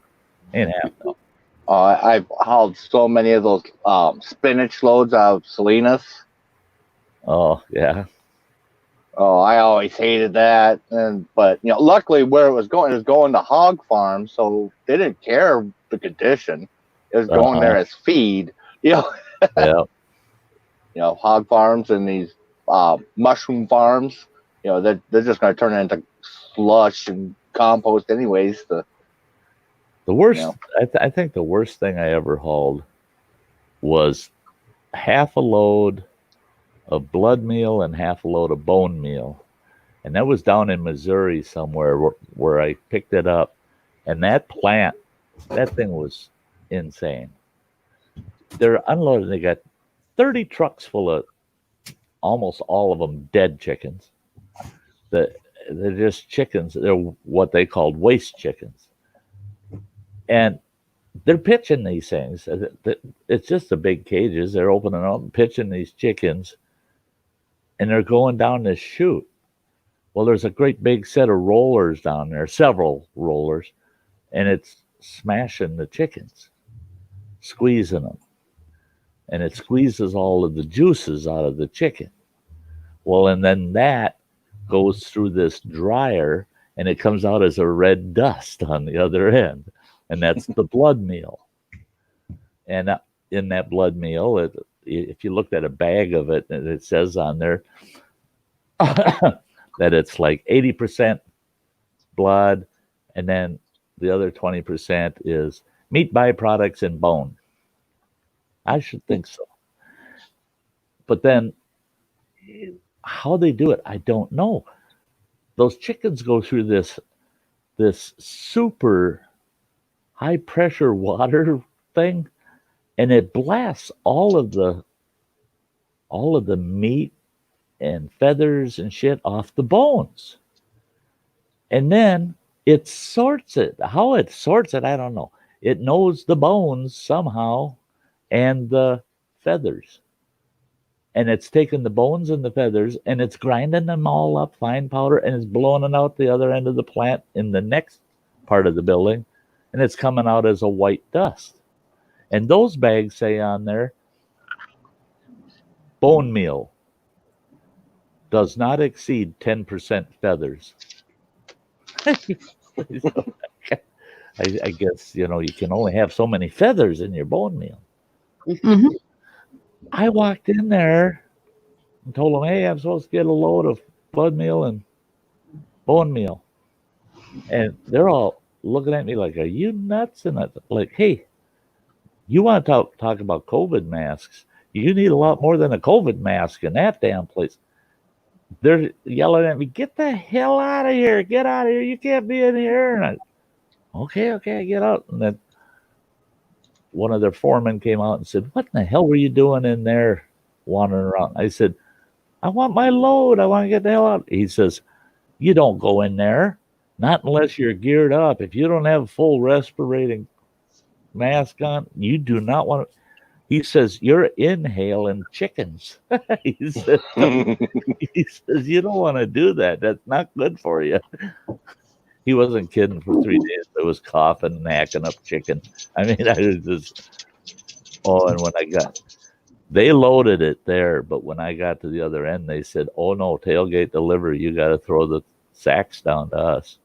Ain't happening. I've hauled so many of those spinach loads out of Salinas. Oh, yeah. Oh, I always hated that. But luckily where it was going to hog farms, so they didn't care the condition. It was going there as feed. Yeah. Hog farms and these mushroom farms, they're just going to turn it into slush and compost anyways. The worst, Yeah. I think the worst thing I ever hauled was half a load of blood meal and half a load of bone meal. And that was down in Missouri somewhere where I picked it up. And that plant, that thing was insane. They're unloading. They got 30 trucks full of almost all of them dead chickens. They're just chickens. They're what they called waste chickens. And they're pitching these things. It's just the big cages. They're opening up and pitching these chickens. And they're going down this chute. Well, there's a great big set of rollers down there, several rollers, and it's smashing the chickens, squeezing them. And it squeezes all of the juices out of the chicken. Well, and then that goes through this dryer, and it comes out as a red dust on the other end. And that's the blood meal. And in that blood meal, if you looked at a bag of it, and it says on there that it's like 80% blood, and then the other 20% is meat byproducts and bone. I should think so. But then how they do it, I don't know. Those chickens go through this super high pressure water thing, and it blasts all of the meat and feathers and shit off the bones. And then it sorts it. How it sorts it, I don't know. It knows the bones somehow and the feathers. And it's taking the bones and the feathers and it's grinding them all up fine powder and it's blowing it out the other end of the plant in the next part of the building. And it's coming out as a white dust. And those bags say on there, bone meal does not exceed 10% feathers. I guess, you can only have so many feathers in your bone meal. Mhm. I walked in there and told them, hey, I'm supposed to get a load of blood meal and bone meal. And they're all looking at me like, are you nuts? And I'm like, hey, you want to talk about COVID masks? You need a lot more than a COVID mask in that damn place. They're yelling at me, get the hell out of here. Get out of here. You can't be in here. And I, okay, I get out. And then one of their foremen came out and said, what in the hell were you doing in there wandering around? I said, I want my load. I want to get the hell out. He says, you don't go in there. Not unless you're geared up. If you don't have a full respirating mask on, you do not want to. He says, you're inhaling chickens. he says, you don't want to do that. That's not good for you. He wasn't kidding. For 3 days, I was coughing and hacking up chicken. I mean, I was just, and they loaded it there, but when I got to the other end, they said, oh no, tailgate delivery, you got to throw the sacks down to us.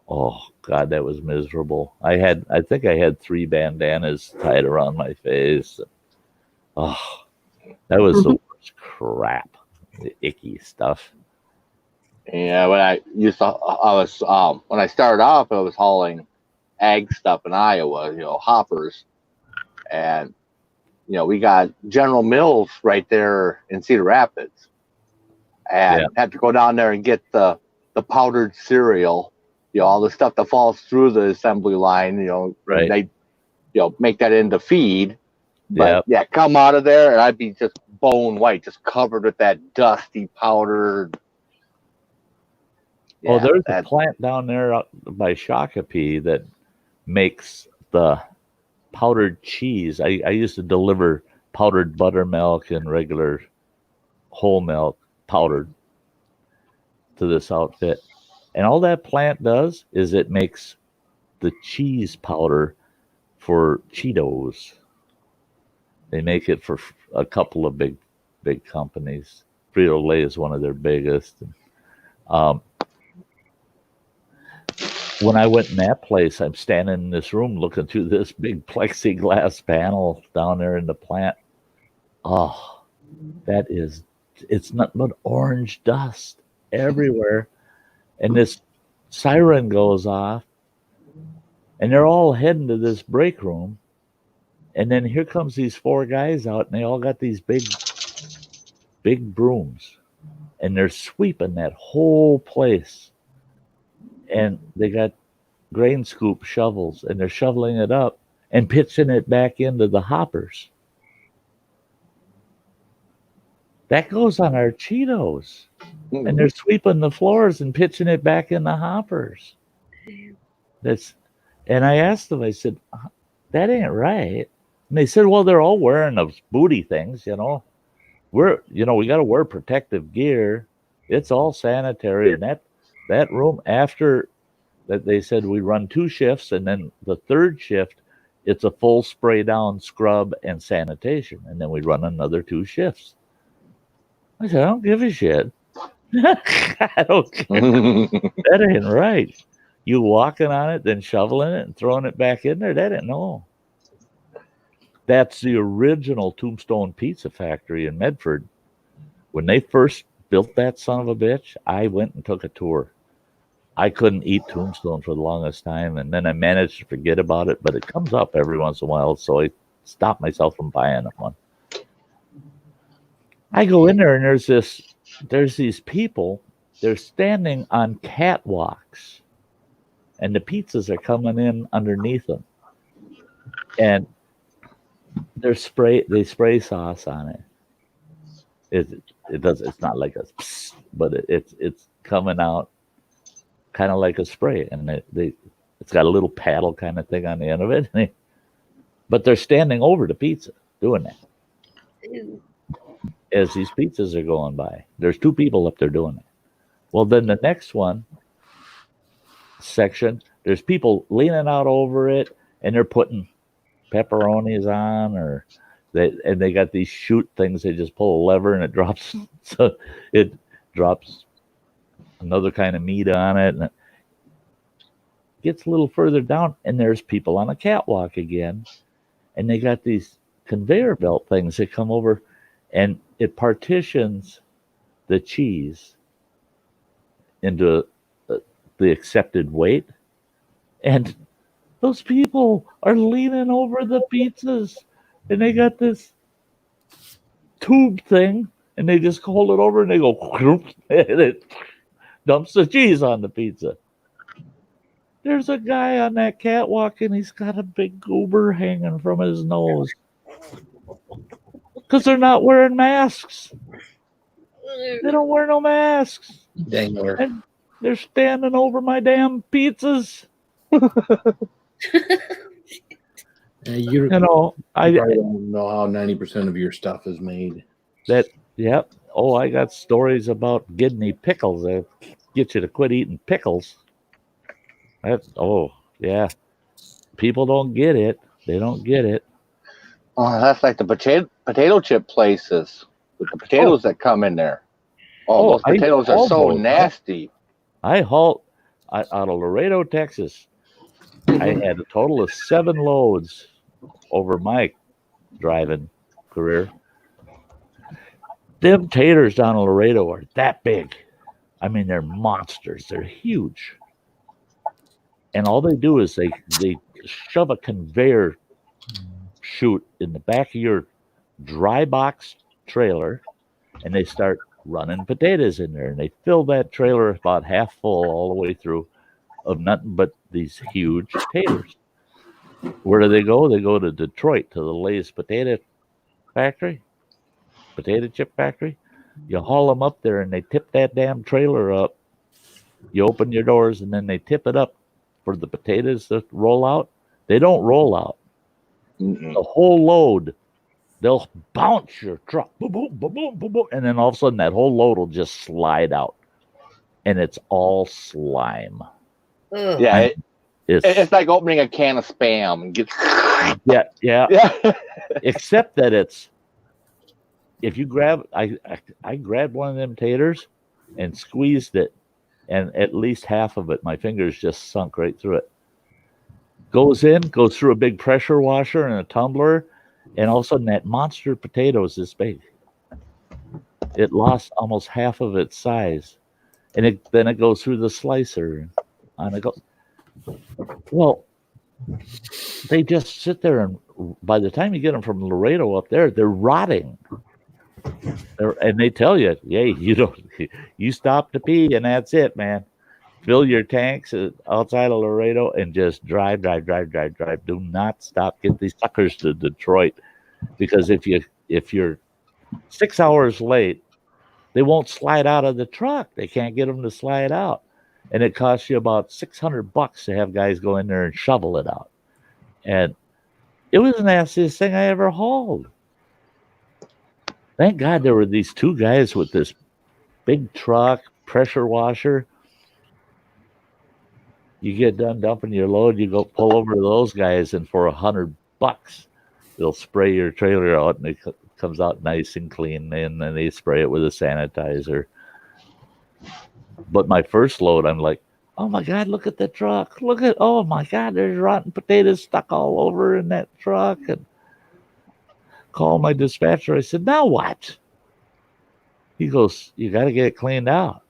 Oh God, that was miserable. I think I had 3 bandanas tied around my face. Oh, that was the worst crap, the icky stuff. Yeah, when I started off, I was hauling ag stuff in Iowa, hoppers, and we got General Mills right there in Cedar Rapids, and had to go down there and get the powdered cereal, all the stuff that falls through the assembly line, right? They, make that into feed. But come out of there and I'd be just bone white, just covered with that dusty powder. Yeah, there's a plant down there by Shakopee that makes the powdered cheese. I used to deliver powdered buttermilk and regular whole milk powdered to this outfit. And all that plant does is it makes the cheese powder for Cheetos. They make it for a couple of big companies. Frito-Lay is one of their biggest. When I went in that place, I'm standing in this room looking through this big plexiglass panel down there in the plant. Oh, it's nothing but orange dust everywhere. And this siren goes off. And they're all heading to this break room. And then here comes these 4 guys out, and they all got these big brooms. And they're sweeping that whole place. And they got grain scoop shovels, and they're shoveling it up and pitching it back into the hoppers. That goes on our Cheetos. And they're sweeping the floors and pitching it back in the hoppers. And I asked them, I said, that ain't right. And they said, well, they're all wearing those booty things, we got to wear protective gear. It's all sanitary. And that room, after that, they said we run 2 shifts, and then the 3rd shift, it's a full spray down, scrub, and sanitation. And then we run another 2 shifts. I said, I don't give a shit. I don't care. That ain't right. You walking on it, then shoveling it and throwing it back in there. That ain't no. That's the original Tombstone Pizza Factory in Medford. When they first built that son of a bitch, I went and took a tour. I couldn't eat Tombstone for the longest time, and then I managed to forget about it, but it comes up every once in a while, so I stopped myself from buying one. I go in there, and there's these people, they're standing on catwalks, and the pizzas are coming in underneath them. And they spray sauce on it. It's not like a psst, but it's coming out kind of like a spray, and it's got a little paddle kind of thing on the end of it. But they're standing over the pizza doing that. As these pizzas are going by, there's 2 people up there doing it. Well, then the next section, there's people leaning out over it, and they're putting pepperonis on, and they got these chute things. They just pull a lever and it drops. So it drops another kind of meat on it, and it gets a little further down, and there's people on a catwalk again, and they got these conveyor belt things that come over, and it partitions the cheese into the accepted weight, and those people are leaning over the pizzas, and they got this tube thing, and they just hold it over, and they go, and it dumps the cheese on the pizza. There's a guy on that catwalk, and he's got a big goober hanging from his nose because they're not wearing masks. They don't wear no masks. Dangler. And they're standing over my damn pizzas. You I don't know how 90% of your stuff is made. Yep. Oh, I got stories about getting me pickles. That get you to quit eating pickles. Yeah. People don't get it. They don't get it. Oh, that's like the potato chip places with the potatoes that come in there. Oh, those potatoes are so nasty. I hauled out of Laredo, Texas. I had a total of 7 loads over my driving career. Them taters down in Laredo are that big. I mean, they're monsters. They're huge. And all they do is they shove a conveyor chute in the back of your dry box trailer, and they start running potatoes in there. And they fill that trailer about half full all the way through of nothing but these huge taters. Where do they go? They go to Detroit, to the Lay's potato chip factory. You haul them up there, and they tip that damn trailer up. You open your doors, and then they tip it up for the potatoes to roll out. They don't roll out. The whole load, they'll bounce your truck, boom, boom, boom, boom, boom, boom, and then all of a sudden that whole load will just slide out, and it's all slime. Yeah, it's like opening a can of Spam and get. Yeah. Except that if you grab, I grabbed one of them taters and squeezed it, and at least half of it, my fingers just sunk right through it. Goes through a big pressure washer and a tumbler, and all of a sudden that monster potato is this big. It lost almost half of its size, and then it goes through the slicer, and it goes. Well, they just sit there, and by the time you get them from Laredo up there, they're rotting. And they tell you, hey, you stop to pee, and that's it, man. Fill your tanks outside of Laredo and just drive. Do not stop. Get these suckers to Detroit, because if you're 6 hours late, they won't slide out of the truck. They can't get them to slide out, and it costs you about $600 to have guys go in there and shovel it out. And it was the nastiest thing I ever hauled. Thank God there were these two guys with this big truck, pressure washer. You get done dumping your load, you go pull over to those guys, and for $100, they'll spray your trailer out, and it comes out nice and clean, and then they spray it with a sanitizer. But my first load, I'm like, oh my God, look at the truck. Oh my God, there's rotten potatoes stuck all over in that truck. And call my dispatcher. I said, now what? He goes, you got to get it cleaned out.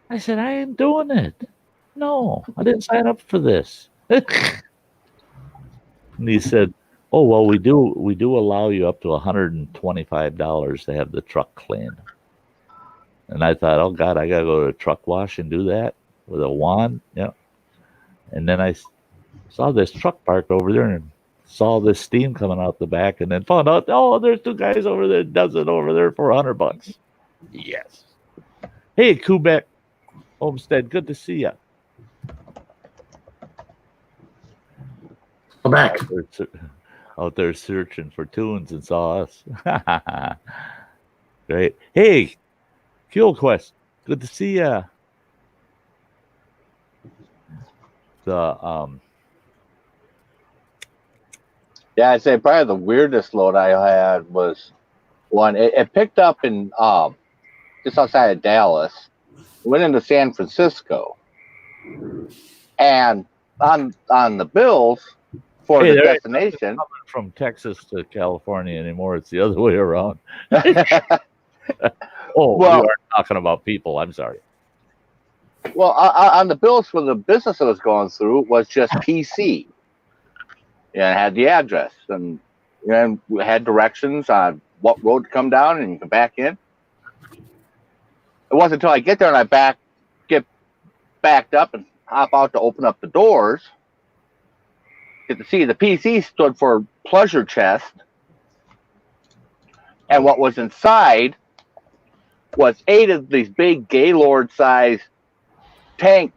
I said, I ain't doing it. No, I didn't sign up for this. And he said, oh, well, we do allow you up to $125 to have the truck cleaned. And I thought, oh God, I got to go to a truck wash and do that with a wand. Yeah. And then I saw this truck parked over there and saw this steam coming out the back, and then found out, oh, there's two guys over there, does it over there for $100. Yes. Hey, Quebec Homestead, good to see you. Come back. Out there searching for tunes and saw us. Great. Hey, Fuel Quest, good to see you. Yeah, I'd say probably the weirdest load I had was one. It picked up in just outside of Dallas, went into San Francisco, and on the bills for the destination. From Texas to California anymore. It's the other way around. Oh, well, we are talking about people. I'm sorry. Well, on the bills for the business I was going through was just PC. Yeah, it had the address, and we had directions on what road to come down, and you can back in. It wasn't until I get there and I get backed up and hop out to open up the doors, get to see the PC stood for pleasure chest, and what was inside was 8 of these big Gaylord size tanks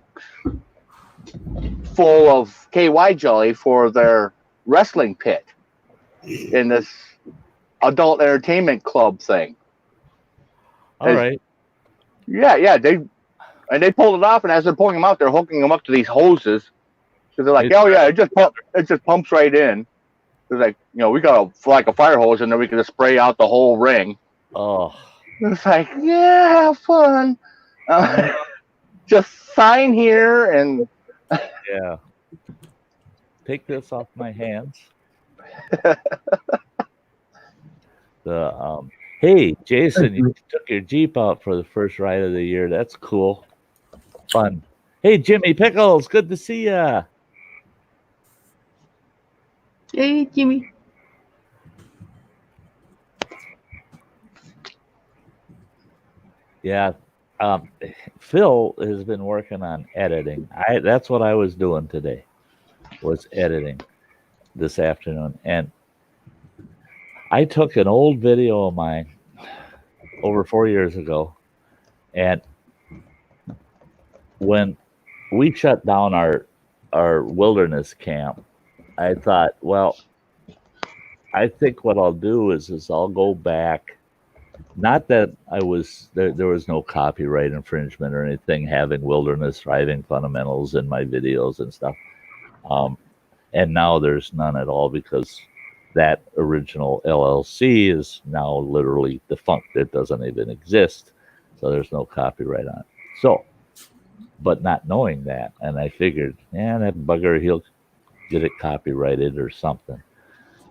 full of KY jelly for their wrestling pit in this adult entertainment club thing. All right. Yeah. They pulled it off, and as they're pulling them out, they're hooking them up to these hoses. So they're like, oh yeah, it just pumps right in. It's like, we got a fire hose, and then we can just spray out the whole ring. Oh. It's like, yeah, have fun. Just sign here and yeah. Take this off my hands. Hey, Jason, you took your Jeep out for the first ride of the year. That's cool. Fun. Hey, Jimmy Pickles, good to see ya. Hey, Jimmy. Yeah. Phil has been working on editing. That's what I was doing today, was editing this afternoon. And I took an old video of mine over 4 years ago, and when we shut down our wilderness camp, I thought, well, I think what I'll do is I'll go back. Not that there was no copyright infringement or anything having wilderness driving fundamentals in my videos and stuff. And now there's none at all, because that original LLC is now literally defunct. It doesn't even exist. So there's no copyright on it. So, but not knowing that, and I figured, that bugger, he'll get it copyrighted or something.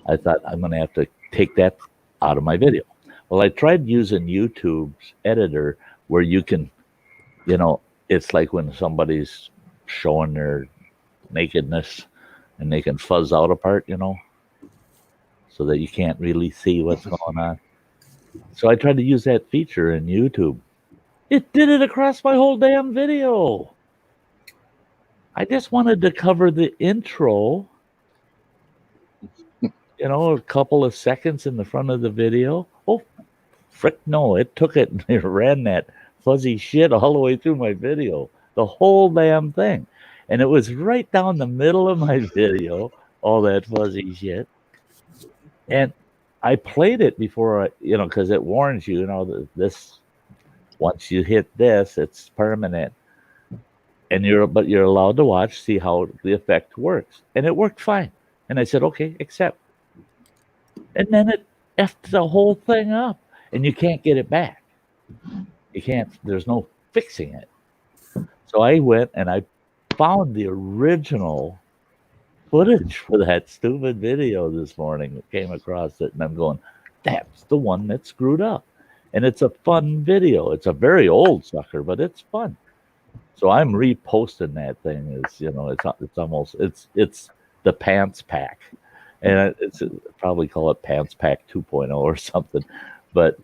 I thought, I'm going to have to take that out of my video. Well, I tried using YouTube's editor, where you can, it's like when somebody's showing their nakedness, and they can fuzz out a part, so that you can't really see what's going on. So I tried to use that feature in YouTube. It did it across my whole damn video. I just wanted to cover the intro, a couple of seconds in the front of the video. Oh, frick no, it took it and it ran that fuzzy shit all the way through my video. The whole damn thing. And it was right down the middle of my video, all that fuzzy shit. And I played it before because it warns you, this, once you hit this, it's permanent. And you're allowed to watch, see how the effect works. And it worked fine. And I said, okay, accept. And then it effed the whole thing up. And you can't get it back. You can't, there's no fixing it. So I went and I found the original footage for that stupid video this morning. That came across it, and I'm going, that's the one that screwed up. And it's a fun video. It's a very old sucker, but it's fun. So I'm reposting that thing. It's the pants pack, and it's probably call it pants pack 2.0 or something. But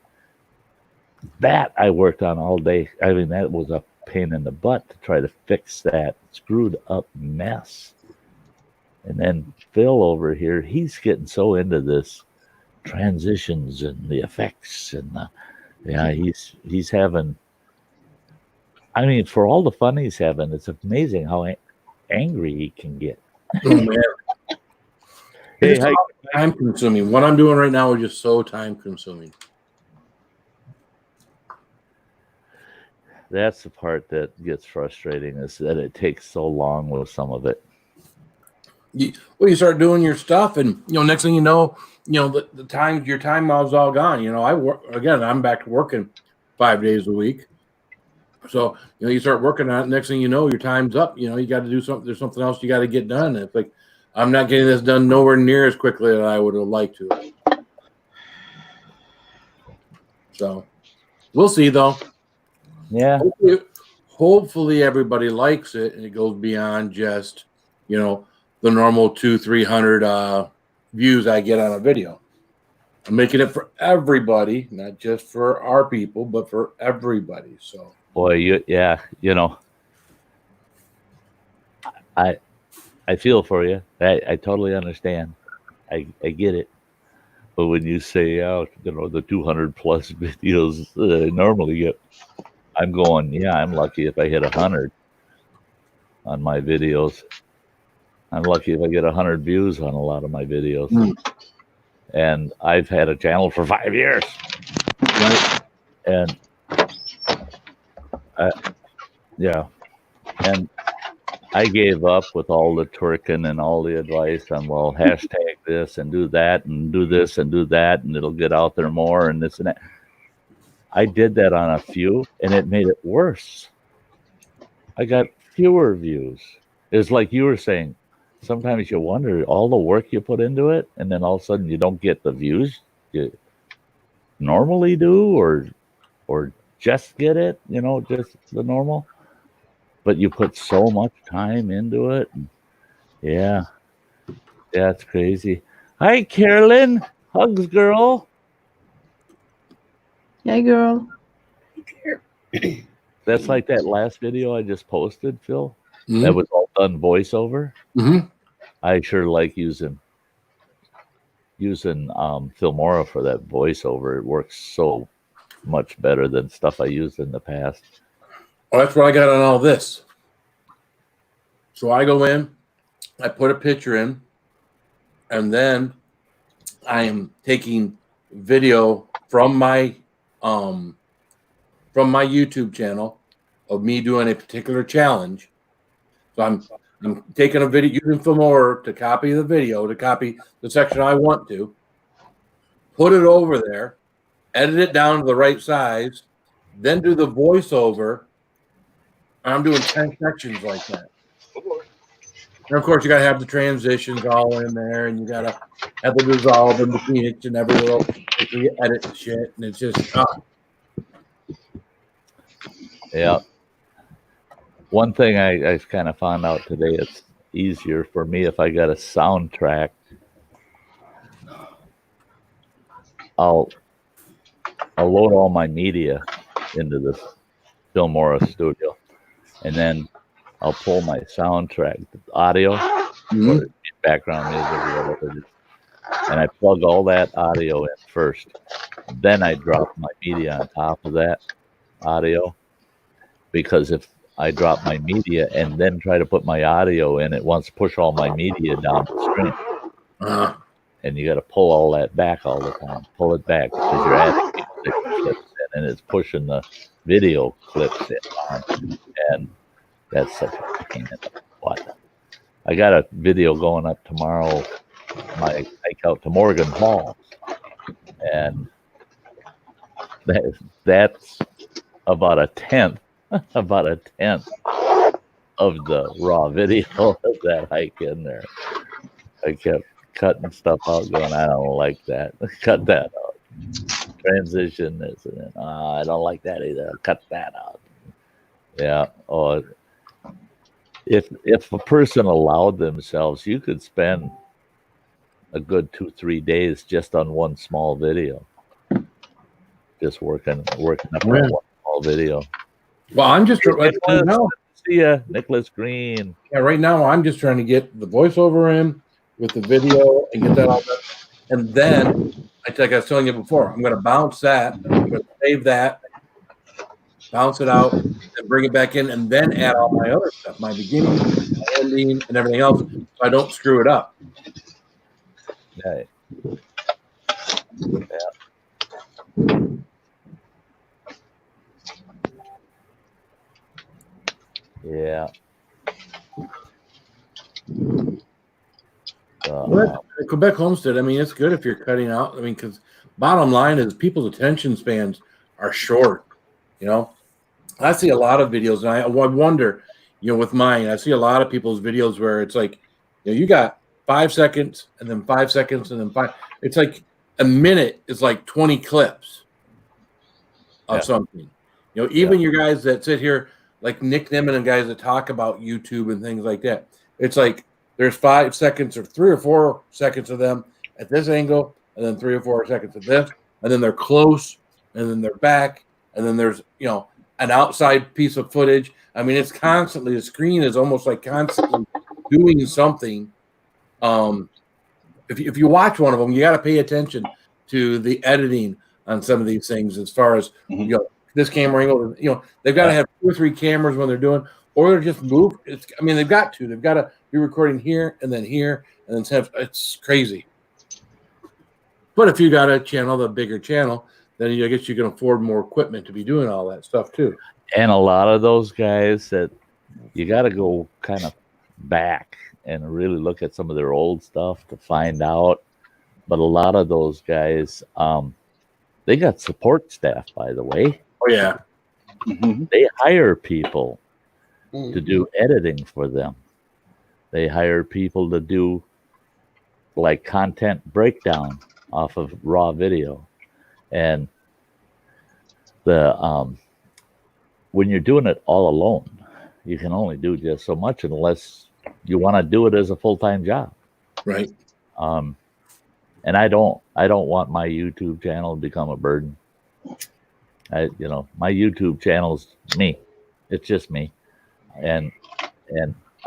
that I worked on all day. I mean, that was a pain in the butt to try to fix that screwed up mess. And then Phil over here, he's getting so into this transitions and the effects, and he's having. I mean, for all the fun he's having, it's amazing how angry he can get. Oh, man. It's time consuming. What I'm doing right now is just so time consuming. That's the part that gets frustrating, is that it takes so long with some of it. You start doing your stuff, and next thing you know, the time, your time was all gone. I work again. I'm back to working 5 days a week. So, you start working on it. Next thing you know, your time's up. You got to do something. There's something else you got to get done. And it's like, I'm not getting this done nowhere near as quickly as I would have liked to. So, we'll see, though. Yeah. Hopefully everybody likes it, and it goes beyond just, the normal 200-300 views I get on a video. I'm making it for everybody, not just for our people, but for everybody. So. Boy, I feel for you. I totally understand. I get it. But when you say, the 200 plus videos that I normally get, I'm going, I'm lucky if I hit 100 on my videos. I'm lucky if I get 100 views on a lot of my videos. And I've had a channel for 5 years. Right? And and I gave up with all the twerking and all the advice on, hashtag this and do that and do this and do that, and it'll get out there more and this and that. I did that on a few, and it made it worse. I got fewer views. It's like you were saying, sometimes you wonder all the work you put into it, and then all of a sudden you don't get the views you normally do, or just get it, just the normal. But you put so much time into it. And yeah, it's crazy. Hi, Carolyn. Hugs, girl. Hey, girl. That's like that last video I just posted, Phil. Mm-hmm. That was all done voiceover. Mm-hmm. I sure like using Filmora for that voiceover. It works so much better than stuff I used in the past. Oh, that's what I got on all this. So I go in, I put a picture in, and then I am taking video from my YouTube channel of me doing a particular challenge. So I'm taking a video using Filmora to copy the video, to copy the section I want to, put it over there, edit it down to the right size, then do the voiceover. I'm doing 10 sections like that. And of course, you got to have the transitions all in there, and you got to have the resolve in between each and every little you edit and shit, and it's just Yeah. One thing I kind of found out today, easier for me if I got a soundtrack. I'll load all my media into the Filmora studio, and then I'll pull my soundtrack, the audio, or background music, or whatever it is, and I plug all that audio in first. Then I drop my media on top of that audio, because if I drop my media and then try to put my audio in, it wants to push all my media down the stream. And you got to pull all that back all the time. Pull it back because you're adding music clips in, and it's pushing the video clips in. And that's such a pain in the butt. I got a video going up tomorrow, my hike out to Morgan Falls, and that's about a tenth of the raw video of that hike in there. I kept cutting stuff out, going, I don't like that. Cut that out. Transition this, and then I don't like that either. Cut that out. Yeah. Oh, if a person allowed themselves, you could spend a good 2-3 days just on one small video. Just working up on one small video. Well, I'm just right now. See ya, Nicholas Green. Yeah, right now I'm just trying to get the voiceover in with the video and get that all done. And then, like I was telling you before, I'm going to bounce that. I'm going to save that, bounce it out, and bring it back in, and then add all my other stuff, my beginning, my ending, and everything else, so I don't screw it up. Okay. Yeah. Quebec Homestead, I mean, it's good if you're cutting out. I mean, because bottom line is people's attention spans are short. You know, I see a lot of videos, and I wonder, you know, with mine, I see a lot of people's videos where it's like, you know, you got 5 seconds, and then 5 seconds, and then 5. It's like a minute is like 20 clips of something. You know, even your guys that sit here, like Nick Nimmin and guys that talk about YouTube and things like that, it's like there's 5 seconds or 3 or 4 seconds of them at this angle, and then 3 or 4 seconds of this, and then they're close, and then they're back, and then there's, you know, an outside piece of footage. I mean, it's constantly, the screen is almost like constantly doing something. If you watch one of them, you got to pay attention to the editing on some of these things, as far as, you know, this camera angle, you know, they've got to have 2 or 3 cameras when they're doing, or they're just move. I mean, they've got to be recording here and then it's crazy. But if you got a channel, the bigger channel, then I guess you can afford more equipment to be doing all that stuff too. And a lot of those guys that you got to go kind of back and really look at some of their old stuff to find out. But a lot of those guys, they got support staff, by the way. Oh, yeah. They hire people to do editing for them. They hire people to do like content breakdown off of raw video. And the when you're doing it all alone, you can only do just so much unless you want to do it as a full-time job. Right. And I don't want my YouTube channel to become a burden. My YouTube channel's me. It's just me. And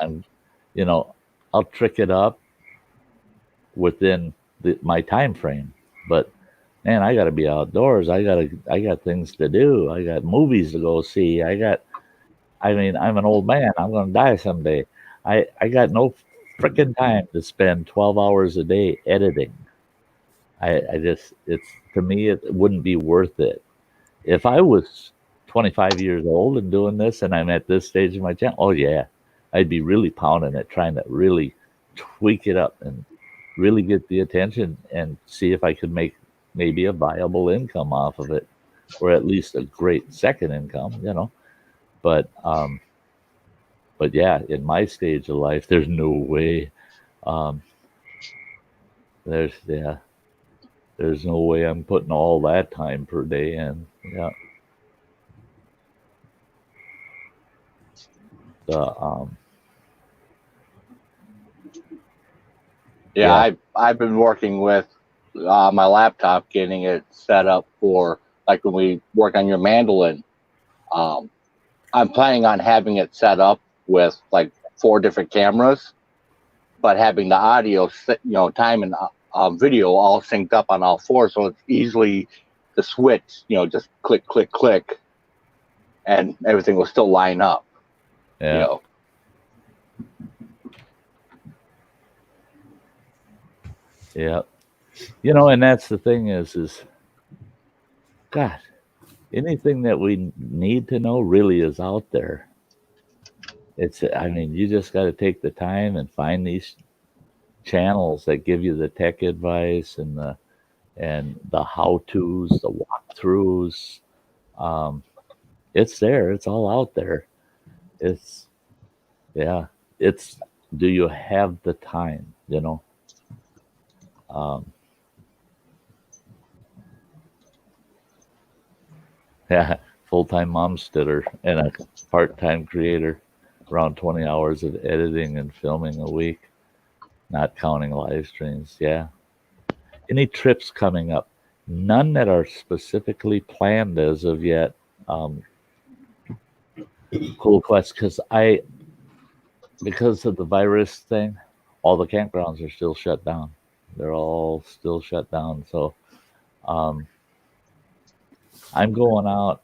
I'm, you know, I'll trick it up within my time frame. But man, I got to be outdoors. I got things to do. I got movies to go see. I'm an old man. I'm going to die someday. I got no freaking time to spend 12 hours a day editing. To me, it wouldn't be worth it. If I was 25 years old and doing this and I'm at this stage of my channel, oh yeah, I'd be really pounding it, trying to really tweak it up and really get the attention and see if I could make maybe a viable income off of it, or at least a great second income, you know. But yeah, in my stage of life, there's no way. There's no way I'm putting all that time per day in. Yeah. Yeah, I've been working with my laptop, getting it set up for like when we work on your mandolin. I'm planning on having it set up with like 4 different cameras, but having the audio, time and video all synced up on all 4, so it's easily the switch. Just click, click, click, and everything will still line up. Yeah. Yeah. And that's the thing is God, anything that we need to know really is out there. You just got to take the time and find these channels that give you the tech advice and the how-tos, the walkthroughs. It's there. It's all out there. It's do you have the time, Yeah, full-time momsteader and a part-time creator, around 20 hours of editing and filming a week, not counting live streams. Yeah. Any trips coming up? None that are specifically planned as of yet. Cool question, because of the virus thing, all the campgrounds are still shut down. They're all still shut down. So I'm going out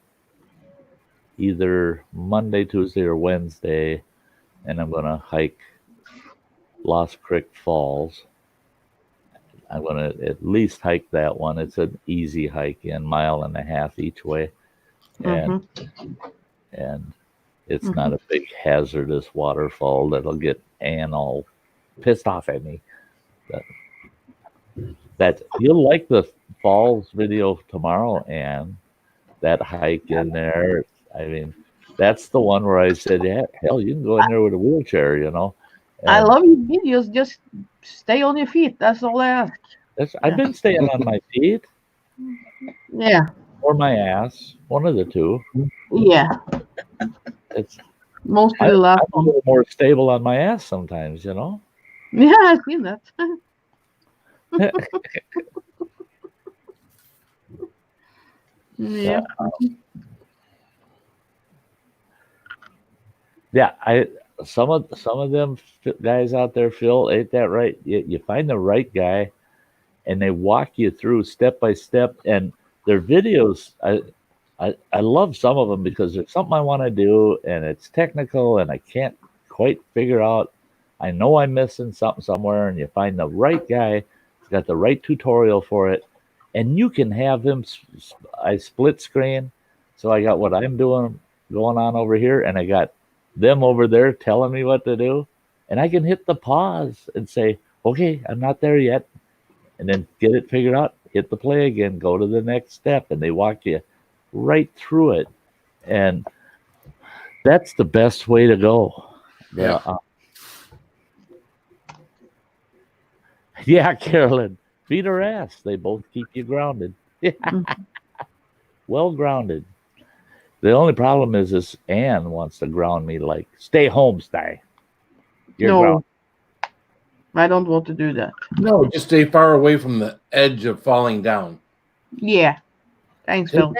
either Monday, Tuesday, or Wednesday, and I'm going to hike Lost Creek Falls. I'm going to at least hike that one. It's an easy hike, 1.5 miles each way. And it's not a big hazardous waterfall that'll get Ann all pissed off at me. That you'll like the falls video tomorrow, Ann. That hike in there. That's the one where I said, yeah, hell, you can go in there with a wheelchair, I love your videos. Just stay on your feet. That's all I ask. I've been staying on my feet. Yeah. Or my ass. One of the two. Yeah. It's mostly the last I'm a little more stable on my ass sometimes, Yeah, I've seen that. Yeah. Yeah, some of them guys out there, Phil, ain't that right? You find the right guy, and they walk you through step by step, and their videos. I love some of them because there's something I want to do, and it's technical, and I can't quite figure out. I know I'm missing something somewhere, and you find the right guy, who's got the right tutorial for it, and you can have him. I split screen, so I got what I'm doing going on over here, and I got them over there telling me what to do, and I can hit the pause and say, okay, I'm not there yet, and then get it figured out, hit the play again, go to the next step, and they walk you right through it. And that's the best way to go. Yeah, Carolyn, feet or ass, they both keep you grounded. Well grounded. The only problem is Ann wants to ground me like, stay home, Sty. You're grounded. I don't want to do that. No, just stay far away from the edge of falling down. Yeah. Thanks, Phil.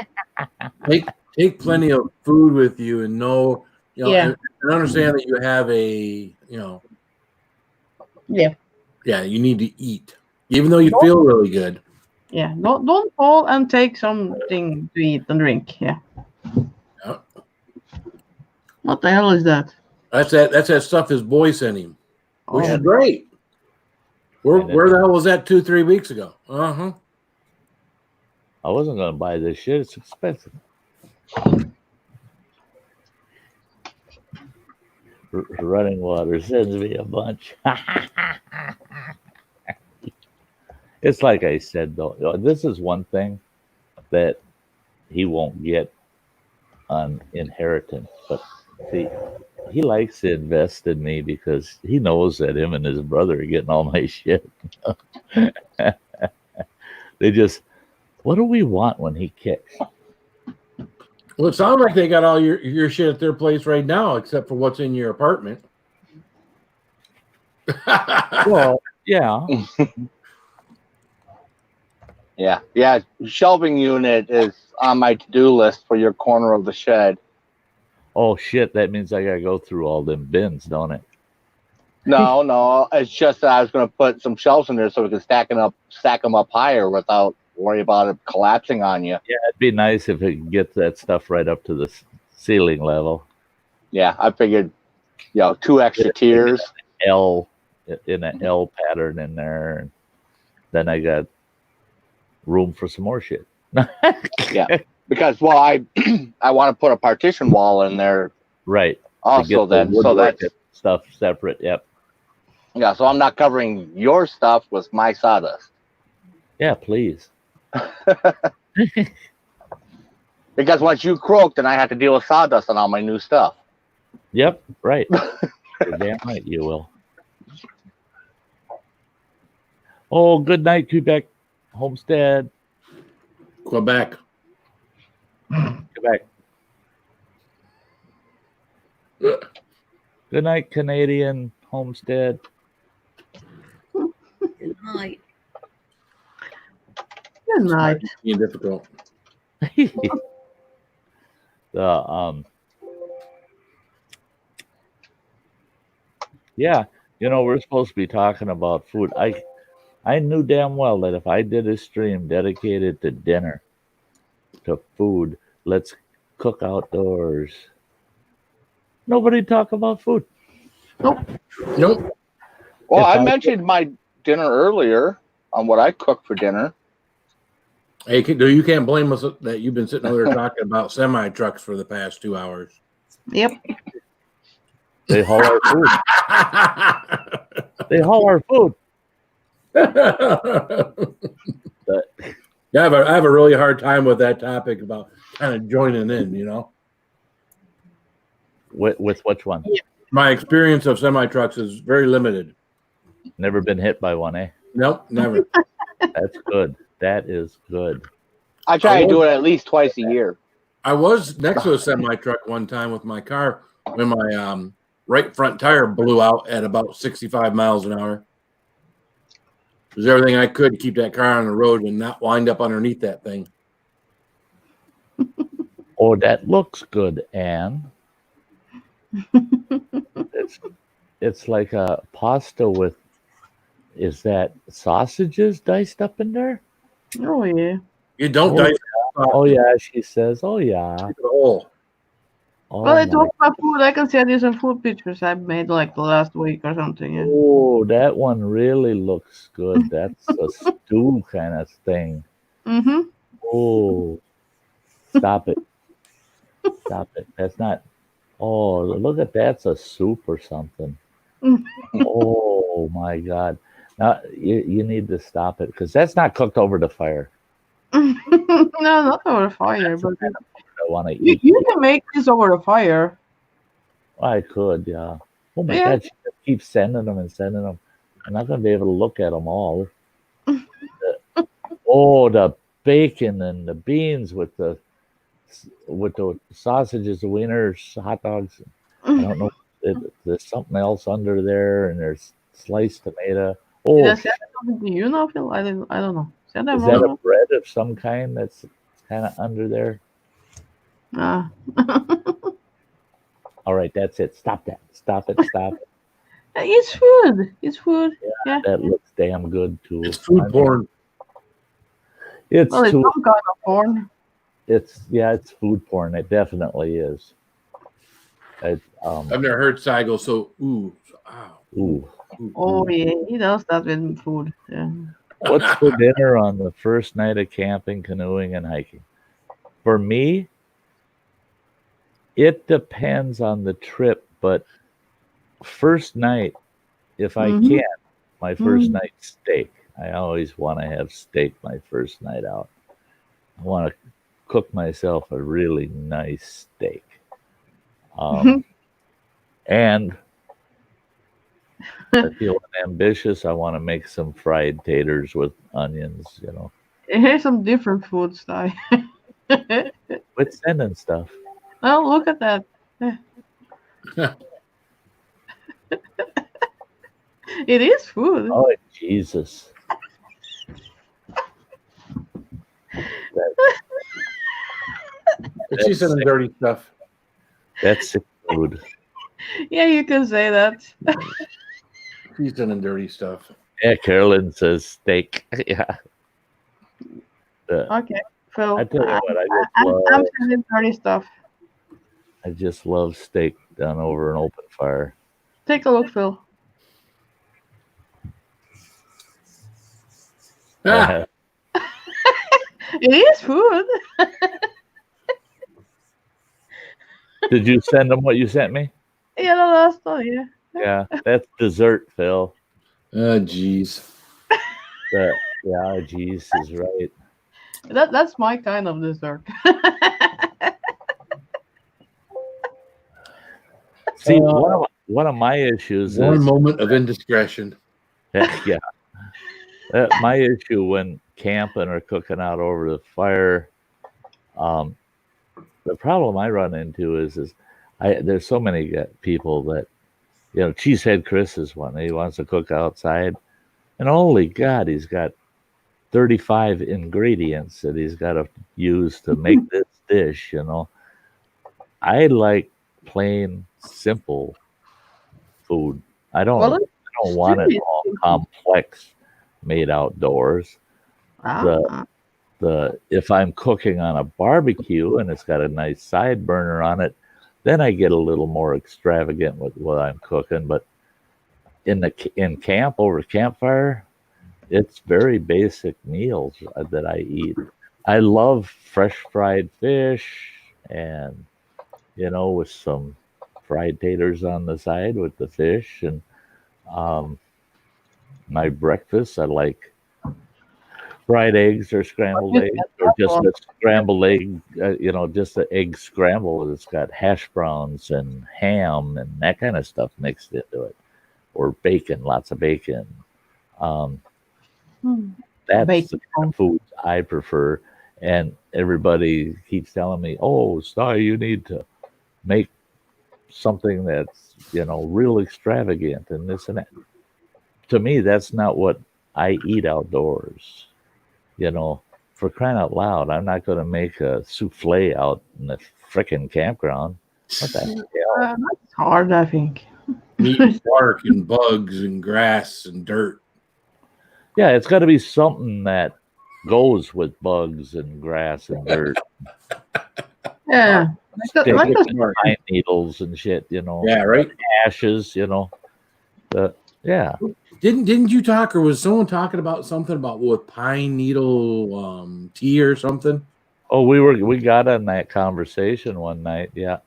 Take plenty of food with you and and understand that you have Yeah, you need to eat. Even though you feel really good. Yeah. Don't fall and take something to eat and drink. Yeah. What the hell is that? That's that stuff his boy sent him, which is great. Where the hell was that 2-3 weeks ago? I wasn't going to buy this shit. It's expensive. Running water sends me a bunch. It's like I said, though. This is one thing that he won't get on inheritance, but see, he likes to invest in me because he knows that him and his brother are getting all my shit. They just, what do we want when he kicks? Well, it sounds like they got all your shit at their place right now, except for what's in your apartment. Well, Yeah. Yeah. Shelving unit is on my to-do list for your corner of the shed. Oh shit, that means I gotta go through all them bins, don't it? No, it's just that I was going to put some shelves in there so we can stack them up higher without worry about it collapsing on you. Yeah, it'd be nice if it could get that stuff right up to the ceiling level. Yeah, I figured, 2 extra tiers. L in an L pattern in there, and then I got room for some more shit. Yeah, because I I want to put a partition wall in there. Right. Also, then so that stuff separate. Yep. Yeah, so I'm not covering your stuff with my sawdust. Yeah, please. Because once you croak, then I have to deal with sawdust on all my new stuff. Yep, right. You're damn right you will. Oh, good night, Quebec Homestead. Quebec. Quebec. Good night, Canadian Homestead. Good night. Good night. Being difficult. Yeah, we're supposed to be talking about food. I knew damn well that if I did a stream dedicated to dinner, to food, let's cook outdoors, nobody talk about food. Nope. Well, I mentioned my dinner earlier on what I cooked for dinner. Hey, you can't blame us that you've been sitting over there talking about semi trucks for the past 2 hours. Yep. They haul our food. They haul our food. But, yeah, I have a really hard time with that topic about kind of joining in, With which one? My experience of semi trucks is very limited. Never been hit by one, eh? Nope, never. That's good. That is good. I try to do it at least twice a year. I was next to a semi truck one time with my car when my right front tire blew out at about 65 miles an hour. It was everything I could to keep that car on the road and not wind up underneath that thing. Oh, that looks good, Anne. It's like a pasta with, is that sausages diced up in there? Oh yeah. You don't dice. Oh yeah, she says. Oh yeah. Oh. Well, I talk about food. I can send you some food pictures I made like last week or something. Yeah. Oh, that one really looks good. That's a stew kind of thing. Mm-hmm. Oh, stop it. Stop it. That's not. Oh, look at that's a soup or something. Oh my God. Now you need to stop it because that's not cooked over the fire. No, not over fire, but I want to eat. you can make this over the fire. I could, yeah. Oh my Yeah. God, she just keeps sending them and sending them. I'm not going to be able to look at them all. Oh, the bacon and the beans with the sausages, the wieners, hot dogs. I don't know. There's something else under there, and there's sliced tomato. Oh, Did I send something to you now, Phil? I don't know. Send them is that a bread of some kind that's kind of under there? All right, that's it. Stop that. Stop it. Stop it. It's food. It's food. Yeah. That looks damn good too. It's food porn. It's Well, it's some kind of porn. It's food porn. It definitely is. I've never heard Sty go so ooh. Ooh. Oh yeah, he does that with food. Yeah. What's for dinner on the first night of camping, canoeing, and hiking? For me, it depends on the trip, but first night, if I can, my first night steak. I always want to have steak my first night out. I want to cook myself a really nice steak. And I feel ambitious. I want to make some fried taters with onions, Here's some different food, Sty. Quit sending stuff. Oh, look at that. It is food. Oh, Jesus. But she's sending dirty stuff. That's sick food. Yeah, you can say that. She's sending dirty stuff. Yeah, Carolyn says steak. Yeah. Okay, Phil. I tell you what, I'm sending dirty stuff. I just love steak done over an open fire. Take a look, Phil. Ah, It is food. Did you send them what you sent me? Yeah, the last one. Yeah. Yeah, that's dessert, Phil. jeez. Yeah, geez is right. That's my kind of dessert. See, one of my issues One is moment of indiscretion. yeah. My issue when camping or cooking out over the fire, the problem I run into is there's so many people that, Cheesehead Chris is one. He wants to cook outside, and holy God, he's got 35 ingredients that he's got to use to make this dish. I like plain, simple food. I don't want it all complex, made outdoors. If I'm cooking on a barbecue and it's got a nice side burner on it, then I get a little more extravagant with what I'm cooking. But in camp over campfire, it's very basic meals that I eat. I love fresh fried fish and with some fried taters on the side with the fish. And my breakfast, I like fried eggs or scrambled eggs, or just a scrambled egg, just an egg scramble that's got hash browns and ham and that kind of stuff mixed into it, or bacon, lots of bacon. That's the kind of food I prefer. And everybody keeps telling me, "Oh, Sty, you need to make something that's real extravagant and this and that." To me, that's not what I eat outdoors. For crying out loud, I'm not going to make a souffle out in the frickin' campground. What the hell? That's hard, I think. Meat and bark and bugs and grass and dirt. Yeah, it's got to be something that goes with bugs and grass and dirt. Yeah. Pine needles and shit, Yeah, right. Ashes, yeah. Didn't you talk, or was someone talking about something about with pine needle tea or something? Oh, we got on that conversation one night. Yeah.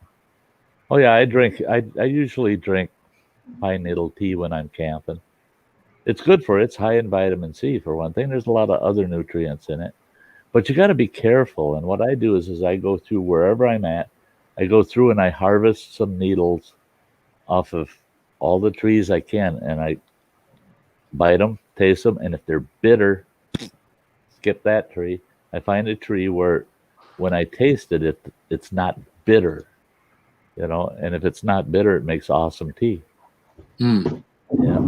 Oh yeah, I usually drink pine needle tea when I'm camping. It's good it's high in vitamin C for one thing. There's a lot of other nutrients in it, but you got to be careful. And what I do is I go through wherever I'm at. I go through and I harvest some needles off of all the trees I can, and I bite them, taste them, and if they're bitter, skip that tree. I find a tree where when I taste it, it's not bitter, and if it's not bitter, it makes awesome tea. Yeah.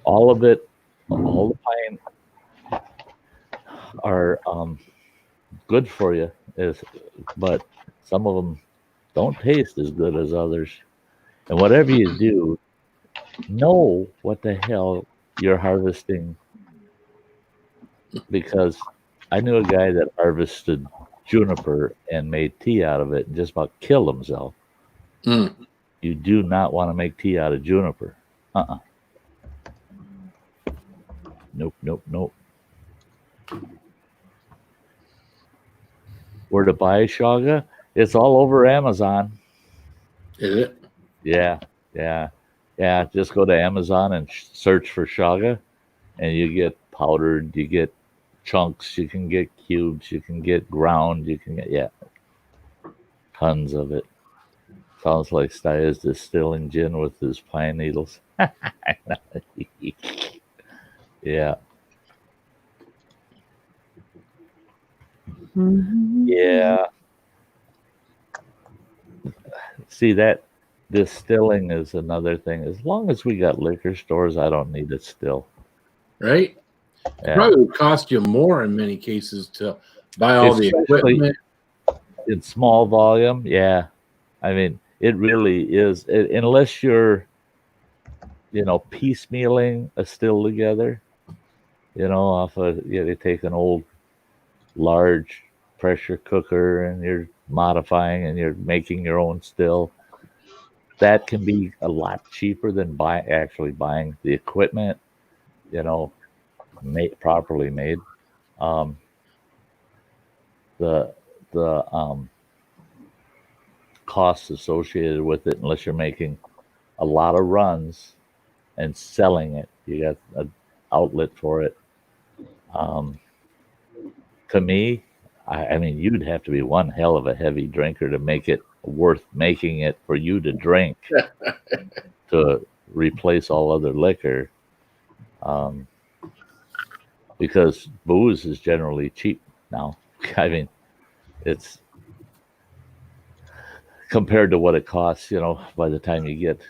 All of it, all the pine are good for you, but some of them don't taste as good as others. And whatever you do, know what the hell you're harvesting, because I knew a guy that harvested juniper and made tea out of it and just about killed himself. You do not want to make tea out of juniper. Nope. Where to buy shaga? It's all over Amazon. Is it? Yeah. Just go to Amazon and search for shaga, and you get powdered, you get chunks, you can get cubes, you can get ground, you can get tons of it. Sounds like Sty is distilling gin with his pine needles. Yeah. Yeah. See that distilling is another thing. As long as we got liquor stores, I don't need a still. Right? Yeah. Probably would cost you more in many cases to buy all the Especially equipment. in small volume. Yeah. I mean, it really is. Unless you're, piecemealing a still together, you take an old large pressure cooker and you're modifying and you're making your own still. That can be a lot cheaper than actually buying the equipment, properly made. Um, the costs associated with it, unless you're making a lot of runs and selling it, you got an outlet for it. To me, I mean, you'd have to be one hell of a heavy drinker to make it worth making it for you to drink to replace all other liquor. Because booze is generally cheap now. I mean, it's compared to what it costs, by the time you get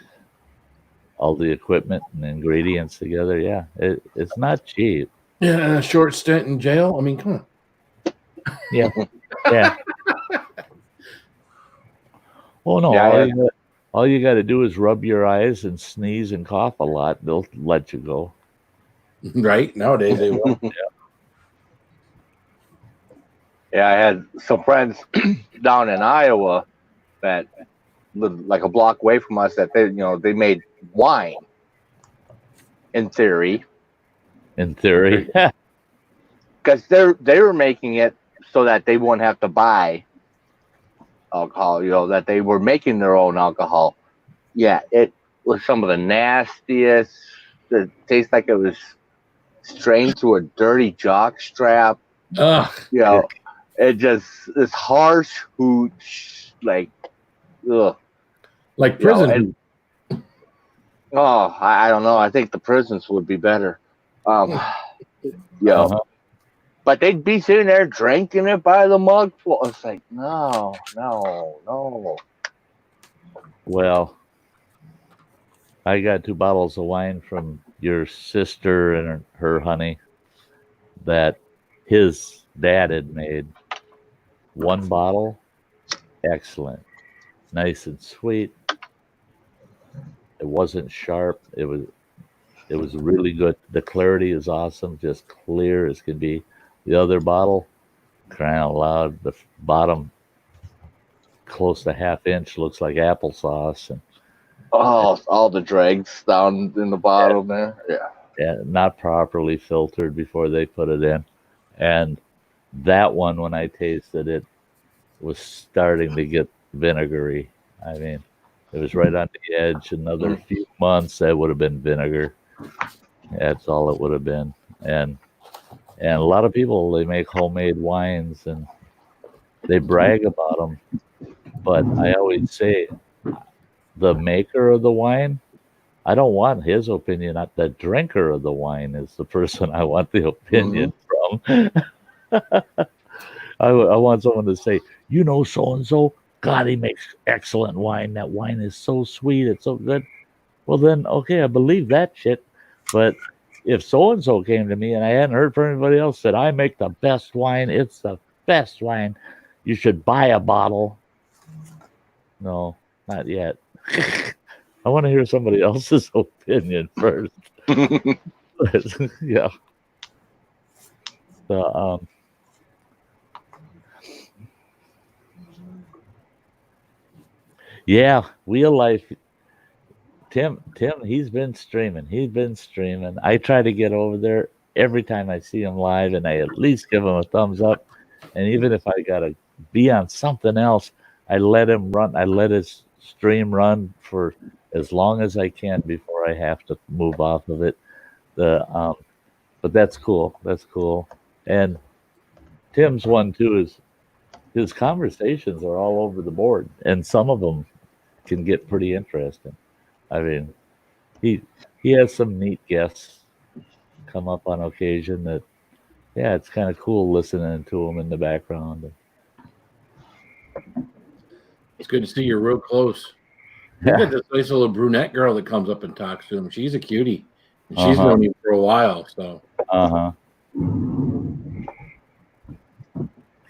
all the equipment and ingredients together. Yeah, it's not cheap. Yeah, and a short stint in jail. I mean, come on. Yeah, yeah. Well, no, Yeah, all you got to do is rub your eyes and sneeze and cough a lot. They'll let you go. Right? Nowadays they will. Yeah, I had some friends down in Iowa that lived like a block away from us that they made wine. In theory, because they were making it so that they wouldn't have to buy alcohol. That they were making their own alcohol. Yeah, it was some of the nastiest. It tastes like it was strained through a dirty jock strap. It just this harsh hooch, like, ugh. Like prison. I don't know. I think the prisons would be better. Uh-huh. But they'd be sitting there drinking it by the mug full. It's like, no. Well, I got 2 bottles of wine from your sister and her honey that his dad had made. 1 bottle, excellent, nice and sweet. It wasn't sharp. It was really good. The clarity is awesome, just clear as can be. The other bottle, crying out loud, the bottom close to 1/2 inch looks like applesauce, and all the dregs down in the bottom there. Yeah, not properly filtered before they put it in. And that one, when I tasted it, was starting to get vinegary. I mean, it was right on the edge. Another few months, that would have been vinegar. That's all it would have been. And a lot of people, they make homemade wines and they brag about them. But I always say, the maker of the wine, I don't want his opinion. The drinker of the wine is the person I want the opinion from. I want someone to say, so-and-so, God, he makes excellent wine. That wine is so sweet. It's so good. Well, then, okay, I believe that shit. But if so-and-so came to me and I hadn't heard from anybody else, said, I make the best wine. It's the best wine. You should buy a bottle. No, not yet. I want to hear somebody else's opinion first. Yeah. Yeah, Wheel Life. Tim, he's been streaming. I try to get over there every time I see him live, and I at least give him a thumbs up. And even if I gotta be on something else, I let him run. I let his stream run for as long as I can before I have to move off of it. But that's cool. That's cool. And Tim's one too is his conversations are all over the board, and some of them can get pretty interesting. I mean, he has some neat guests come up on occasion that, yeah, it's kind of cool listening to them in the background. It's good to see you're real close. We Yeah. got this nice little brunette girl that comes up and talks to him. She's a cutie. And she's Uh-huh. known him for a while. So Uh-huh.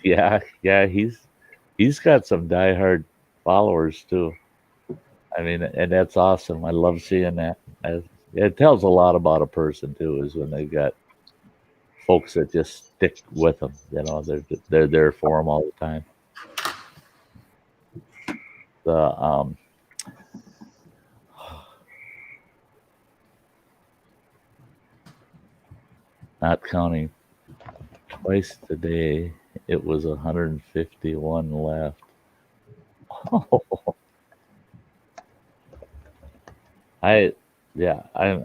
Yeah, yeah, he's got some diehard followers too. I mean, and that's awesome. I love seeing that. It tells a lot about a person too, is when they've got folks that just stick with them. You know, they're there for them all the time. The not counting twice today, it was 151 left.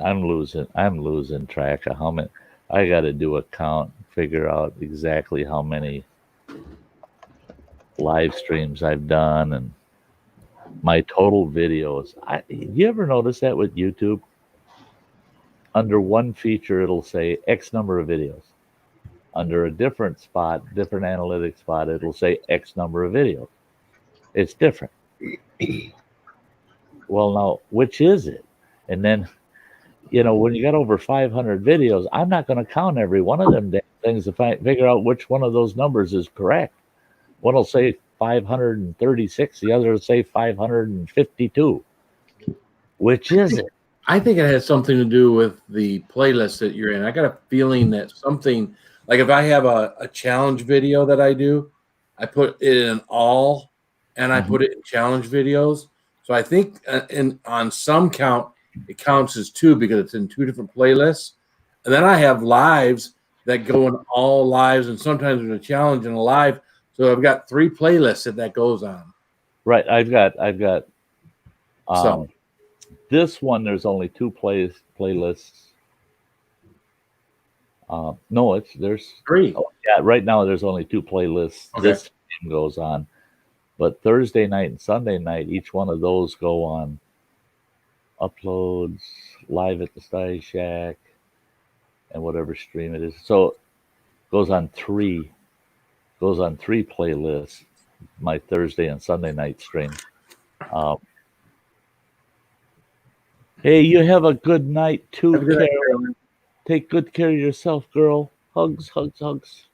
I'm losing track of how many. I got to do a count, figure out exactly how many live streams I've done and my total videos. You ever notice that with YouTube? Under one feature, it'll say X number of videos. Under a different spot, different analytics spot, it'll say X number of videos. It's different. Well, now, which is it? And then, when you got over 500 videos, I'm not going to count every one of them damn things to figure out which one of those numbers is correct. One will say 536, the other will say 552. Which is it? I think it has something to do with the playlist that you're in. I got a feeling that something, like if I have a challenge video that I do, I put it in all, and I put it in challenge videos. So I think on some count, it counts as two because it's in two different playlists. And then I have lives that go in all lives, and sometimes there's a challenge and a live. So I've got three playlists that goes on. Right. I've got So this one, there's only two playlists. No, there's three. Oh, yeah, right now there's only two playlists. Okay. This game goes on, but Thursday night and Sunday night, each one of those go on uploads, live at the Sty Shack, and whatever stream it is. So goes on three playlists. My Thursday and Sunday night stream. Hey, you have a good night too, Carol. Take good care of yourself, girl. Hugs, hugs, hugs.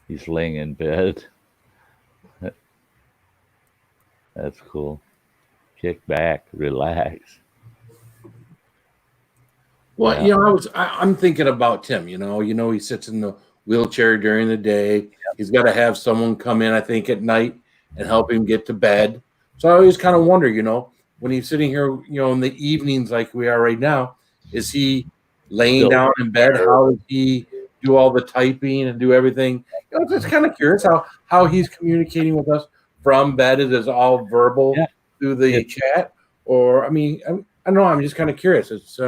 He's laying in bed. That's cool. Kick back, relax. Well, Yeah. I'm thinking about Tim. He sits in the wheelchair during the day. He's got to have someone come in, I think, at night and help him get to bed. So I always kind of wonder, when he's sitting here, in the evenings like we are right now, is he laying down in bed? How does he do all the typing and do everything? Just kind of curious how he's communicating with us from bed. Is it all verbal through the chat? Or, I don't know. I'm just kind of curious. It's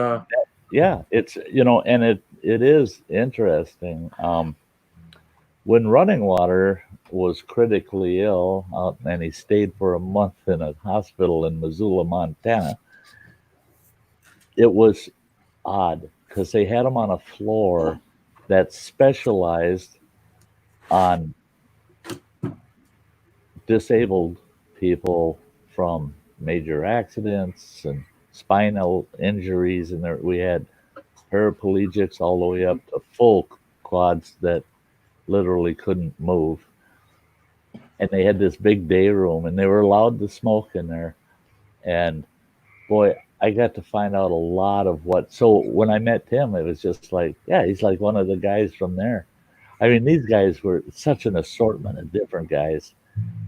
yeah, it's and it is interesting. When Running Water was critically ill, and he stayed for a month in a hospital in Missoula, Montana, it was odd because they had him on a floor that specialized on disabled people from major accidents and spinal injuries, and we had paraplegics all the way up to full quads that literally couldn't move. And they had this big day room, and they were allowed to smoke in there. And boy, I got to find out a lot of what. So when I met Tim, it was just like, yeah, he's like one of the guys from there. I mean, these guys were such an assortment of different guys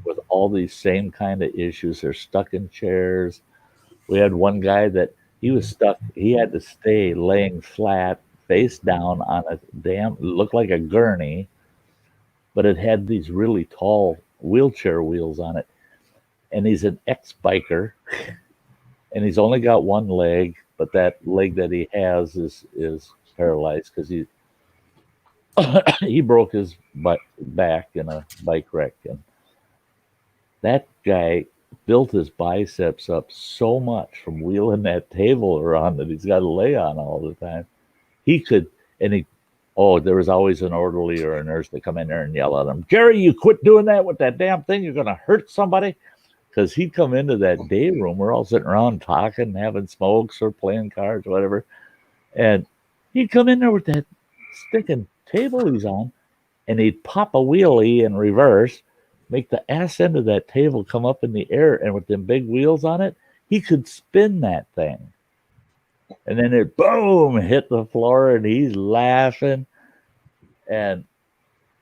with all these same kind of issues. They're stuck in chairs. We had one guy that he was stuck. He had to stay laying flat, face down on a looked like a gurney, but it had these really tall wheelchair wheels on it. And he's an ex-biker, and he's only got one leg, but that leg that he has is paralyzed because he broke his back in a bike wreck. And that guy built his biceps up so much from wheeling that table around that he's got to lay on all the time. He could, and Oh, there was always an orderly or a nurse that come in there and yell at him, Jerry, you quit doing that with that damn thing. You're going to hurt somebody. Because he'd come into that day room. We're all sitting around talking, having smokes or playing cards, whatever. And he'd come in there with that stinking table he's on, and he'd pop a wheelie in reverse, make the ass end of that table come up in the air, and with them big wheels on it, he could spin that thing. And then it boom hit the floor, and he's laughing. And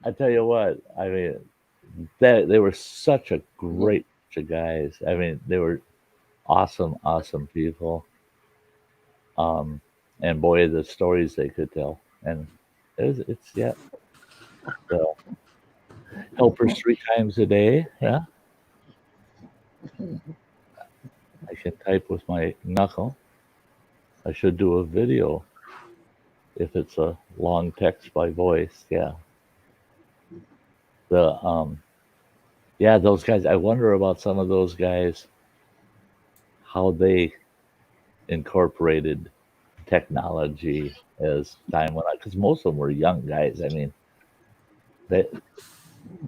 I tell you what, I mean, they were such a great bunch of guys. I mean, they were awesome people. And boy, the stories they could tell. And it's the helpers 3 times a day. Yeah. I can type with my knuckle. I should do a video if it's a long text by voice. Yeah. Those guys, I wonder about some of those guys, how they incorporated technology as time went on, because most of them were young guys. I mean, that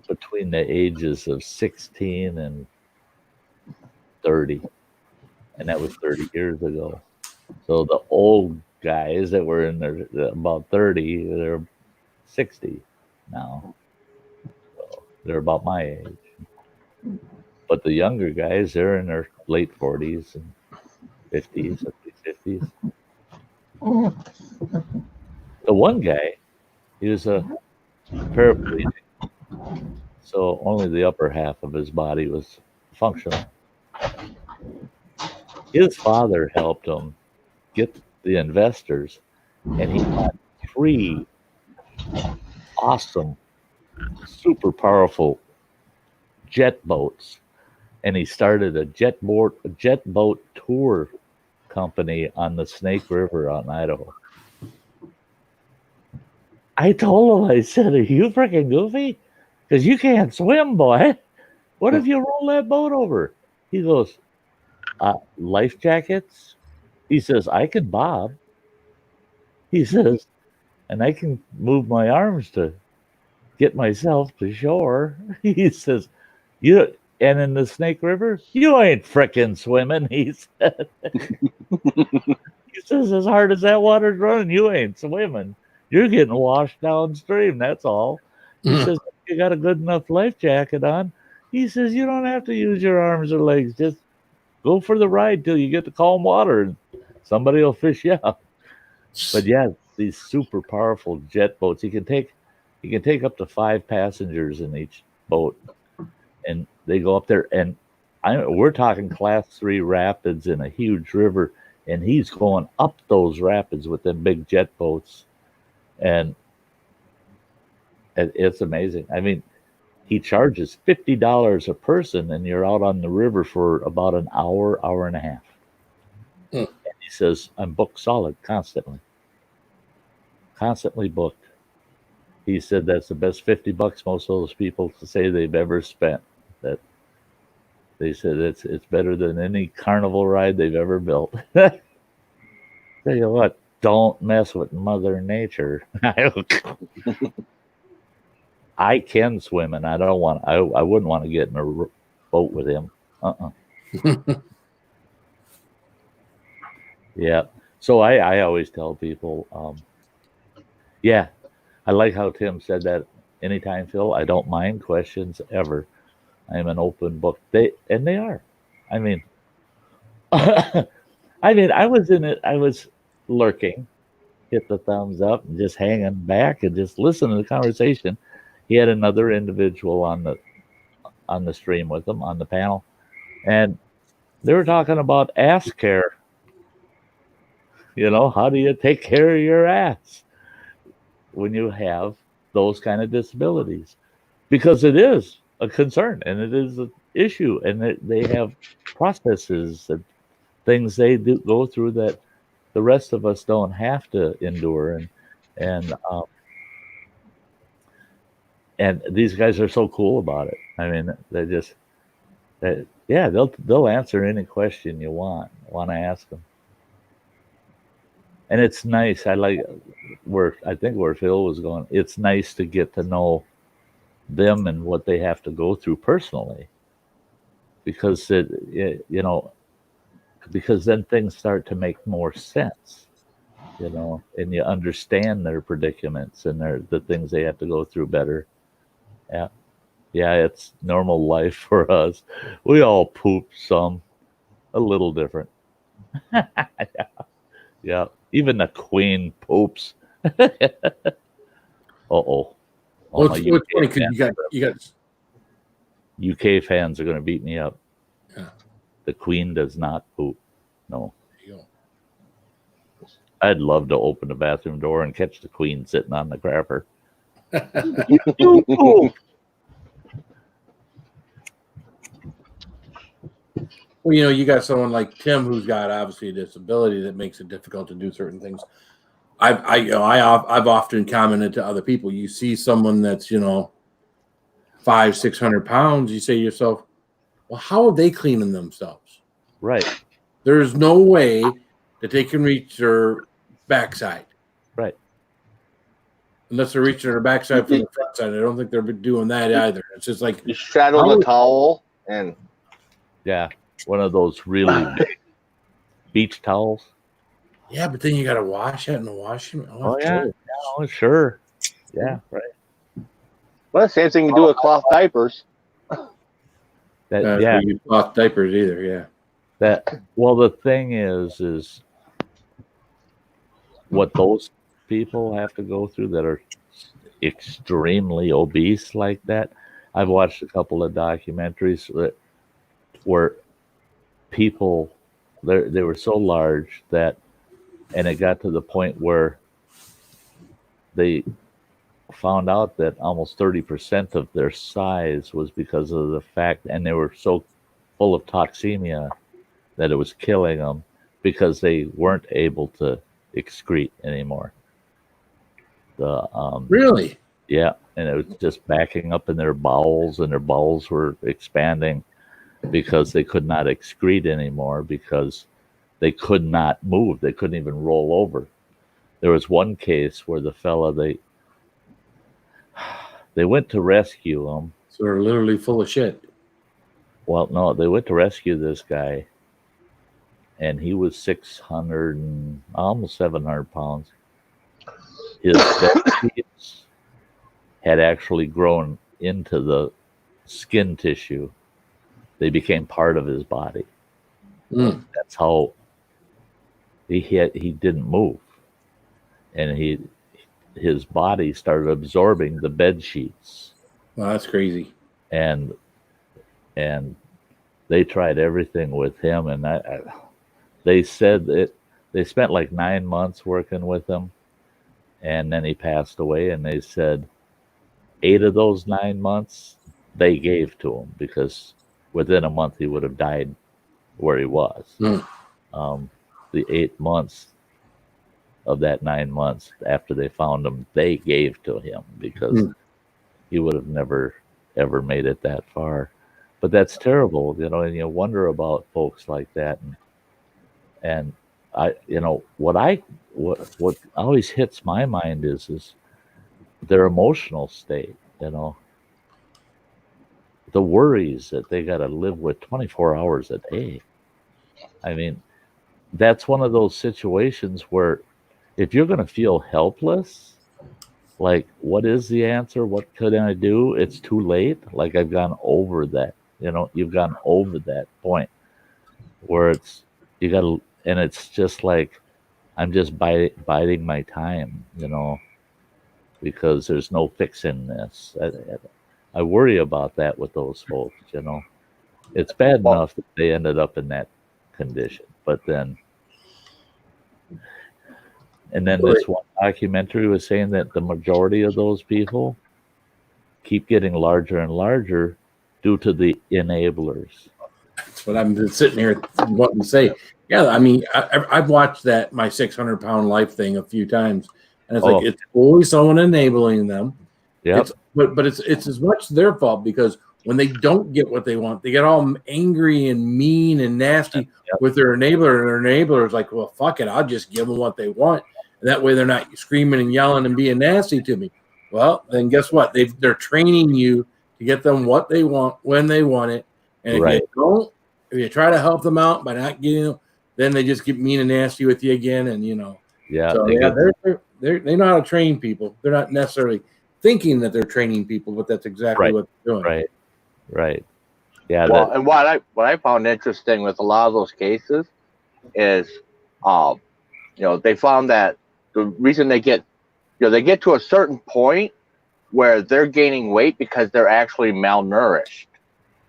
between the ages of 16 and 30, and that was 30 years ago. So the old guys that were in their about 30, they're 60 now. So they're about my age. But the younger guys, they're in their late 40s and 50s, early 50s. The one guy, he was a paraplegic, so only the upper half of his body was functional. His father helped him get the investors, and he got 3 awesome, super powerful jet boats, and he started a jet boat tour company on the Snake River out in Idaho. I told him, I said, are you freaking goofy? Because you can't swim, boy. What if you roll that boat over? He goes, life jackets? He says, I can bob. He says, and I can move my arms to get myself to shore. He says, and in the Snake River, you ain't frickin' swimming, he said. He says, as hard as that water's running, you ain't swimming. You're getting washed downstream, that's all. He says, you got a good enough life jacket on. He says, you don't have to use your arms or legs. Just go for the ride till you get to calm water, and somebody will fish you out. But yeah, these super powerful jet boats, you can take up to 5 passengers in each boat, and they go up there, and we're talking class 3 rapids in a huge river, and he's going up those rapids with them big jet boats, and it's amazing. I mean, he charges $50 a person, and you're out on the river for about an hour and a half. And he says, I'm booked solid constantly booked. He said that's the best $50 most of those people say they've ever spent. That they said it's better than any carnival ride they've ever built. Tell you what, don't mess with Mother Nature. I can swim, and I don't want. I wouldn't want to get in a boat with him. Yeah. So I always tell people, yeah, I like how Tim said that. Anytime, Phil, I don't mind questions ever. I'm an open book. They are. I mean, I was in it. I was lurking, hit the thumbs up, and just hanging back and just listening to the conversation. He had another individual on the stream with him on the panel, and they were talking about ass care. You know, how do you take care of your ass when you have those kind of disabilities? Because it is a concern, and it is an issue, and they have processes and things they do go through that the rest of us don't have to endure, and these guys are so cool about it. I mean, they'll answer any question you want to ask them. And it's nice. I think where Phil was going. It's nice to get to know them and what they have to go through personally, because because then things start to make more sense, and you understand their predicaments and the things they have to go through better. Yeah. Yeah, it's normal life for us. We all poop some, a little different. Yeah. Even the queen poops. Uh-oh. Well, it's funny because you got UK fans are going to beat me up. Yeah. The queen does not poop. No. There you go. I'd love to open the bathroom door and catch the queen sitting on the crapper. You poop. Well, you got someone like Tim who's got obviously a disability that makes it difficult to do certain things. I've often commented to other people. You see someone that's 500-600 pounds. You say to yourself, "Well, how are they cleaning themselves?" Right. There's no way that they can reach their backside. Right. Unless they're reaching their backside from the front side. I don't think they're doing that either. It's just like you straddle the towel and one of those really big beach towels. Yeah, but then you got to wash it in the washing. Oh yeah. Oh, sure. Yeah, right. Well, same thing you do with cloth diapers. You cloth diapers either. Yeah. The thing is what those people have to go through that are extremely obese like that. I've watched a couple of documentaries where people they were so large and it got to the point where they found out that almost 30% of their size was because of the fact, and they were so full of toxemia that it was killing them because they weren't able to excrete anymore. Really? Yeah, and it was just backing up in their bowels, and their bowels were expanding because they could not excrete anymore because they could not move. They couldn't even roll over. There was one case where the fella, they went to rescue him. So they're literally full of shit. Well, no, they went to rescue this guy, and he was 600 and almost 700 pounds. His bed sheets had actually grown into the skin tissue. They became part of his body. That's how he didn't move, and his body started absorbing the bed sheets. Wow, that's crazy. And they tried everything with him, and they said that they spent like 9 months working with him, and then he passed away. And they said 8 of those 9 months they gave to him because within a month he would have died where he was. The 8 months of that 9 months after they found him, they gave to him because he would have never ever made it that far. But that's terrible, and you wonder about folks like that. And I, what always hits my mind is their emotional state, the worries that they got to live with 24 hours a day. I mean, that's one of those situations where if you're going to feel helpless, like, what is the answer? What could I do? It's too late. Like, I've gone over that. You've gone over that point where you got to, and it's just like, I'm just biding my time, because there's no fixing this. I worry about that with those folks, It's bad enough that they ended up in that condition, but then, and then this one documentary was saying that the majority of those people keep getting larger and larger due to the enablers. That's what I'm sitting here wanting to say. Yeah, I mean, I've watched that My 600 Pound Life thing a few times, and it's like it's always someone enabling them. Yep. It's but it's as much their fault because when they don't get what they want, they get all angry and mean and nasty with their enabler, and their enabler is like, well, fuck it, I'll just give them what they want, and that way they're not screaming and yelling and being nasty to me. Well, then guess what? They're training you to get them what they want when they want it, and if you try to help them out by not getting them, then they just get mean and nasty with you again, and they know how to train people. They're not necessarily thinking that they're training people, but that's exactly what they're doing. Right. Yeah. Well, and what I found interesting with a lot of those cases is, they found that the reason they get to a certain point where they're gaining weight because they're actually malnourished,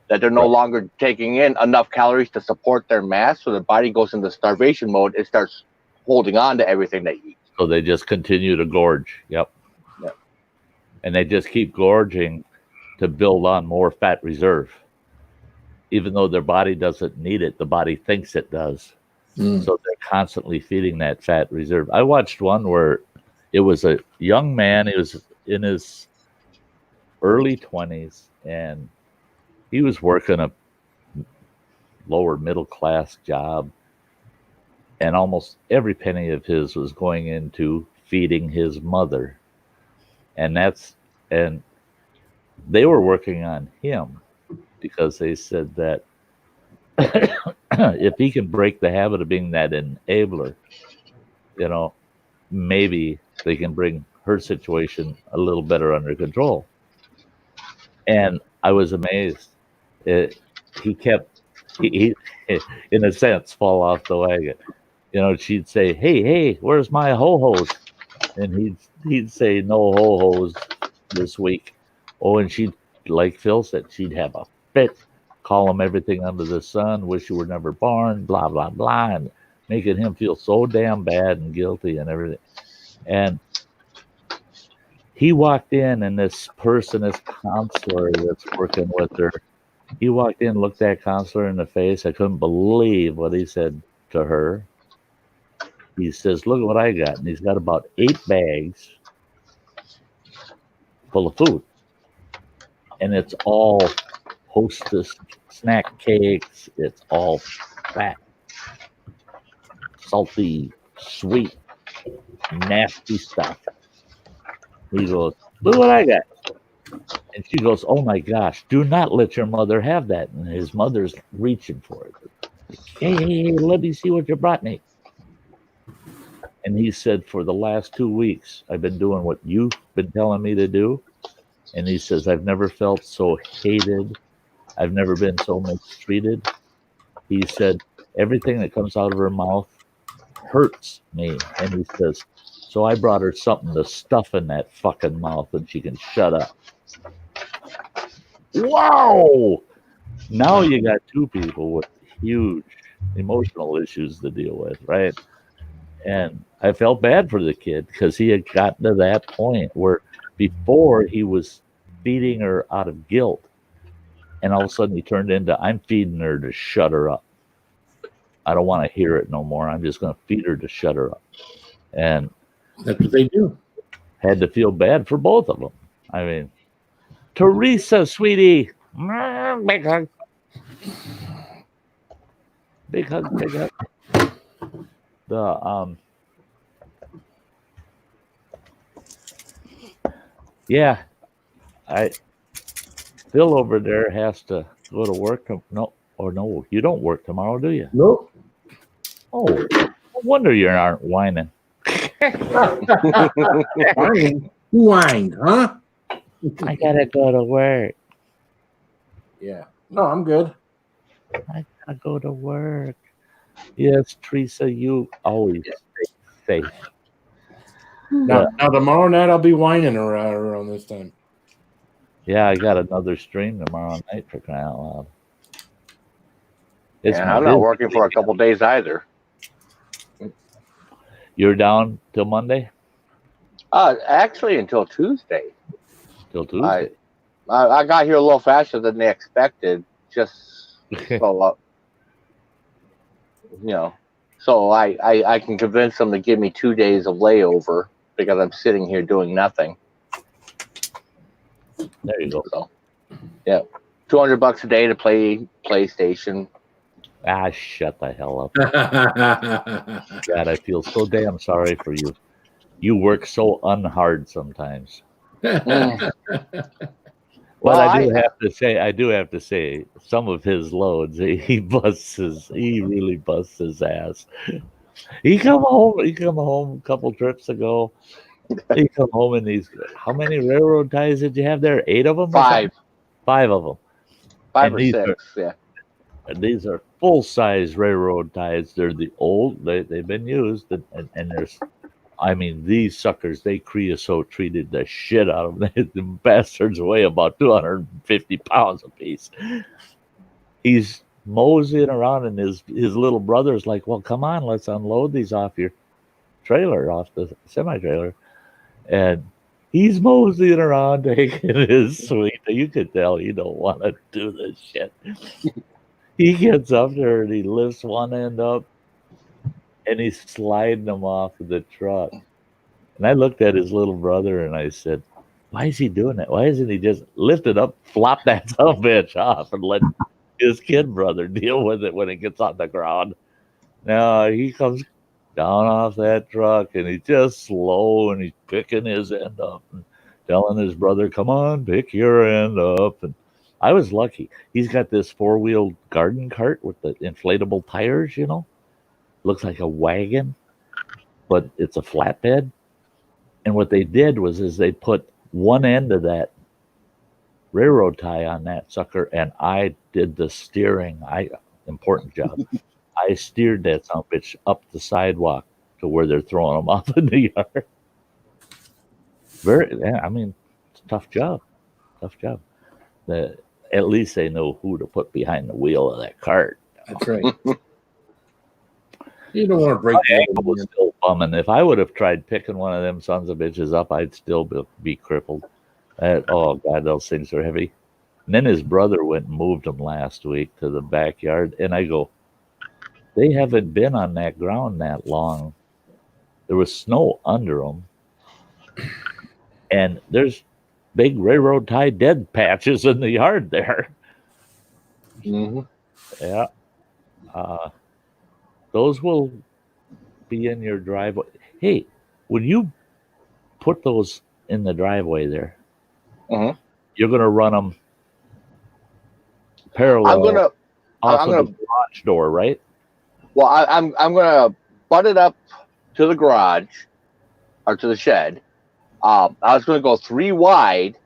that they're no longer taking in enough calories to support their mass, so their body goes into starvation mode and starts holding on to everything they eat. So they just continue to gorge. Yep. And they just keep gorging to build on more fat reserve. Even though their body doesn't need it, the body thinks it does. So they're constantly feeding that fat reserve. I watched one where it was a young man. He was in his early 20s, and he was working a lower middle class job, and almost every penny of his was going into feeding his mother. And they were working on him because they said that if he can break the habit of being that enabler, maybe they can bring her situation a little better under control. And I was amazed. He in a sense, fall off the wagon. She'd say, hey, where's my ho-hos? And he'd say, no ho-hos this week. Oh, and she'd, like Phil said, she'd have a fit, call him everything under the sun, wish you were never born, blah, blah, blah, and making him feel so damn bad and guilty and everything. And he walked in, and this counselor that's working with her, he walked in, looked that counselor in the face. I couldn't believe what he said to her. He says, look at what I got. And he's got about 8 bags full of food. And it's all Hostess snack cakes. It's all fat, salty, sweet, nasty stuff. He goes, look what I got. And she goes, oh my gosh, do not let your mother have that. And his mother's reaching for it. Hey, let me see what you brought me. And he said, for the last 2 weeks, I've been doing what you've been telling me to do. And he says, I've never felt so hated. I've never been so mistreated. He said, everything that comes out of her mouth hurts me. And he says, so I brought her something to stuff in that fucking mouth and she can shut up. Wow! Now you got 2 people with huge emotional issues to deal with, right? And I felt bad for the kid because he had gotten to that point where before he was feeding her out of guilt, and all of a sudden he turned into, I'm feeding her to shut her up. I don't want to hear it no more. I'm just going to feed her to shut her up. And that's what they do. Had to feel bad for both of them. I mean, Teresa, sweetie. Big hug. Big hug, big hug. Yeah, Phil over there has to go to work. No, you don't work tomorrow, do you? Nope. Oh, no wonder you aren't whining. Whining? Who whined, huh? I gotta go to work. Yeah. No, I'm good. I gotta go to work. Yes, Teresa, you always stay safe. Now tomorrow night I'll be whining around this time. Yeah, I got another stream tomorrow night for crying out loud. I'm not working for a couple days either. You're down till Monday? Actually, until Tuesday. Till Tuesday. I got here a little faster than they expected, just so so I can convince them to give me 2 days of layover because I'm sitting here doing nothing. There you go. So, yeah, $200 a day to play PlayStation. Ah, shut the hell up. God, I feel so damn sorry for you. You work so unhard sometimes. Mm. But Well, I do have to say, some of his loads, he really busts his ass. He come home a couple trips ago. He come home and how many railroad ties did you have there? 8 of them? 5, 5 of them. 5 And or these 6. Yeah. These are full size railroad ties. They're the old. They've been used, and there's. I mean, these suckers, they creosote treated the shit out of them. The bastards weigh about 250 pounds apiece. He's moseying around, and his little brother's like, well, come on, let's unload these off your trailer, off the semi trailer. And he's moseying around taking his sweet. You could tell he don't want to do this shit. He gets up there and he lifts one end up and he's sliding them off of the truck. And I looked at his little brother and I said, why is he doing that? Why isn't he just lift it up, flop that son of a bitch off, and let his kid brother deal with it when it gets on the ground? Now he comes down off that truck and he's just slow and he's picking his end up and telling his brother, come on, pick your end up. And I was lucky. He's got this 4-wheel garden cart with the inflatable tires, looks like a wagon, but it's a flatbed. And what they did is they put one end of that railroad tie on that sucker, and I did the steering. Important job. I steered that son of a bitch up the sidewalk to where they're throwing them off in the yard. It's a tough job. Tough job. At least they know who to put behind the wheel of that cart. That's right. You don't want to break my ankle was still bumming. If I would have tried picking one of them sons of bitches up, I'd still be crippled. Oh God, those things are heavy. And then his brother went and moved them last week to the backyard, and I go, they haven't been on that ground that long. There was snow under them, and there's big railroad tie dead patches in the yard there. Mm-hmm. Yeah. Those will be in your driveway. Hey, when you put those in the driveway there, you're going to run them parallel off of the garage door, right? Well, I'm going to butt it up to the garage or to the shed. I was going to go 3 wide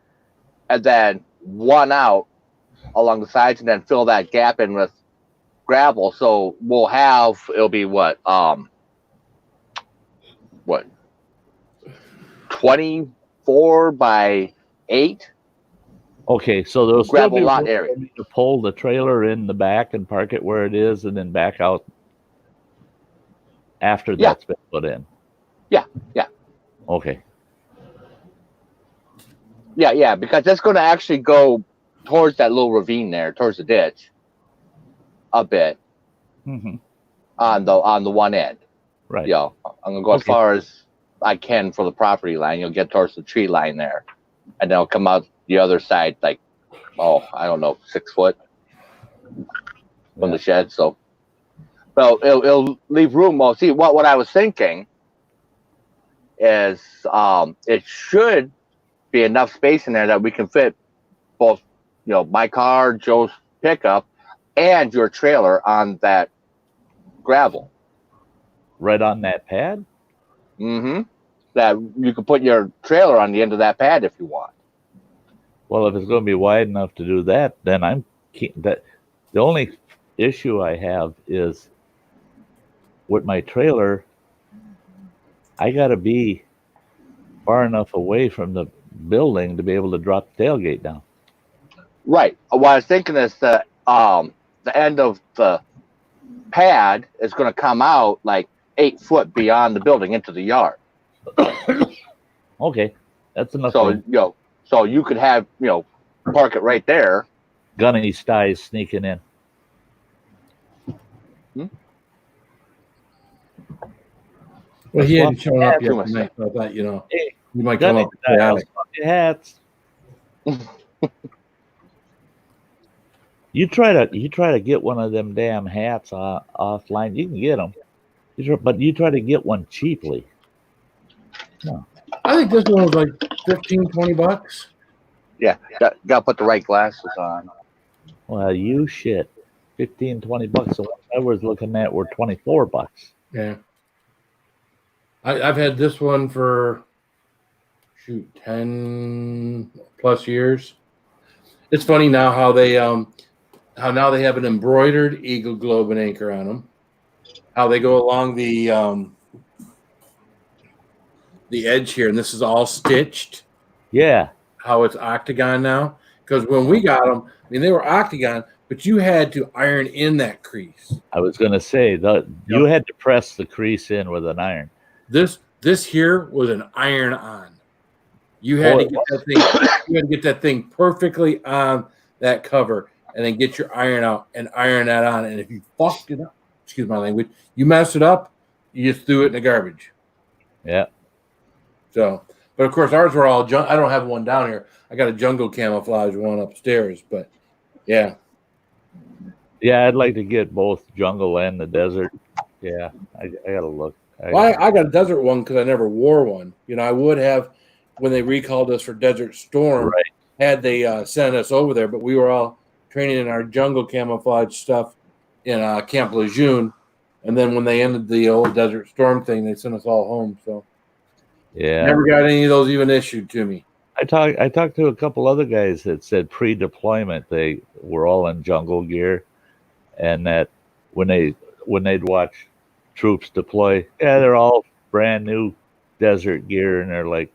and then 1 out along the sides and then fill that gap in with gravel. So it'll be what 24 by 8. Okay, so there'll still gravel be lot room area to pull the trailer in the back and park it where it is, and then back out after that's been put in. Yeah. Okay. Yeah, because that's going to actually go towards that little ravine there, towards the ditch, a bit on the one end. Right. Yeah, I'm going to go as far as I can for the property line. You'll get towards the tree line there, and then I'll come out the other side, like, I don't know, 6 foot from the shed. So, well, it'll leave room. Well, see, what I was thinking is it should be enough space in there that we can fit both, my car, Joe's pickup, and your trailer on that gravel. Right on that pad? Mm-hmm. That you can put your trailer on the end of that pad if you want. Well, if it's going to be wide enough to do that, then the only issue I have is with my trailer, I got to be far enough away from the building to be able to drop the tailgate down. Right. What I was thinking is that the end of the pad is going to come out like 8 foot beyond the building into the yard. Okay, that's enough. So so you could have park it right there. Gunny Sty sneaking in. Well, he hadn't shown up yet tonight, so I thought, you might come up with hats. You try to get one of them damn hats offline. You can get them, but you try to get one cheaply. No. I think this one was like $15-20. Yeah, got to put the right glasses on. Well, you shit. $15-20. The ones I was looking at were $24. Yeah. I've had this one for 10 plus years. It's funny now how now they have an embroidered eagle, globe, and anchor on them. How they go along the edge here, and this is all stitched. Yeah. How it's octagon now. Because when we got them, I mean, they were octagon, but you had to iron in that crease. I was going to say you had to press the crease in with an iron. This here was an iron on. You had to get that thing. You had to get that thing perfectly on that cover, and then get your iron out and iron that on. And if you fucked it up, excuse my language, you messed it up, you just threw it in the garbage. Yeah. So, but of course, ours were all I don't have one down here. I got a jungle camouflage one upstairs, but yeah. Yeah, I'd like to get both jungle and the desert. Yeah, I got to look. I got a desert one because I never wore one. You know, I would have when they recalled us for Desert Storm, right. Had they sent us over there, but we were all training in our jungle camouflage stuff in Camp Lejeune. And then when they ended the old Desert Storm thing, they sent us all home. So yeah, never got any of those even issued to me. I talked to a couple other guys that said pre-deployment they were all in jungle gear, and that when they'd watch troops deploy, yeah, they're all brand new desert gear, and they're like,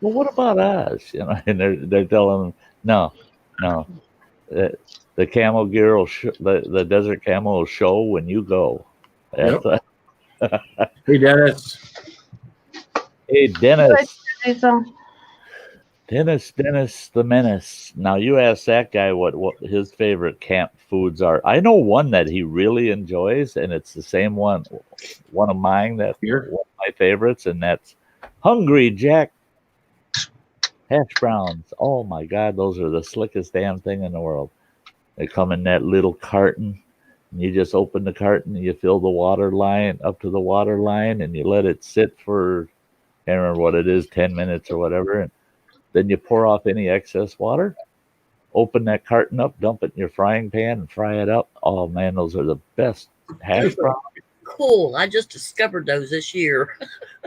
well, what about us? You know, and they're telling them, no, the camo gear will the desert camo will show when you go. That's Hey, Dennis. Hey, Dennis. Dennis. Dennis the Menace. Now you ask that guy what his favorite camp foods are. I know one that he really enjoys, and it's the same one of mine that's one of my favorites, and that's Hungry Jack hash browns. Oh my God, those are the slickest damn thing in the world. They come in that little carton, and you just open the carton and you fill the water line up to the water line, and you let it sit for, I can't remember what it is, 10 minutes or whatever, and then you pour off any excess water, open that carton up, dump it in your frying pan, and fry it up. Oh man, those are the best hash browns. Cool. I just discovered those this year.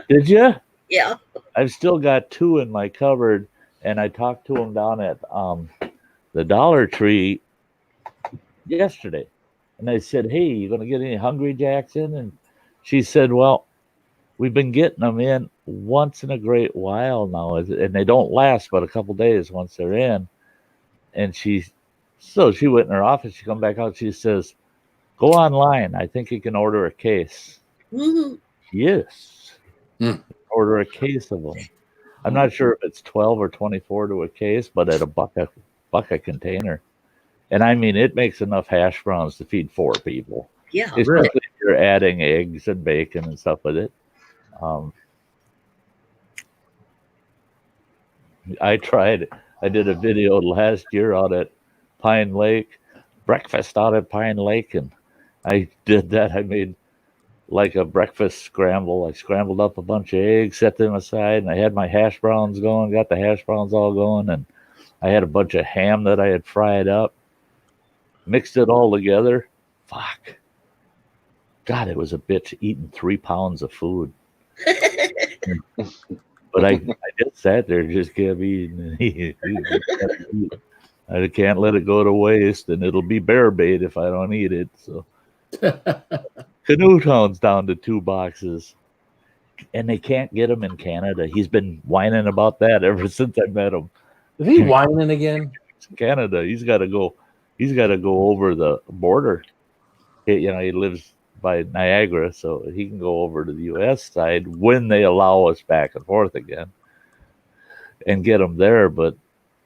Did you? Yeah. I've still got 2 in my cupboard, and I talked to them down at the Dollar Tree yesterday, and I said, "Hey, you gonna get any Hungry Jacks in?" And she said, "Well, we've been getting them in once in a great while now, and they don't last but a couple days once they're in." And she went in her office. She come back out. She says, "Go online. I think you can order a case." Mm-hmm. Yes. Order a case of them. I'm not sure if it's 12 or 24 to a case, but at a buck a container. And I mean, it makes enough hash browns to feed 4 people. Yeah. Especially really? if you're adding eggs and bacon and stuff with it. I did a video last year out at Pine Lake, breakfast out at Pine Lake, and I did that. I made like a breakfast scramble. I scrambled up a bunch of eggs, set them aside, and I had my hash browns going, got the hash browns all going, and I had a bunch of ham that I had fried up, mixed it all together. Fuck. God, it was a bitch eating 3 pounds of food. But I just sat there, just kept eating. I can't let it go to waste, and it'll be bear bait if I don't eat it. So Canoe Town's down to 2 boxes, and they can't get them in Canada. He's been whining about that ever since I met him. Is he whining again? Canada, he's got to go over the border. He lives by Niagara, so he can go over to the U.S. side when they allow us back and forth again and get them there. But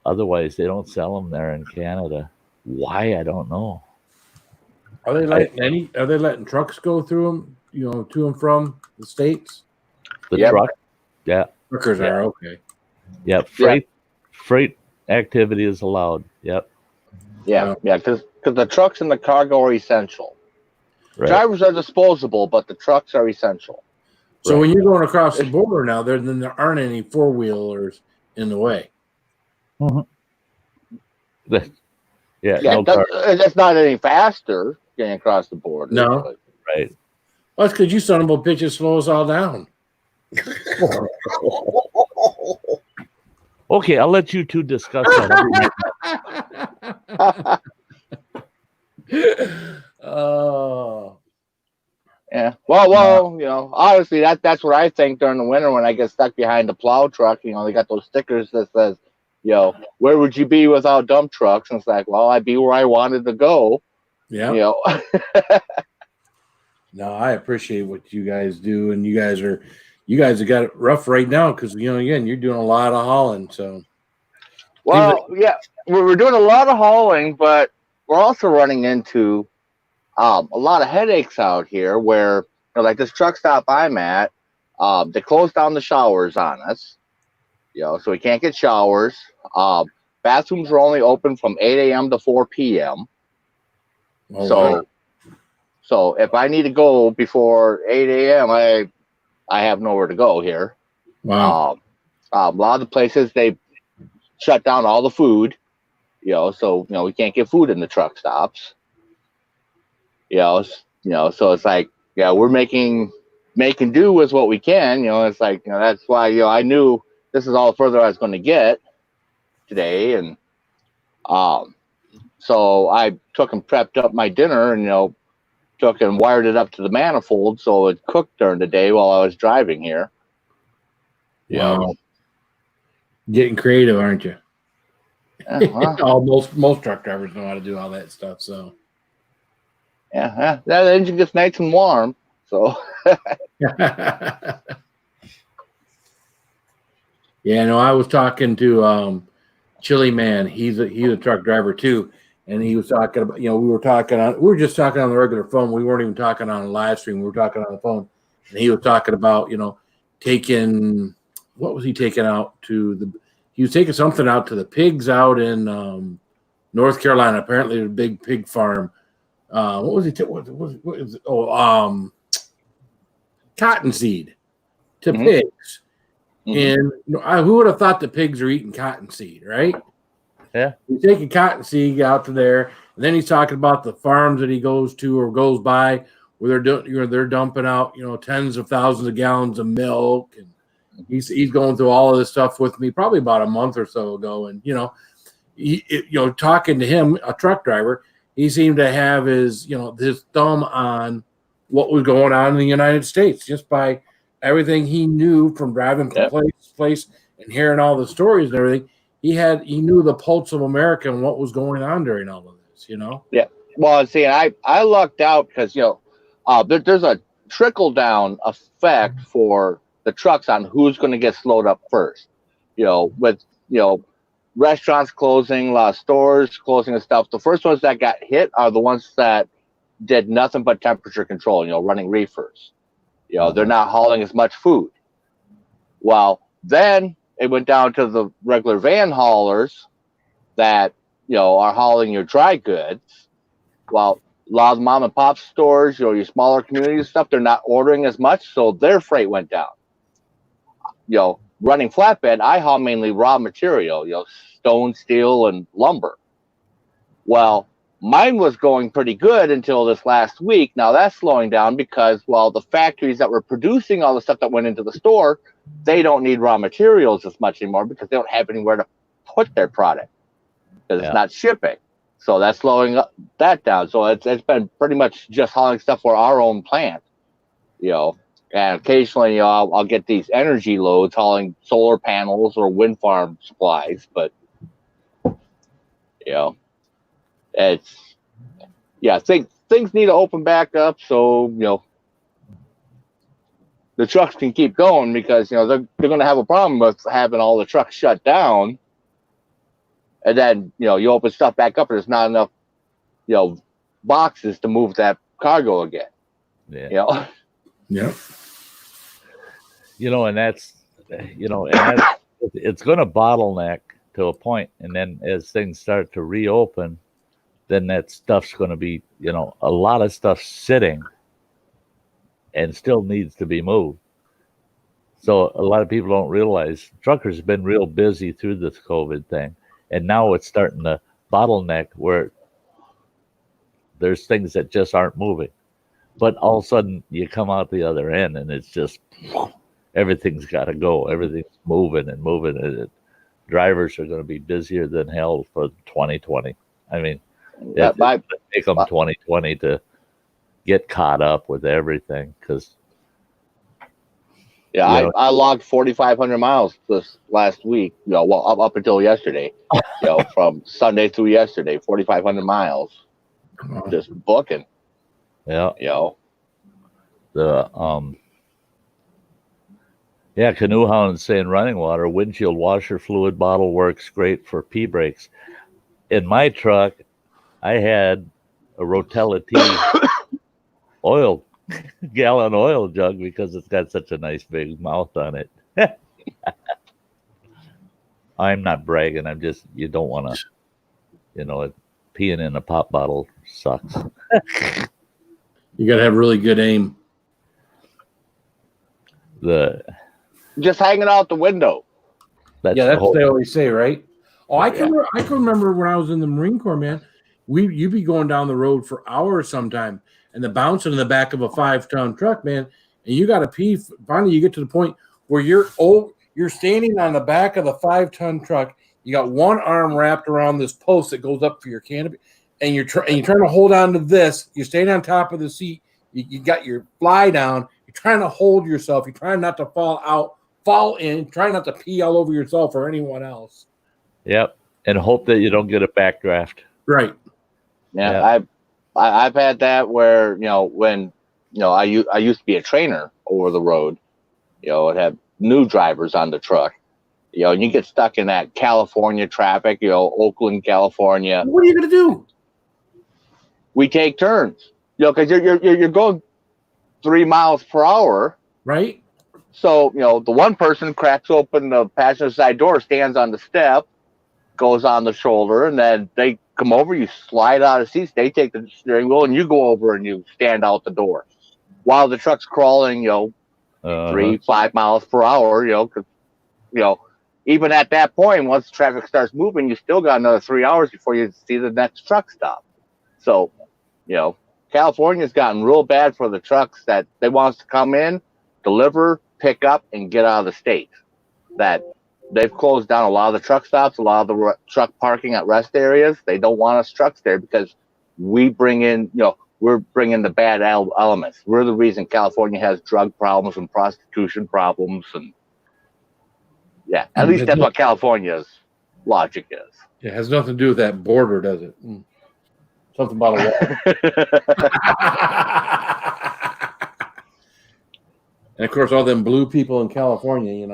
otherwise, they don't sell them there in Canada. Why? I don't know. Are they letting trucks go through them? You know, to and from the States? The truck, yeah. Truckers are okay. Yeah, freight activity is allowed. Yep. Yeah, because the trucks and the cargo are essential. Right. Drivers are disposable, but the trucks are essential. So Right. when you're going across the border now, there aren't any 4-wheelers in the way. Yeah, Yeah, no car. that's not any faster getting across the border. No. but- Right. Well, that's because you son of a bitches slow us all down. Okay, I'll let you two discuss that. Oh. Yeah. Well, honestly, that's what I think during the winter when I get stuck behind the plow truck. They got those stickers that says, where would you be without dump trucks? And it's like, well, I'd be where I wanted to go. Yeah. No, I appreciate what you guys do, and you guys have got it rough right now because again, you're doing a lot of hauling. So, Well, yeah, we're doing a lot of hauling, but we're also running into a lot of headaches out here. Where like this truck stop I'm at, they closed down the showers on us. So we can't get showers. Bathrooms are only open from 8 a.m. to 4 p.m. wow. So if I need to go before 8 a.m., I have nowhere to go here. Wow. A lot of the places, they shut down all the food, so we can't get food in the truck stops. So it's like, we're making do with what we can. It's like, that's why I knew this is all the further I was going to get today, and so I took and prepped up my dinner, and took and wired it up to the manifold so it cooked during the day while I was driving here. Wow. Getting creative, aren't you? Most truck drivers know how to do all that stuff. So that engine gets nice and warm. So yeah, no, I was talking to Chili Man. He's a truck driver too, and he was talking about we were just talking on the regular phone. We weren't even talking on a live stream. We were talking on the phone, and he was talking about taking what was he taking out to he was taking something out to the pigs out in North Carolina. Apparently, a big pig farm. What was he? What is it? Oh, cottonseed to pigs. And who would have thought the pigs are eating cottonseed, right? Yeah. He's taking cottonseed out to there, and then he's talking about the farms that he goes to or goes by where they're dumping out, tens of thousands of gallons of milk, and he's going through all of this stuff with me probably about a month or so ago, and talking to him, a truck driver, he seemed to have his thumb on what was going on in the United States just by everything he knew from driving from place to place and hearing all the stories and everything. He knew the pulse of America and what was going on during all of this, Yeah. Well, see, I lucked out because, there's a trickle down effect for the trucks on who's going to get slowed up first. With, restaurants closing, a lot of stores closing and stuff. The first ones that got hit are the ones that did nothing but temperature control, running reefers. They're not hauling as much food. Well, then it went down to the regular van haulers that, are hauling your dry goods. Well, a lot of mom and pop stores, your smaller community stuff, they're not ordering as much, so their freight went down. Running flatbed, I haul mainly raw material, stone, steel, and lumber. Well, mine was going pretty good until this last week. Now that's slowing down because, the factories that were producing all the stuff that went into the store, they don't need raw materials as much anymore because they don't have anywhere to put their product because it's not shipping. So that's slowing that down. So it's been pretty much just hauling stuff for our own plant, and occasionally, I'll get these energy loads hauling solar panels or wind farm supplies, but it's things need to open back up so the trucks can keep going because they're going to have a problem with having all the trucks shut down, and then you open stuff back up and there's not enough boxes to move that cargo again. Yeah. Yeah. And that's it's going to bottleneck to a point, and then as things start to reopen, then that stuff's going to be, a lot of stuff sitting and still needs to be moved. So a lot of people don't realize truckers have been real busy through this COVID thing, and now it's starting to bottleneck where there's things that just aren't moving. But all of a sudden you come out the other end and it's just everything's got to go. Everything's moving and moving. And drivers are going to be busier than hell for 2020. I mean, Yeah, it take them 2020 to get caught up with everything because. Yeah, I logged 4,500 miles this last week. Up until yesterday. From Sunday through yesterday, 4,500 miles, just booking. Yeah. The Canoe Hound saying running water, windshield washer fluid bottle works great for P brakes. In my truck, I had a Rotella T gallon oil jug because it's got such a nice big mouth on it. I'm not bragging. I'm just, you don't want to, peeing in a pop bottle sucks. You got to have really good aim. Just hanging out the window. That's what they always say, right? Oh, I can remember when I was in the Marine Corps, man. You'd be going down the road for hours sometime, and the bouncing in the back of a 5-ton truck, man, and you got to pee. Finally, you get to the point where you're standing on the back of the 5-ton truck. You got one arm wrapped around this post that goes up for your canopy, and you're trying to hold on to this. You're staying on top of the seat. You got your fly down. You're trying to hold yourself. You're trying not to fall in, trying not to pee all over yourself or anyone else. Yep, and hope that you don't get a backdraft. Right. Yeah, I've had that where when I used to be a trainer over the road, and have new drivers on the truck, and you get stuck in that California traffic, Oakland, California. What are you gonna do? We take turns, because you're going 3 miles per hour, right? So the one person cracks open the passenger side door, stands on the step, goes on the shoulder, and then they come over, you slide out of seats, they take the steering wheel, and you go over and you stand out the door while the truck's crawling 3-5 miles per hour. Even at that point, once the traffic starts moving, you still got another 3 hours before you see the next truck stop. So California's gotten real bad for the trucks that they want us to come in, deliver, pick up, and get out of the state. That they've closed down a lot of the truck stops, a lot of the truck parking at rest areas. They don't want us trucks there because we bring in, we're bringing the bad elements. We're the reason California has drug problems and prostitution problems. And at least that's what California's logic is. It has nothing to do with that border, does it? Something about a wall. And of course, all them blue people in California,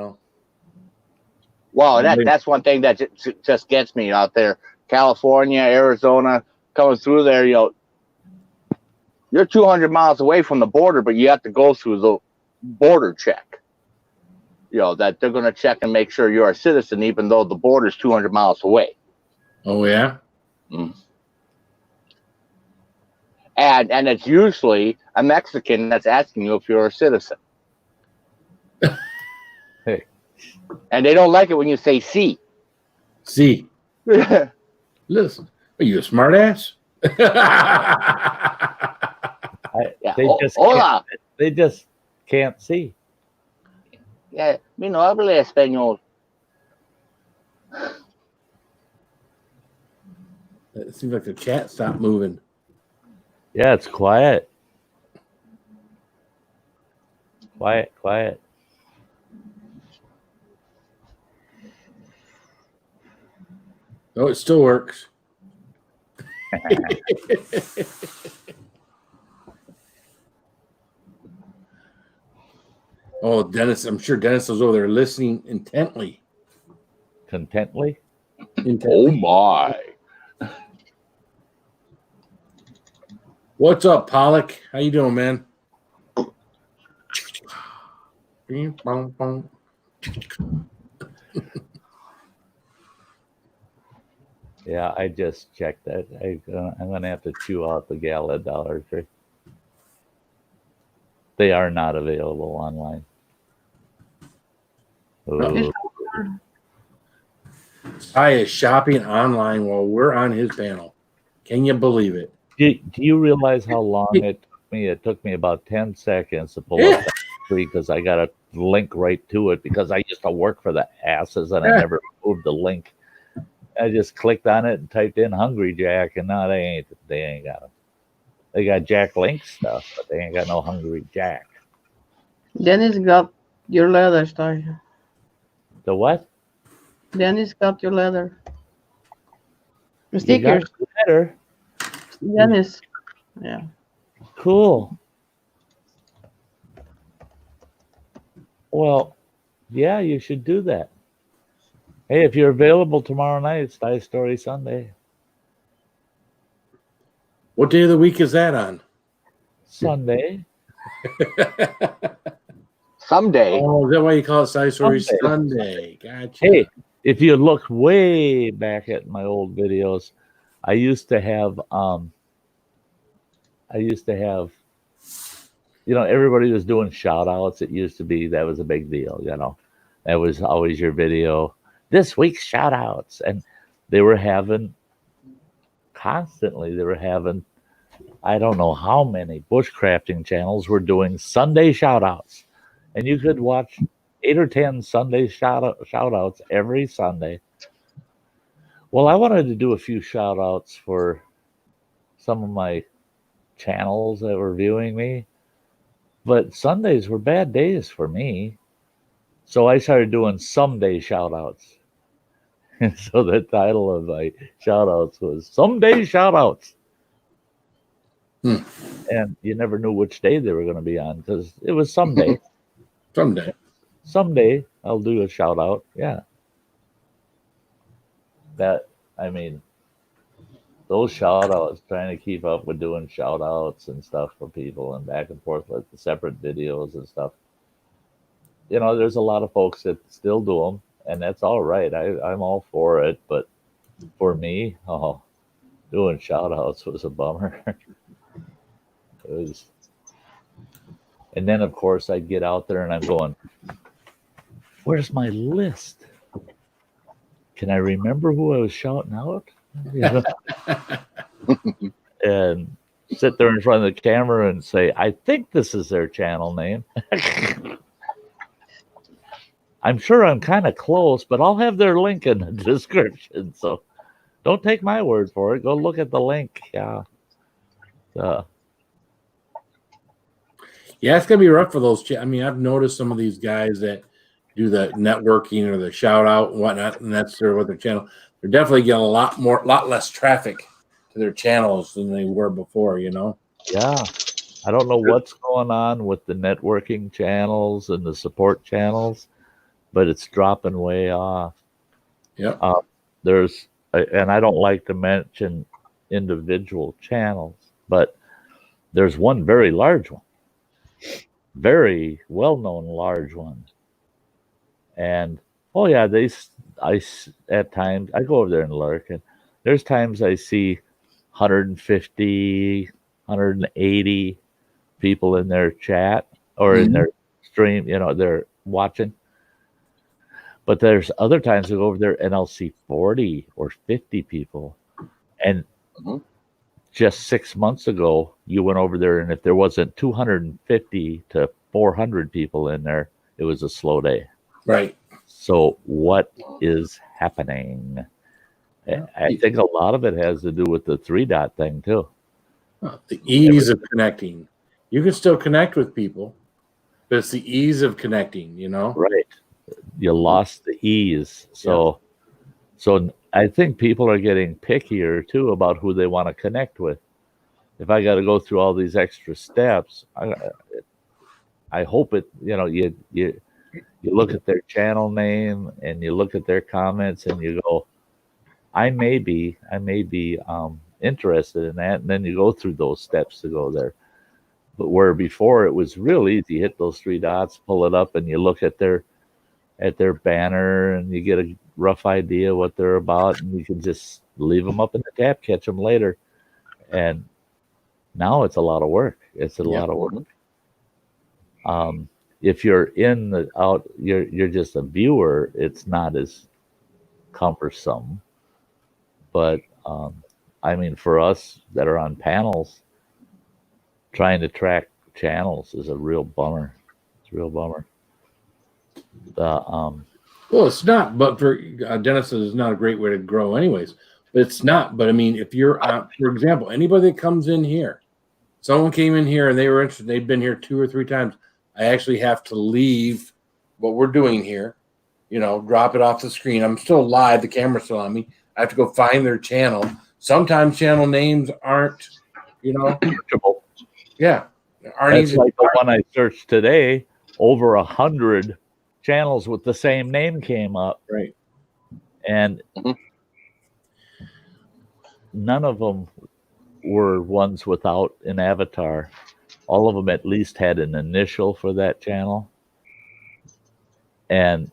Well, that's one thing that just gets me out there. California, Arizona, coming through there, you're 200 miles away from the border, but you have to go through the border check. That they're going to check and make sure you're a citizen, even though the border's 200 miles away. Oh, yeah? And it's usually a Mexican that's asking you if you're a citizen. Hey. And they don't like it when you say "sí." See. Listen, are you a smart ass? They just can't see. Yeah, no hablo español. It seems like the chat stopped moving. Yeah, it's quiet. Quiet. Oh, it still works. Oh, Dennis, I'm sure Dennis was over there listening intently. Contently? Oh, my. What's up, Pollock? How you doing, man? Yeah, I just checked that. I'm gonna have to chew out the gal at Dollar Tree. They are not available online. It's Oh, Sty is shopping online while we're on his panel. Can you believe it? do you realize how long it took me? It took me about 10 seconds to pull up that tree because I got a link right to it because I used to work for the asses and I never moved the link. I just clicked on it and typed in Hungry Jack, and now they ain't got them. They got Jack Link stuff, but they ain't got no Hungry Jack. Dennis got your leather, Sty. The what? Dennis got your leather. The You got stickers. it better. Dennis. Yeah. Cool. Well, yeah, you should do that. Hey, if you're available tomorrow night, it's Sty Story Sunday. What day of the week is that on? Sunday. Someday. Oh, is that why you call it Sty Story Sunday. Sunday? Gotcha. Hey, if you look way back at my old videos, I used to have everybody was doing shout outs. It used to be that was a big deal, That was always your video. This week's shout outs. And they were having I don't know how many bushcrafting channels were doing Sunday shout outs. And you could watch 8 or 10 Sunday shout outs every Sunday. Well, I wanted to do a few shout outs for some of my channels that were viewing me, but Sundays were bad days for me. So I started doing someday shout outs. And so the title of my shout outs was Someday Shout Outs. And you never knew which day they were going to be on because it was someday. Someday I'll do a shout out. Yeah. Those shout outs, trying to keep up with doing shout outs and stuff for people and back and forth with the separate videos and stuff. There's a lot of folks that still do them, and that's all right. I'm all for it. But for me, doing shout outs was a bummer. It was. And then, of course, I'd get out there and I'm going, where's my list? Can I remember who I was shouting out? And sit there in front of the camera and say, I think this is their channel name. I'm sure I'm kind of close, but I'll have their link in the description. So don't take my word for it. Go look at the link. Yeah. Yeah, it's gonna be rough for those. I've noticed some of these guys that do the networking or the shout out and whatnot, and that's what their channel. They're definitely getting a lot less traffic to their channels than they were before. Yeah, I don't know what's going on with the networking channels and the support channels, but it's dropping way off. Yeah. And I don't like to mention individual channels, but there's one very large one. Very well-known large one, and at times I go over there and lurk, and there's times I see 150, 180 people in their chat or in their stream. They're watching. But there's other times I go over there and I'll see 40 or 50 people, and just 6 months ago, you went over there, and if there wasn't 250 to 400 people in there, it was a slow day. Right. So what is happening? I think a lot of it has to do with the 3-dot thing, too. The ease of connecting. You can still connect with people, but it's the ease of connecting, Right. You lost the ease. So I think people are getting pickier too about who they want to connect with. If I got to go through all these extra steps, I hope it. You look at their channel name and you look at their comments and you go, I may be interested in that, and then you go through those steps to go there. But where before it was real easy, you hit those 3 dots, pull it up, and you look at their banner, and you get rough idea what they're about, and you can just leave them up in the tap, catch them later. And now it's a lot of work. It's a lot of work. If you're in the out, you're just a viewer. It's not as cumbersome. But I mean, for us that are on panels, trying to track channels is a real bummer. It's a real bummer. Well, it's not, but for Dennis, is not a great way to grow, anyways. But it's not. But I mean, if you're, for example, anybody that comes in here, someone came in here and they were interested, they've been here 2 or 3 times. I actually have to leave what we're doing here, drop it off the screen. I'm still live. The camera's still on me. I have to go find their channel. Sometimes channel names aren't, searchable. Yeah. That's like the one I searched today. Over 100 channels with the same name came up. Right. And none of them were ones without an avatar. All of them at least had an initial for that channel. And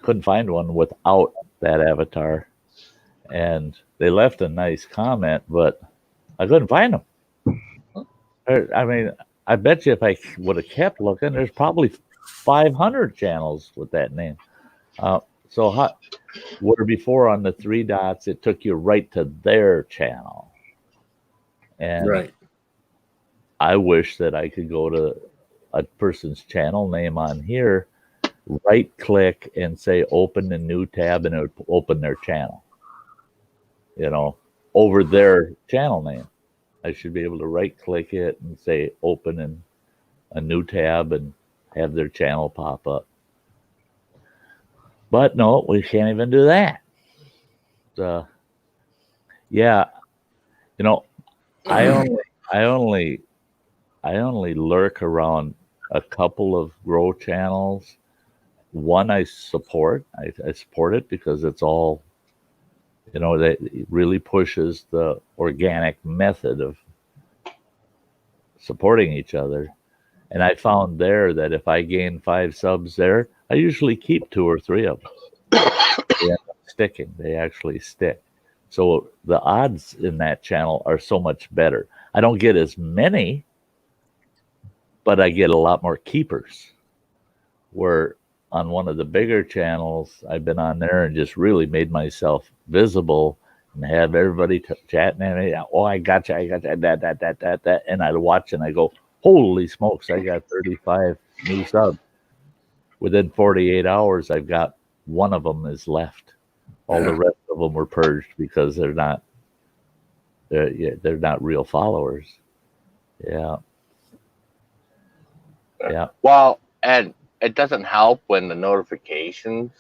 couldn't find one without that avatar. And they left a nice comment, but I couldn't find them. I mean, I bet you if I would have kept looking, there's probably 500 channels with that name. Where before on the 3 dots, it took you right to their channel. And right. I wish that I could go to a person's channel name on here, right click and say open a new tab, and it would open their channel. Over their channel name. I should be able to right click it and say open in a new tab and have their channel pop up. But no, we can't even do that. I only lurk around a couple of grow channels. One I support. I support it because it's all, that really pushes the organic method of supporting each other. And I found there that if I gain 5 subs there, I usually keep 2 or 3 of them. They end up sticking. They actually stick. So the odds in that channel are so much better. I don't get as many, but I get a lot more keepers. Where on one of the bigger channels, I've been on there and just really made myself visible and have everybody chatting and me. Oh, I got you, that. And I watch and I go, holy smokes, I got 35 new subs. Within 48 hours, I've got one of them is left. All the rest of them were purged because they're not real followers. Yeah. Well, and it doesn't help when the notifications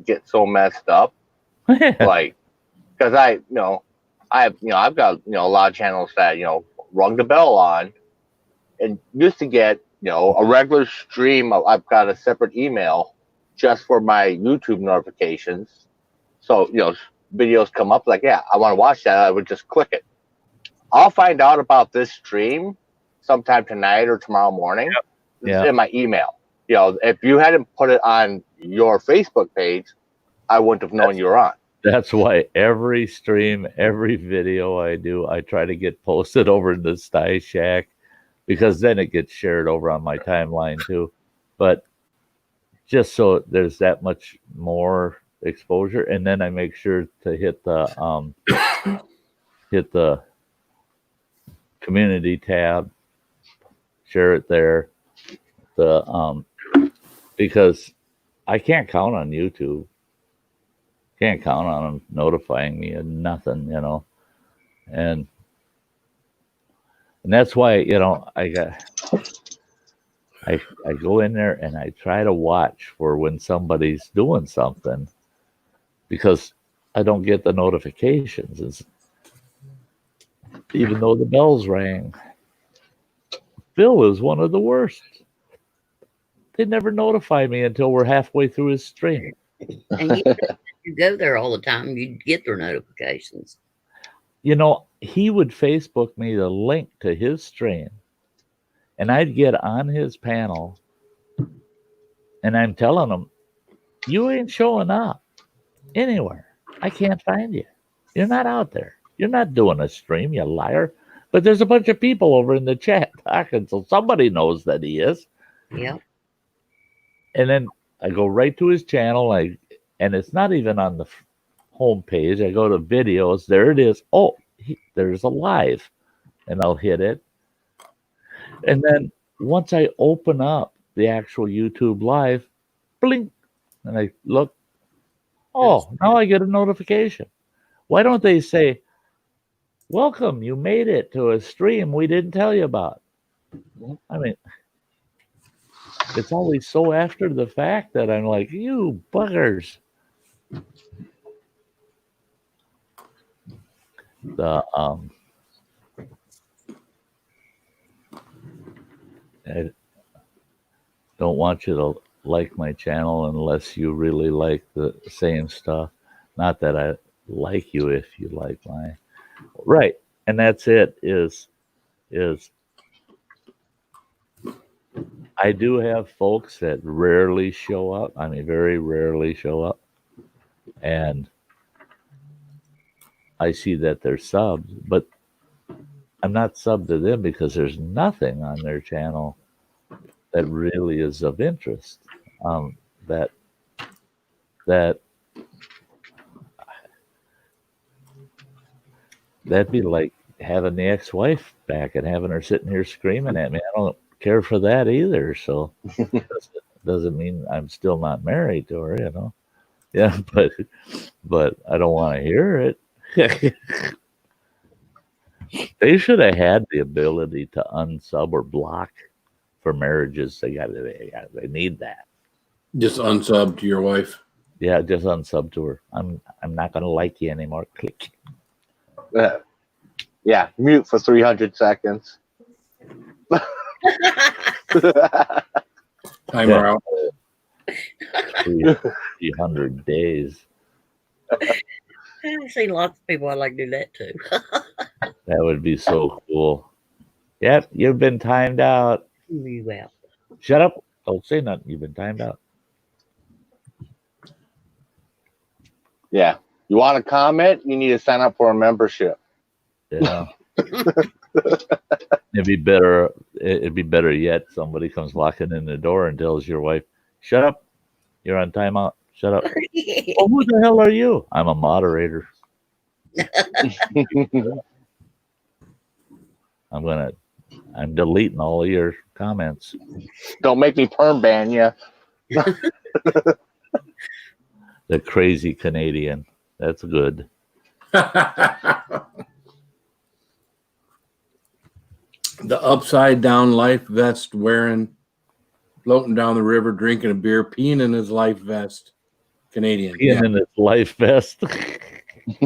get so messed up. Like, because I've got a lot of channels that rung the bell on, and used to get a regular stream. I've got a separate email just for my YouTube notifications. So videos come up like, yeah, I want to watch that. I would just click it. I'll find out about this stream sometime tonight or tomorrow morning. It's in my email. If you hadn't put it on your Facebook page, I wouldn't have known you were on. That's why every stream, every video I do, I try to get posted over in the Sty Shack, because then it gets shared over on my timeline too. But just so there's that much more exposure, and then I make sure to hit the community tab, share it there. Because I can't count on YouTube. Can't count on them notifying me of nothing, and that's why I go in there and I try to watch for when somebody's doing something, because I don't get the notifications. Even though the bells rang, Phil is one of the worst. They never notify me until we're halfway through his stream. And you go there all the time, you get their notifications. He would Facebook me the link to his stream, and I'd get on his panel, and I'm telling him, you ain't showing up. anywhere. I can't find you. You're not out there. You're not doing a stream, you liar. But there's a bunch of people over in the chat talking, so somebody knows that he is. Yep. And then I go right to his channel, and it's not even on the home page. I go to videos. There it is. Oh, there's a live, and I'll hit it. And then once I open up the actual YouTube live, blink, and I look. Oh, now I get a notification. Why don't they say, "Welcome, you made it to a stream we didn't tell you about"? I mean, it's always so after the fact that I'm like, you buggers. I don't want you to like my channel unless you really like the same stuff. Not that I like you if you like mine. Right. And that's it is I do have folks that rarely show up. I mean, very rarely show up. And I see that they're subbed, but I'm not subbed to them because there's nothing on their channel that really is of interest. That'd be like having the ex-wife back and having her sitting here screaming at me. I don't care for that either. So doesn't mean I'm still not married to her, you know. Yeah, but I don't want to hear it. They should have had the ability to unsub or block for marriages. They need that. Just unsub to your wife. Yeah, just unsub to her. I'm not gonna like you anymore. Click. Yeah, mute for 300 seconds. Timer out. 300 days. I've seen lots of people I like to do that too. That would be so cool. Yep, you've been timed out. Well, Shut up. Don't say nothing. You've been timed out. Yeah. You want to comment? You need to sign up for a membership. Yeah. It'd be better yet. Somebody comes walking in the door and tells your wife, "Shut up. You're on timeout. Shut up." Oh, who the hell are you? I'm a moderator. I'm deleting all of your comments. Don't make me perm ban you. The crazy Canadian. That's good. The upside down life vest wearing, floating down the river, drinking a beer, peeing in his life vest. Canadian. In his life vest.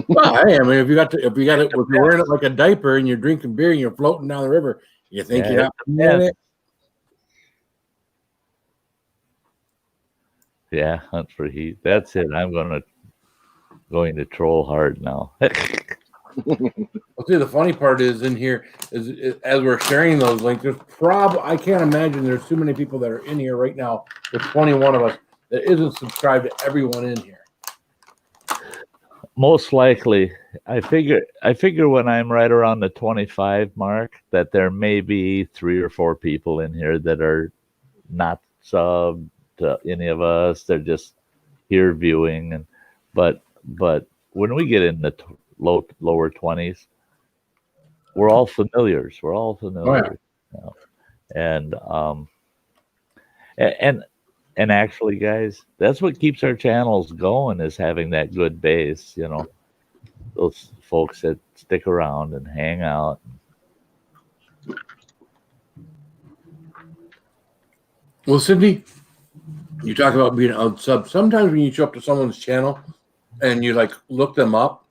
Well, hey, I mean, if you're wearing it like a diaper and you're drinking beer and you're floating down the river, you think you're not in it? Yeah, hunt for heat. That's it. I'm going to troll hard now. I'll see. The funny part is in here is as we're sharing those links. I can't imagine there's too many people that are in here right now. There's 21 of us that isn't subscribed to everyone in here. Most likely, I figure when I'm right around the 25 mark that there may be 3 or 4 people in here that are not subbed to any of us. They're just here viewing, but when we get in the lower 20s, we're all familiars. Oh, yeah. You know? And actually, guys, that's what keeps our channels going, is having that good base, you know, those folks that stick around and hang out. Well, Sydney, you talk about being out sub. Sometimes when you show up to someone's channel and you like look them up,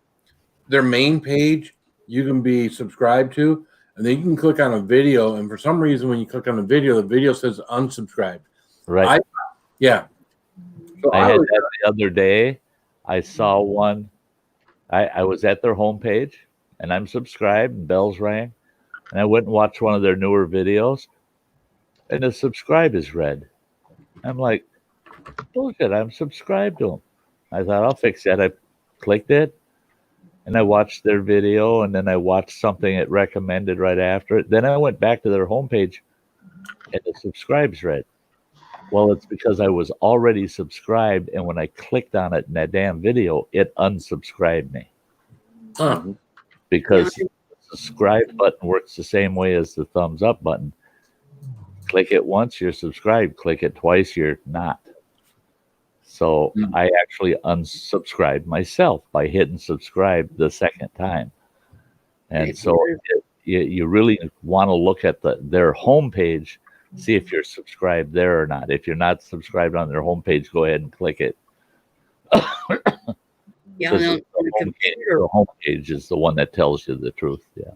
their main page you can be subscribed to, and then you can click on a video, and for some reason when you click on the video says unsubscribed. Right. Yeah. So I had that the other day. I saw one. I was at their homepage, and I'm subscribed, and bells rang, and I went and watched one of their newer videos, and the subscribe is red. I'm like, bullshit, I'm subscribed to them. I thought I'll fix that. I clicked it, and I watched their video, and then I watched something it recommended right after it. Then I went back to their homepage, and the subscribe's red. Well, it's because I was already subscribed, and when I clicked on it in that damn video, it unsubscribed me. Huh. Because the subscribe button works the same way as the thumbs up button. Click it once, you're subscribed. Click it twice, you're not. So I actually unsubscribed myself by hitting subscribe the second time. And so you really want to look at their homepage, see if you're subscribed there or not. If you're not subscribed on their homepage, go ahead and click it. Yeah, and on the computer, the homepage is the one that tells you the truth. Yeah.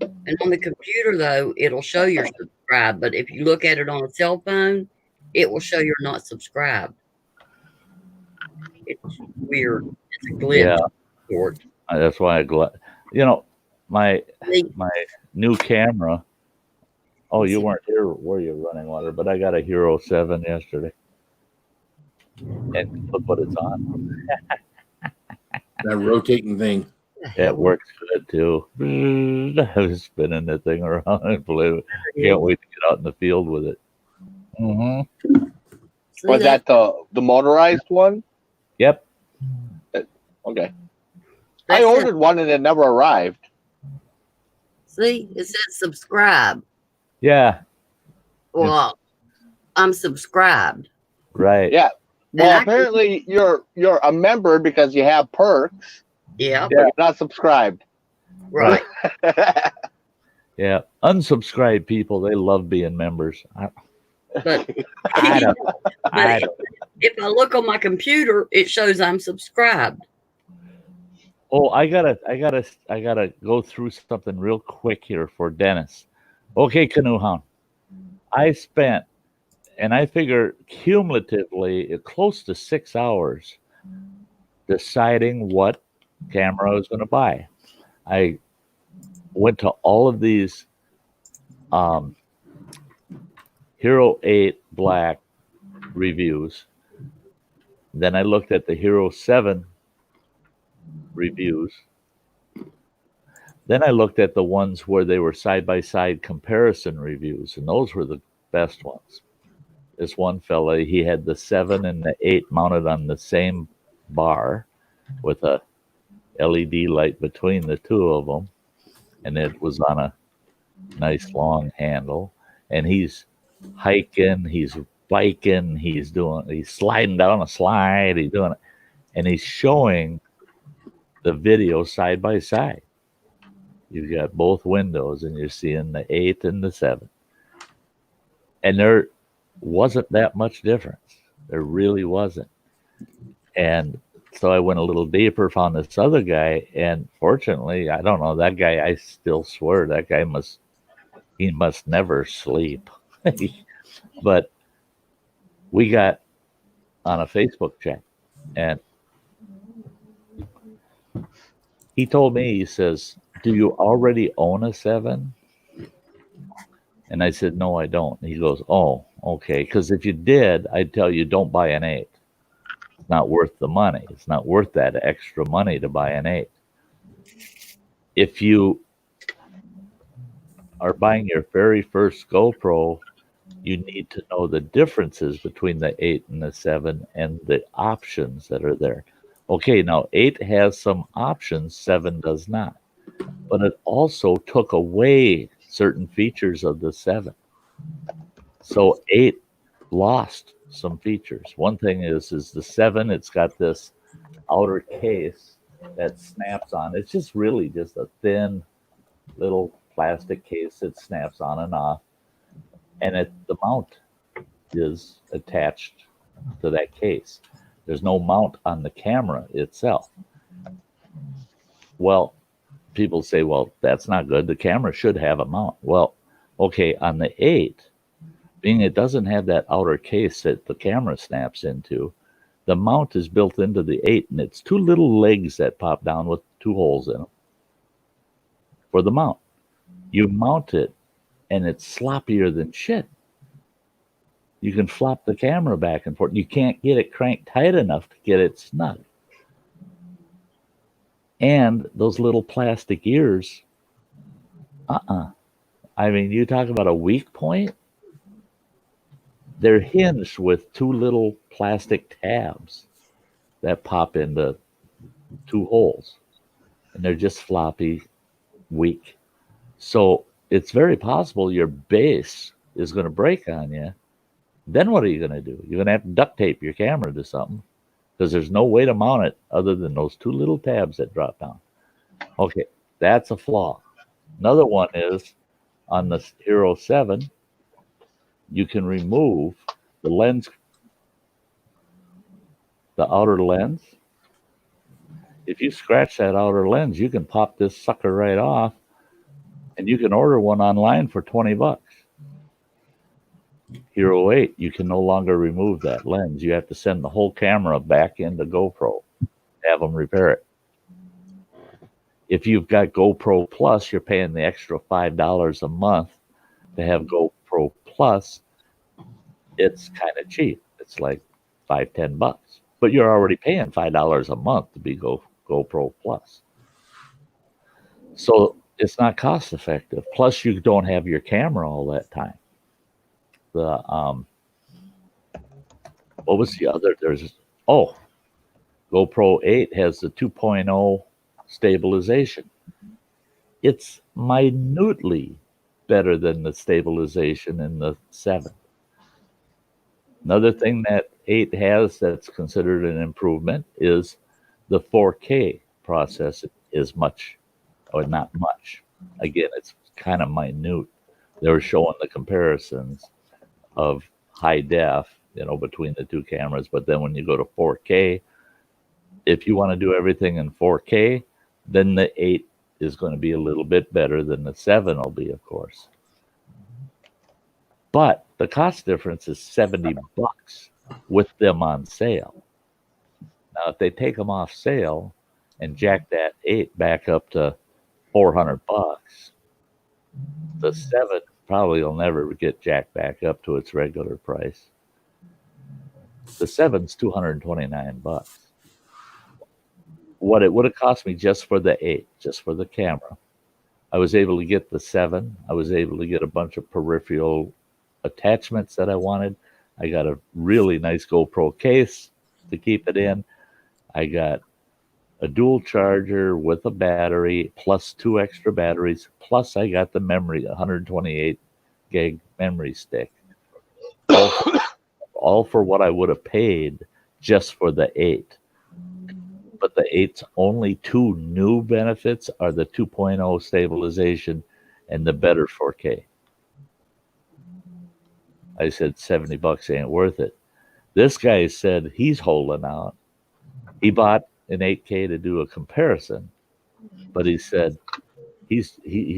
And on the computer, though, it'll show you're subscribed. But if you look at it on a cell phone, it will show you're not subscribed. It's weird. It's a glitch. Yeah. That's why my new camera. Oh, you weren't here, were you, running water? But I got a Hero 7 yesterday. And look what it's on. That rotating thing. It works good too. I was spinning the thing around. Can't wait to get out in the field with it. Mm-hmm. Was that the motorized one? Yep. Okay. I ordered one and it never arrived. See, it says subscribe. Yeah. Well, I'm subscribed. Right. Yeah. Well, apparently you're a member because you have perks. Yeah. But you're not subscribed. Right. Yeah. Unsubscribed people, they love being members. But I don't. if I look on my computer, it shows I'm subscribed. Oh, I gotta go through something real quick here for Dennis. Okay, Canoe Hound. I spent, and I figure cumulatively close to 6 hours deciding what camera I was going to buy. I went to all of these Hero 8 Black reviews. Then I looked at the Hero 7 reviews. Then I looked at the ones where they were side-by-side comparison reviews, and those were the best ones. This one fella, he had the 7 and the 8 mounted on the same bar with a LED light between the two of them, and it was on a nice long handle. And he's hiking, he's biking, he's sliding down a slide, he's doing it, and he's showing the video side by side. You've got both windows, and you're seeing the 8 and the 7. And there wasn't that much difference. There really wasn't. And so I went a little deeper, found this other guy, and fortunately, I don't know, that guy, I still swear, that guy must never sleep. But we got on a Facebook chat, and he told me, he says, "Do you already own a 7?" And I said, "No, I don't." He goes, "Oh, okay. Because if you did, I'd tell you don't buy an 8. It's not worth the money. It's not worth that extra money to buy an 8. If you are buying your very first GoPro, you need to know the differences between the 8 and the 7 and the options that are there." Okay, now 8 has some options, 7 does not. But it also took away certain features of the 7. So 8 lost some features. One thing is the 7, it's got this outer case that snaps on. It's just really just a thin little plastic case that snaps on and off. And the mount is attached to that case. There's no mount on the camera itself. Well, people say, well, that's not good. The camera should have a mount. Well, okay, on the 8, being it doesn't have that outer case that the camera snaps into, the mount is built into the 8, and it's 2 little legs that pop down with 2 holes in them for the mount. You mount it, and it's sloppier than shit. You can flop the camera back and forth. You can't get it cranked tight enough to get it snug. And those little plastic ears, I mean, you talk about a weak point. They're hinged with two little plastic tabs that pop into two holes, and they're just floppy, weak. So it's very possible your base is going to break on you. Then what are you going to do? You're going to have to duct tape your camera to something because there's no way to mount it other than those two little tabs that drop down. Okay, that's a flaw. Another one is on the Hero 7, you can remove the lens, the outer lens. If you scratch that outer lens, you can pop this sucker right off, and you can order one online for $20. Hero 8, you can no longer remove that lens. You have to send the whole camera back into GoPro, have them repair it. If you've got GoPro Plus, you're paying the extra $5 a month to have GoPro Plus. It's kind of cheap. It's like $5-10, but you're already paying $5 a month to be GoPro Plus. So it's not cost effective. Plus, you don't have your camera all that time. The what was the other? GoPro 8 has the 2.0 stabilization. It's minutely better than the stabilization in the 7. Another thing that 8 has that's considered an improvement is the 4K process is much, or not much. Again, it's kind of minute. They were showing the comparisons of high def, between the two cameras. But then when you go to 4K, if you want to do everything in 4K, then the 8 is going to be a little bit better than the 7 will be, of course. But the cost difference is $70 with them on sale. Now, if they take them off sale and jack that 8 back up to $400, the 7 probably will never get jacked back up to its regular price. The 7's $229. What it would have cost me just for the 8, just for the camera, I was able to get the 7. I was able to get a bunch of peripheral attachments that I wanted. I got a really nice GoPro case to keep it in. I got a dual charger with a battery plus 2 extra batteries. Plus I got the memory, 128 gig memory stick. All for what I would have paid just for the 8. But the 8's only 2 new benefits are the 2.0 stabilization and the better 4K. I said $70 ain't worth it. This guy said he's holding out. He bought an 8K to do a comparison, but he said he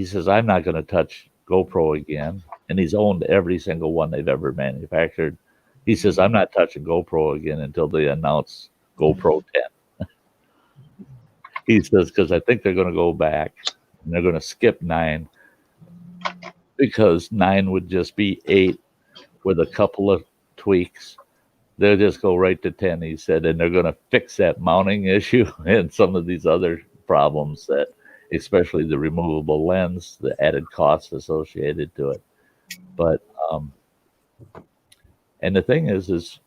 says I'm not going to touch GoPro again, and he's owned every single one they've ever manufactured. He says I'm not touching GoPro again until they announce GoPro 10. He says because I think they're going to go back and they're going to skip 9 because 9 would just be 8 with a couple of tweaks. They'll just go right to 10, he said, and they're going to fix that mounting issue and some of these other problems that, especially the removable lens, the added costs associated to it. But, and the thing is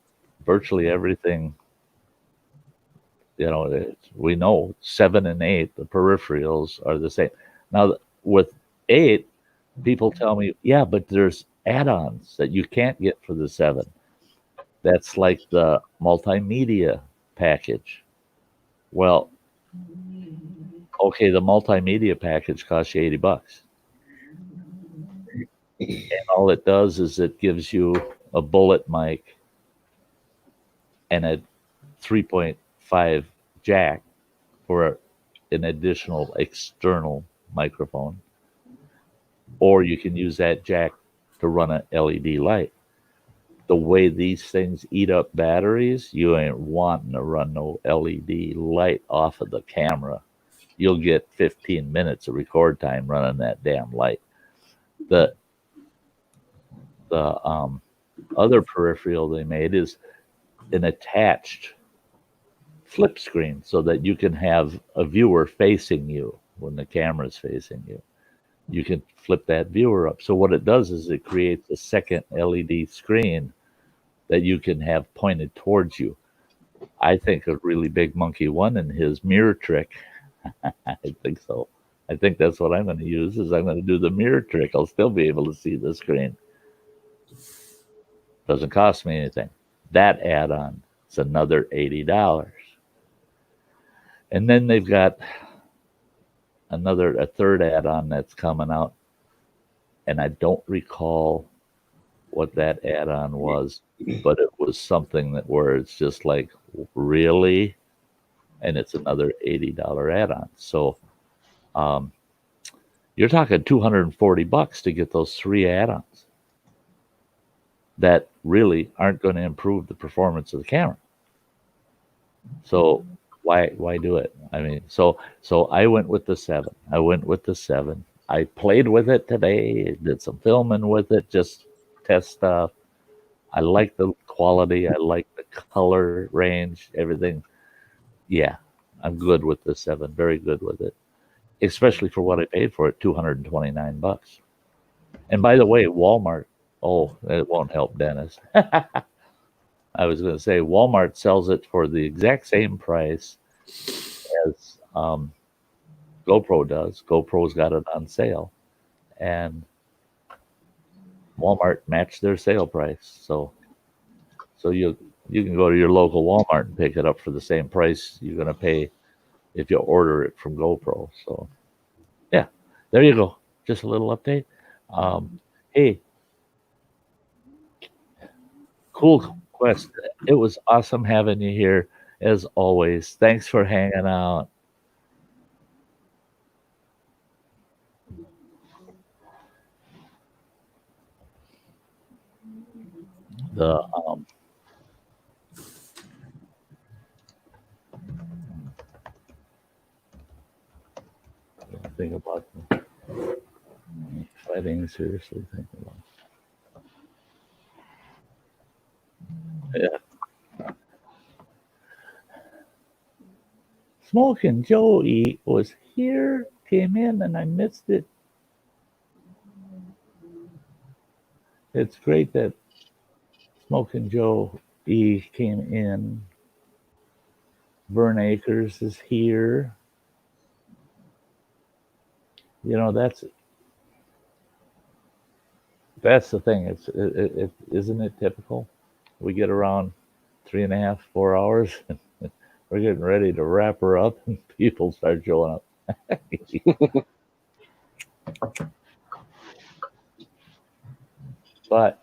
virtually everything, we know 7 and 8, the peripherals are the same. Now, with 8, people tell me, yeah, but there's add-ons that you can't get for the 7. That's like the multimedia package. Well, okay, the multimedia package costs you $80. And all it does is it gives you a bullet mic and a 3.5 jack for an additional external microphone. Or you can use that jack to run an LED light. The way these things eat up batteries, you ain't wanting to run no LED light off of the camera. You'll get 15 minutes of record time running that damn light. The other peripheral they made is an attached flip screen so that you can have a viewer facing you when the camera's facing you. You can flip that viewer up. So what it does is it creates a second LED screen that you can have pointed towards you. I think a really big monkey won in his mirror trick. I think so. I think that's what I'm going to use. Is I'm going to do the mirror trick. I'll still be able to see the screen. Doesn't cost me anything. That add-on is another $80. And then they've got a third add-on that's coming out, and I don't recall what that add-on was, but it was something that where it's just like, really, and it's another $80 add-on. So you're talking $240 to get those 3 add-ons that really aren't going to improve the performance of the camera. So why do it? I mean, so I went with the 7. I played with it today, did some filming with it, just test stuff. I like the quality, I like the color range, everything. Yeah, I'm good with the 7, very good with it, especially for what I paid for it, $229. And by the way, Walmart, oh, it won't help Dennis. I was going to say Walmart sells it for the exact same price as GoPro does. GoPro's got it on sale, and Walmart matched their sale price. So you can go to your local Walmart and pick it up for the same price you're going to pay if you order it from GoPro. So yeah, there you go. Just a little update. Hey, cool Quest. It was awesome having you here as always. Thanks for hanging out. The think about fighting seriously. Think about yeah. Smoking Joey was here, came in, and I missed it. It's great that Smoking Joe E came in. Vern Akers is here. You know, that's the thing. It isn't it typical? We get around 3.5, 4 hours, and we're getting ready to wrap her up, and people start showing up. But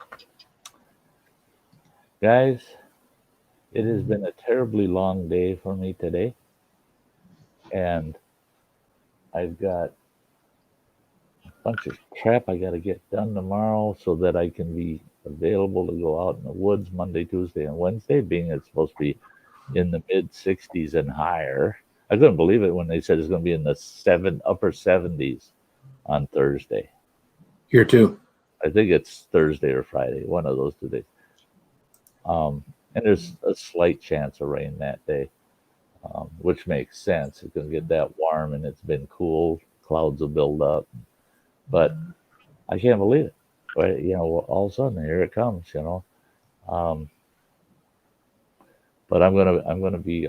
guys, it has been a terribly long day for me today, and I've got a bunch of crap I got to get done tomorrow so that I can be available to go out in the woods Monday, Tuesday, and Wednesday, being it's supposed to be in the mid 60s and higher. I couldn't believe it when they said it's going to be in the upper 70s on Thursday. Here too. I think it's Thursday or Friday, one of those 2 days. And there's a slight chance of rain that day, which makes sense. It's going to get that warm, and it's been cool. Clouds will build up, but I can't believe it. But, you know, all of a sudden here it comes. You know, but I'm gonna be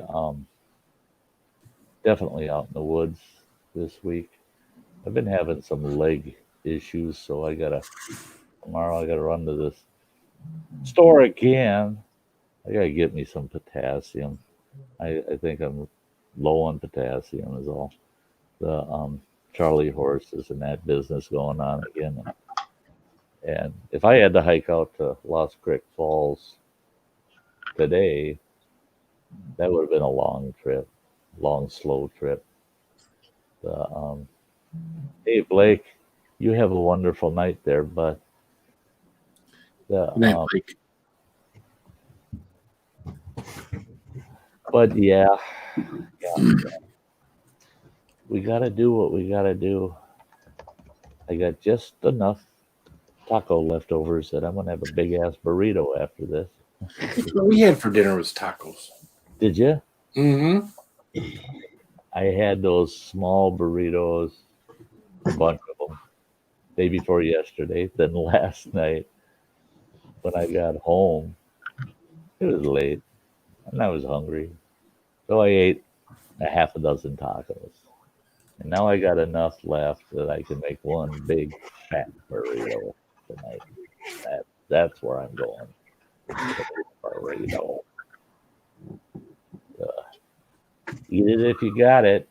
definitely out in the woods this week. I've been having some leg issues, so tomorrow I gotta run to this store again. I gotta get me some potassium. I think I'm low on potassium is all. The Charlie horse is in that business going on again. And if I had to hike out to Lost Creek Falls today, that would have been a long trip, slow trip. Hey Blake, you have a wonderful night there, but but yeah, we gotta do what we gotta do. I got just enough taco leftovers that I'm gonna have a big ass burrito after this. What we had for dinner was tacos. Did you? Mm-hmm. I had those small burritos, a bunch of them, day before yesterday. Then last night, when I got home, it was late and I was hungry. So I ate a half a dozen tacos. And now I got enough left that I can make one big fat burrito tonight. That's where I'm going. Burrito. Eat it if you got it.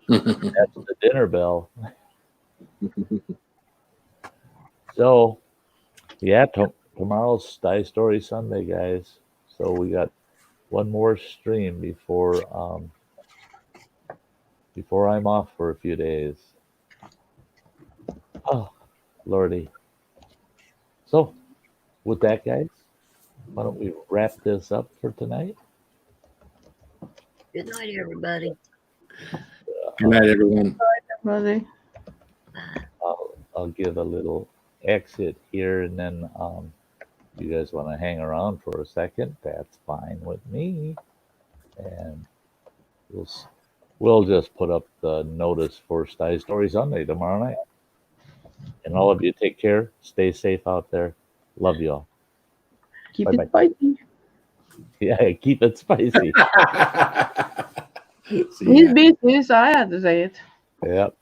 That's the dinner bell. So, yeah, tomorrow's Sty Story Sunday, guys. So we got one more stream before I'm off for a few days. Oh, Lordy. So, with that, guys, why don't we wrap this up for tonight? Good night, everybody. Good night, everyone. Buddy. I'll give a little exit here, and then you guys want to hang around for a second, that's fine with me. And we'll just put up the notice for Sty Story Sunday tomorrow night. And all of you take care. Stay safe out there. Love you all. Keep Bye-bye. it spicy. Yeah, keep it spicy. See He's ya. busy, so I had to say it. Yep.